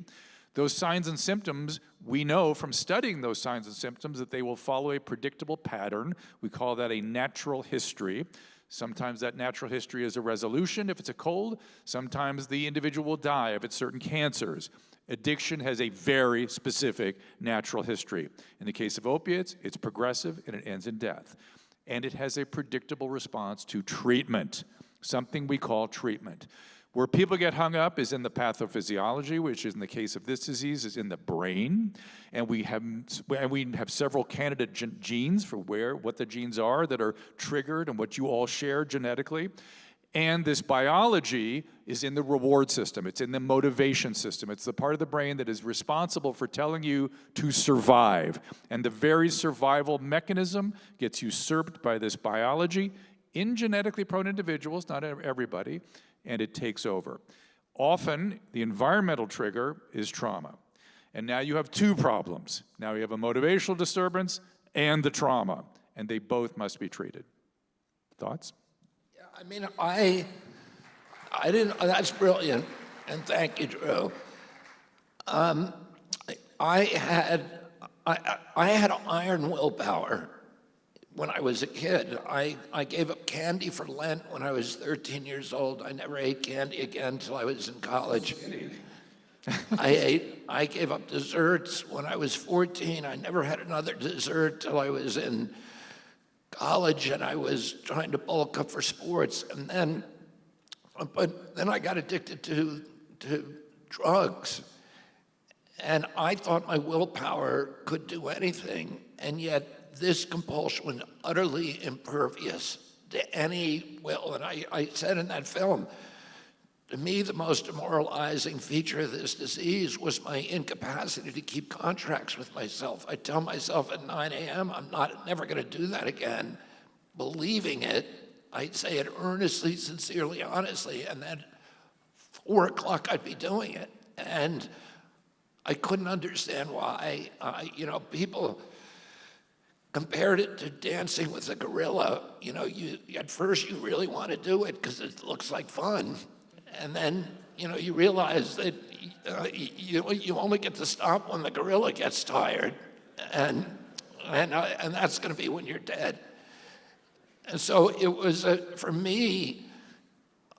Those signs and symptoms, we know from studying those signs and symptoms that they will follow a predictable pattern. We call that a natural history. Sometimes that natural history is a resolution if it's a cold. Sometimes the individual will die if it's certain cancers. Addiction has a very specific natural history. In the case of opiates, it's progressive and it ends in death. And it has a predictable response to treatment, something we call treatment. Where people get hung up is in the pathophysiology, which is in the case of this disease is in the brain. And we have several candidate genes for what the genes are that are triggered and what you all share genetically. And this biology is in the reward system. It's in the motivation system. It's the part of the brain that is responsible for telling you to survive. And the very survival mechanism gets usurped by this biology in genetically prone individuals, not everybody, and it takes over. Often, the environmental trigger is trauma. And now you have two problems. Now you have a motivational disturbance and the trauma, and they both must be treated. Thoughts? I mean, I didn't, that's brilliant, and thank you, Drew. I had iron willpower when I was a kid. I gave up candy for Lent when I was 13 years old. I never ate candy again until I was in college. I gave up desserts when I was 14. I never had another dessert till I was in college, and I was trying to bulk up for sports. But then I got addicted to drugs. And I thought my willpower could do anything, and yet this compulsion was utterly impervious to any will. And I said in that film, to me, the most demoralizing feature of this disease was my incapacity to keep contracts with myself. I tell myself at 9 a.m., I'm never going to do that again. Believing it, I say it earnestly, sincerely, honestly, and then 4 o'clock I'd be doing it. And I couldn't understand why. People compared it to dancing with a gorilla. At first you really want to do it because it looks like fun. And then, you realize that you only get to stop when the gorilla gets tired. And that's going to be when you're dead. And so it was, for me,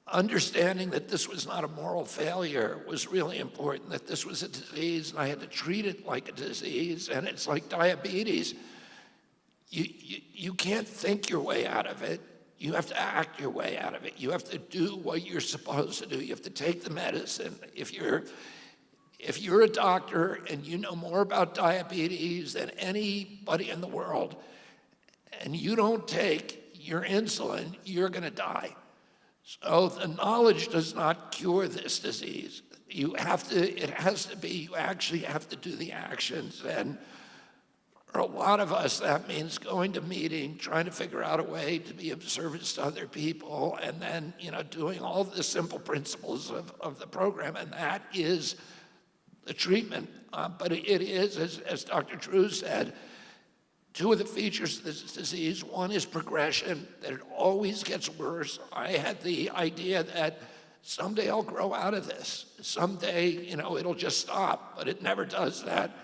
understanding that this was not a moral failure was really important, that this was a disease and I had to treat it like a disease. And it's like diabetes. You can't think your way out of it. You have to act your way out of it. You have to do what you're supposed to do. You have to take the medicine. If you're a doctor and you know more about diabetes than anybody in the world, and you don't take your insulin, you're going to die. So the knowledge does not cure this disease. You actually have to do the actions. And for a lot of us, that means going to meeting, trying to figure out a way to be of service to other people, and then, doing all the simple principles of the program, and that is the treatment. But it is, as Dr. Drew said, two of the features of this disease. One is progression, that it always gets worse. I had the idea that someday I'll grow out of this. Someday, it'll just stop, but it never does that.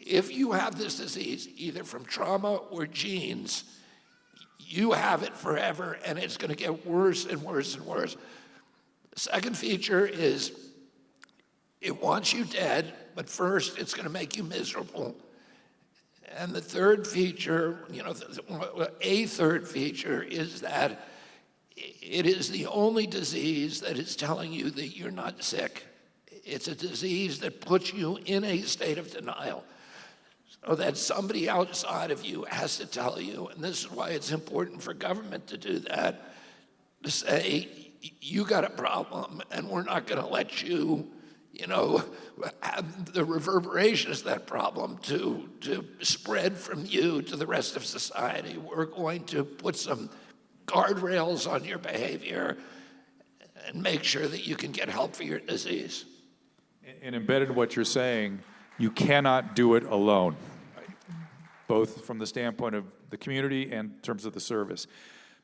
If you have this disease, either from trauma or genes, you have it forever, and it's going to get worse and worse and worse. The second feature is it wants you dead, but first it's going to make you miserable. And the third feature, a third feature is that it is the only disease that is telling you that you're not sick. It's a disease that puts you in a state of denial, so that somebody outside of you has to tell you, and this is why it's important for government to do that, to say, you got a problem, and we're not going to let you, have the reverberations of that problem to spread from you to the rest of society. We're going to put some guardrails on your behavior and make sure that you can get help for your disease. And embedded in what you're saying, you cannot do it alone, both from the standpoint of the community and in terms of the service.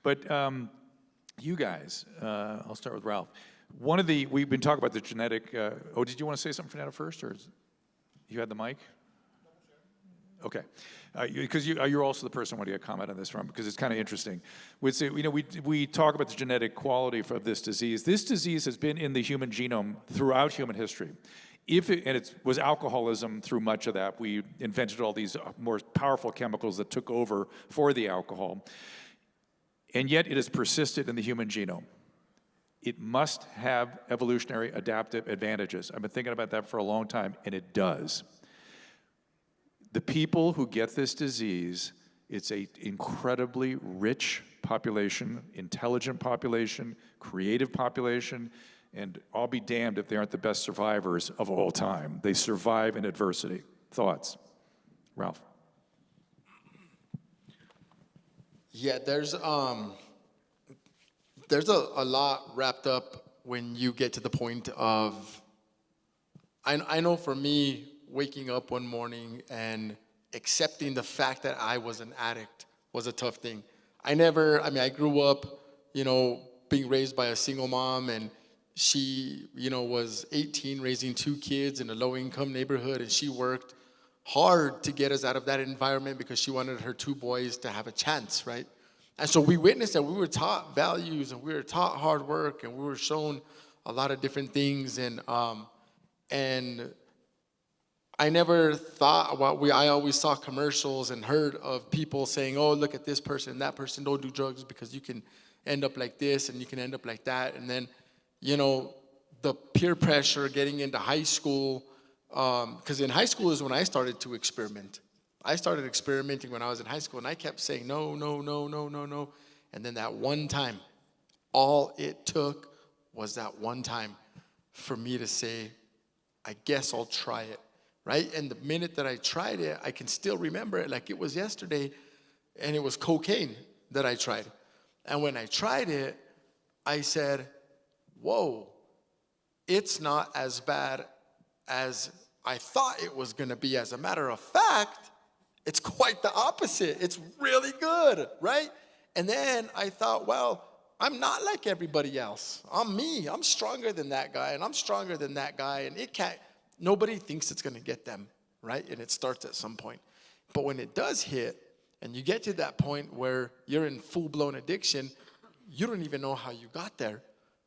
But you guys, I'll start with Ralph. we've been talking about the genetic, did you want to say something, Fernando, first, or you had the mic? Okay, because you're also the person I want to get a comment on this from, because it's kind of interesting. We talk about the genetic quality of this disease. This disease has been in the human genome throughout human history. And it was alcoholism through much of that. We invented all these more powerful chemicals that took over for the alcohol. And yet it has persisted in the human genome. It must have evolutionary adaptive advantages. I've been thinking about that for a long time, and it does. The people who get this disease, it's an incredibly rich population, intelligent population, creative population, and I'll be damned if they aren't the best survivors of all time. They survive in adversity. Thoughts? Ralph? Yeah, there's a lot wrapped up when you get to the point of, I know for me, waking up one morning and accepting the fact that I was an addict was a tough thing. I grew up, being raised by a single mom, and she, was 18, raising 2 kids in a low-income neighborhood, and she worked hard to get us out of that environment because she wanted her 2 boys to have a chance, right? And so we witnessed that. We were taught values, and we were taught hard work, and we were shown a lot of different things, and I never thought I always saw commercials and heard of people saying, oh, look at this person and that person, don't do drugs because you can end up like this and you can end up like that. And then, the peer pressure getting into high school, because in high school is when I started to experiment. I started experimenting when I was in high school, and I kept saying, no, no, no, no, no, no. And then that one time, all it took was that one time for me to say, I guess I'll try it. Right? And the minute that I tried it, I can still remember it like it was yesterday, and it was cocaine that I tried. And when I tried it, I said, whoa, it's not as bad as I thought it was gonna be. As a matter of fact, it's quite the opposite. It's really good, right? And then I thought, well, I'm not like everybody else. I'm me. I'm stronger than that guy, and I'm stronger than that guy, and nobody thinks it's gonna get them, right? And it starts at some point. But when it does hit, and you get to that point where you're in full-blown addiction, you don't even know how you got there,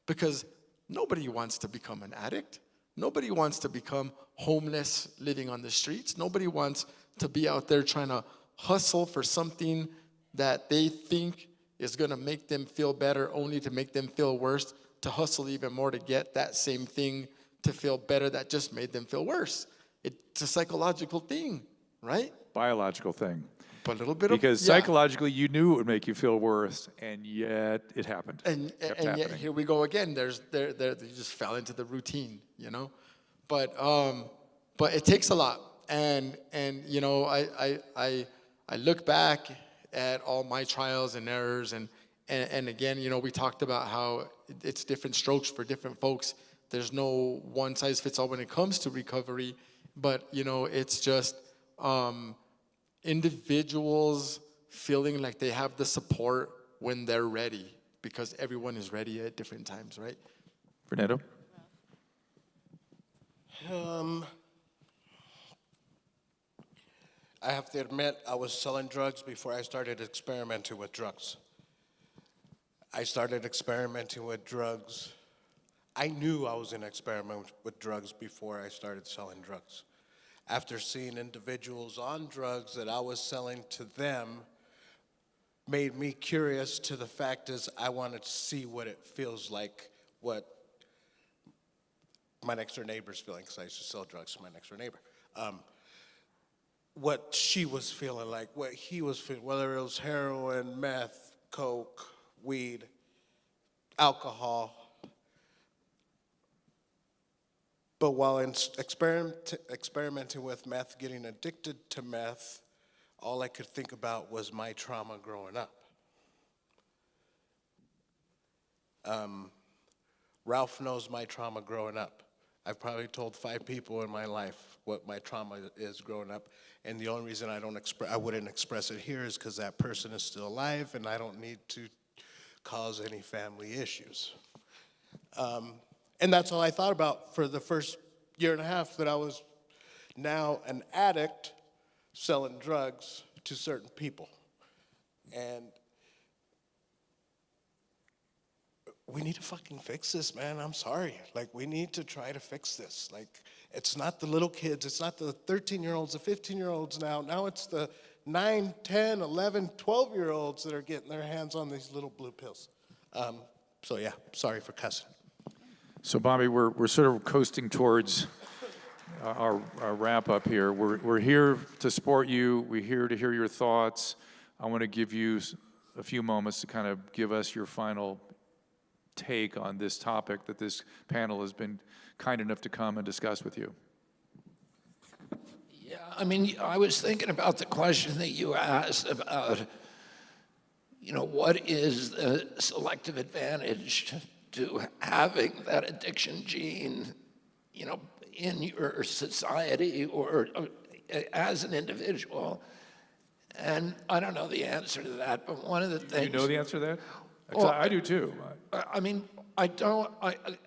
because nobody wants to become an addict. Nobody wants to become homeless, living on the streets. Nobody wants to be out there trying to hustle for something that they think is gonna make them feel better, only to make them feel worse, to hustle even more to get that same thing to feel better that just made them feel worse. It's a psychological thing, right? Biological thing. But a little bit because psychologically you knew it would make you feel worse, and yet it happened. And yet here we go again. You just fell into the routine, But it takes a lot. And I look back at all my trials and errors, and again, we talked about how it's different strokes for different folks. There's no one size fits all when it comes to recovery, but it's just individuals feeling like they have the support when they're ready, because everyone is ready at different times, right? Fernando? I have to admit, I was selling drugs before I started experimenting with drugs. I started experimenting with drugs. I knew I was in experiment with drugs before I started selling drugs. After seeing individuals on drugs that I was selling to them, made me curious to the fact is I wanted to see what it feels like, what my next door neighbor's feeling, because I used to sell drugs to my next door neighbor. What she was feeling like, what he was feeling, whether it was heroin, meth, coke, weed, alcohol. But while experimenting with meth, getting addicted to meth, all I could think about was my trauma growing up. Ralph knows my trauma growing up. I've probably told 5 people in my life what my trauma is growing up, and the only reason I wouldn't express it here is because that person is still alive, and I don't need to cause any family issues. And that's all I thought about for the first year and a half, that I was now an addict selling drugs to certain people. And we need to fucking fix this, man. I'm sorry. Like, we need to try to fix this. Like, it's not the little kids. It's not the 13-year-olds, the 15-year-olds now. Now it's the 9, 10, 11, 12-year-olds that are getting their hands on these little blue pills. So yeah, sorry for cussing. So Bobby, we're sort of coasting towards our wrap up here. We're here to support you. We're here to hear your thoughts. I want to give you a few moments to kind of give us your final take on this topic that this panel has been kind enough to come and discuss with you. Yeah, I mean, I was thinking about the question that you asked about, you know, what is the selective advantage to having that addiction gene, you know, in your society or as an individual. And I don't know the answer to that, but one of the things— You know the answer to that? Well, I do too. I mean,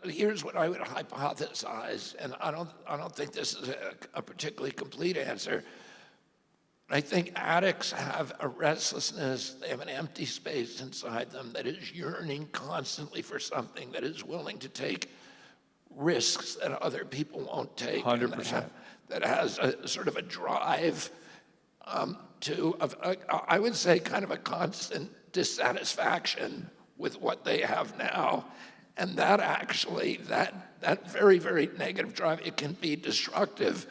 here's what I would hypothesize, and I don't think this is a particularly complete answer. I think addicts have a restlessness, they have an empty space inside them that is yearning constantly for something, that is willing to take risks that other people won't take. 100%. That has a sort of a drive I would say, kind of a constant dissatisfaction with what they have now. And that actually, that very, very negative drive, it can be destructive,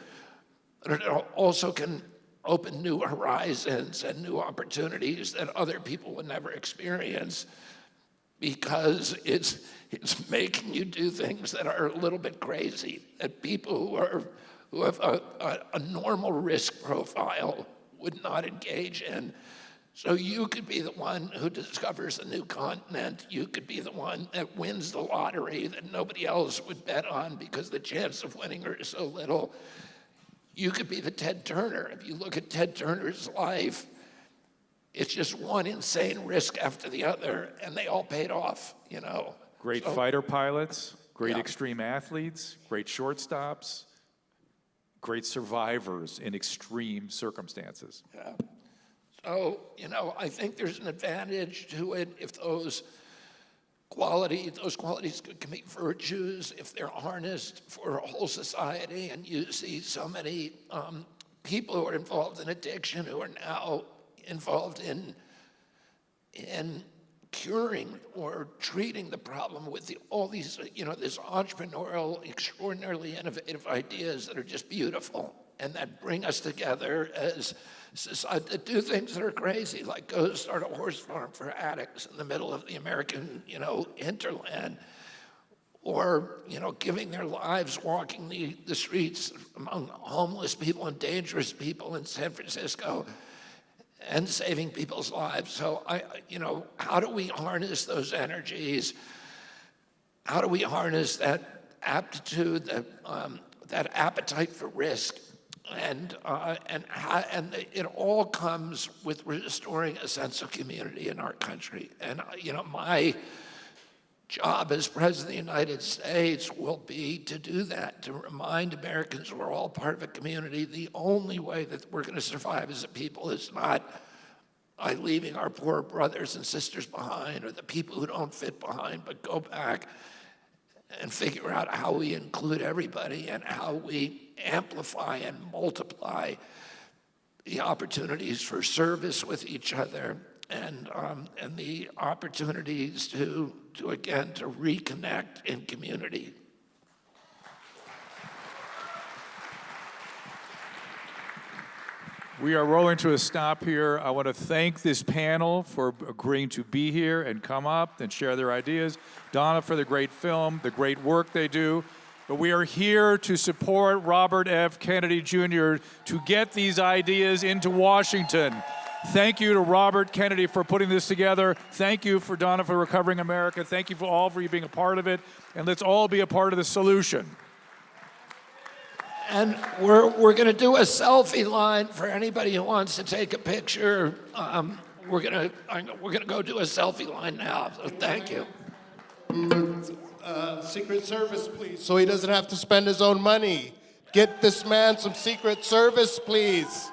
but it also can open new horizons and new opportunities that other people would never experience, because it's making you do things that are a little bit crazy, that people who have a normal risk profile would not engage in. So you could be the one who discovers a new continent. You could be the one that wins the lottery that nobody else would bet on because the chance of winning is so little. You could be the Ted Turner. If you look at Ted Turner's life, it's just one insane risk after the other, and they all paid off, you know. Great fighter pilots, great extreme athletes, great shortstops, great survivors in extreme circumstances. Yeah. So, you know, I think there's an advantage to it if those qualities can be virtues, if they're harnessed for a whole society. And you see so many people who are involved in addiction who are now involved in curing or treating the problem with all these, you know, this entrepreneurial, extraordinarily innovative ideas that are just beautiful and that bring us together as society, that do things that are crazy, like go start a horse farm for addicts in the middle of the American, you know, hinterland, or, you know, giving their lives walking the streets among homeless people and dangerous people in San Francisco, and saving people's lives. So, you know, how do we harness those energies? How do we harness that aptitude, that appetite for risk? And it all comes with restoring a sense of community in our country. And, you know, my job as President of the United States will be to do that, to remind Americans we're all part of a community. The only way that we're going to survive as a people is not by leaving our poor brothers and sisters behind, or the people who don't fit behind, but go back and figure out how we include everybody and how we amplify and multiply the opportunities for service with each other, and the opportunities to again reconnect in community. We are rolling to a stop here. I want to thank this panel for agreeing to be here and come up and share their ideas. Donna for the great film, the great work they do. But we are here to support Robert F. Kennedy Jr. to get these ideas into Washington. Thank you to Robert Kennedy for putting this together. Thank you for Donna for Recovering America. Thank you for you being a part of it. And let's all be a part of the solution. And we're going to do a selfie line for anybody who wants to take a picture. We're going to go do a selfie line now. So thank you. Secret Service, please, so he doesn't have to spend his own money. Get this man some Secret Service, please.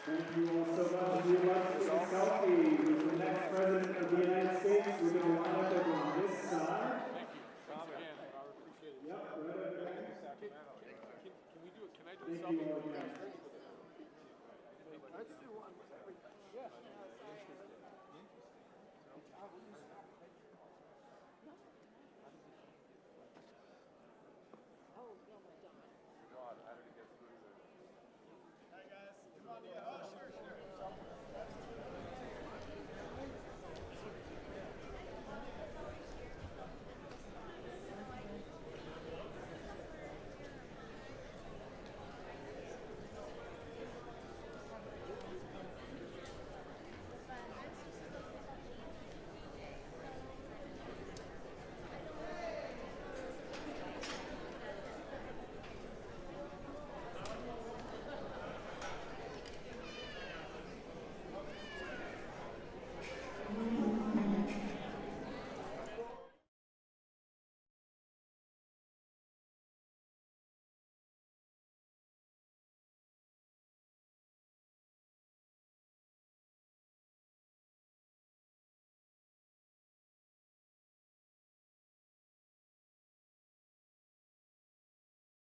Thank you all so much. If you'd like to take a selfie with the next president of the United States, we're going to line up over on this side. Thank you. Tom, again, I appreciate it. Yep, right over there. Can we do it? Can I do a selfie with you guys?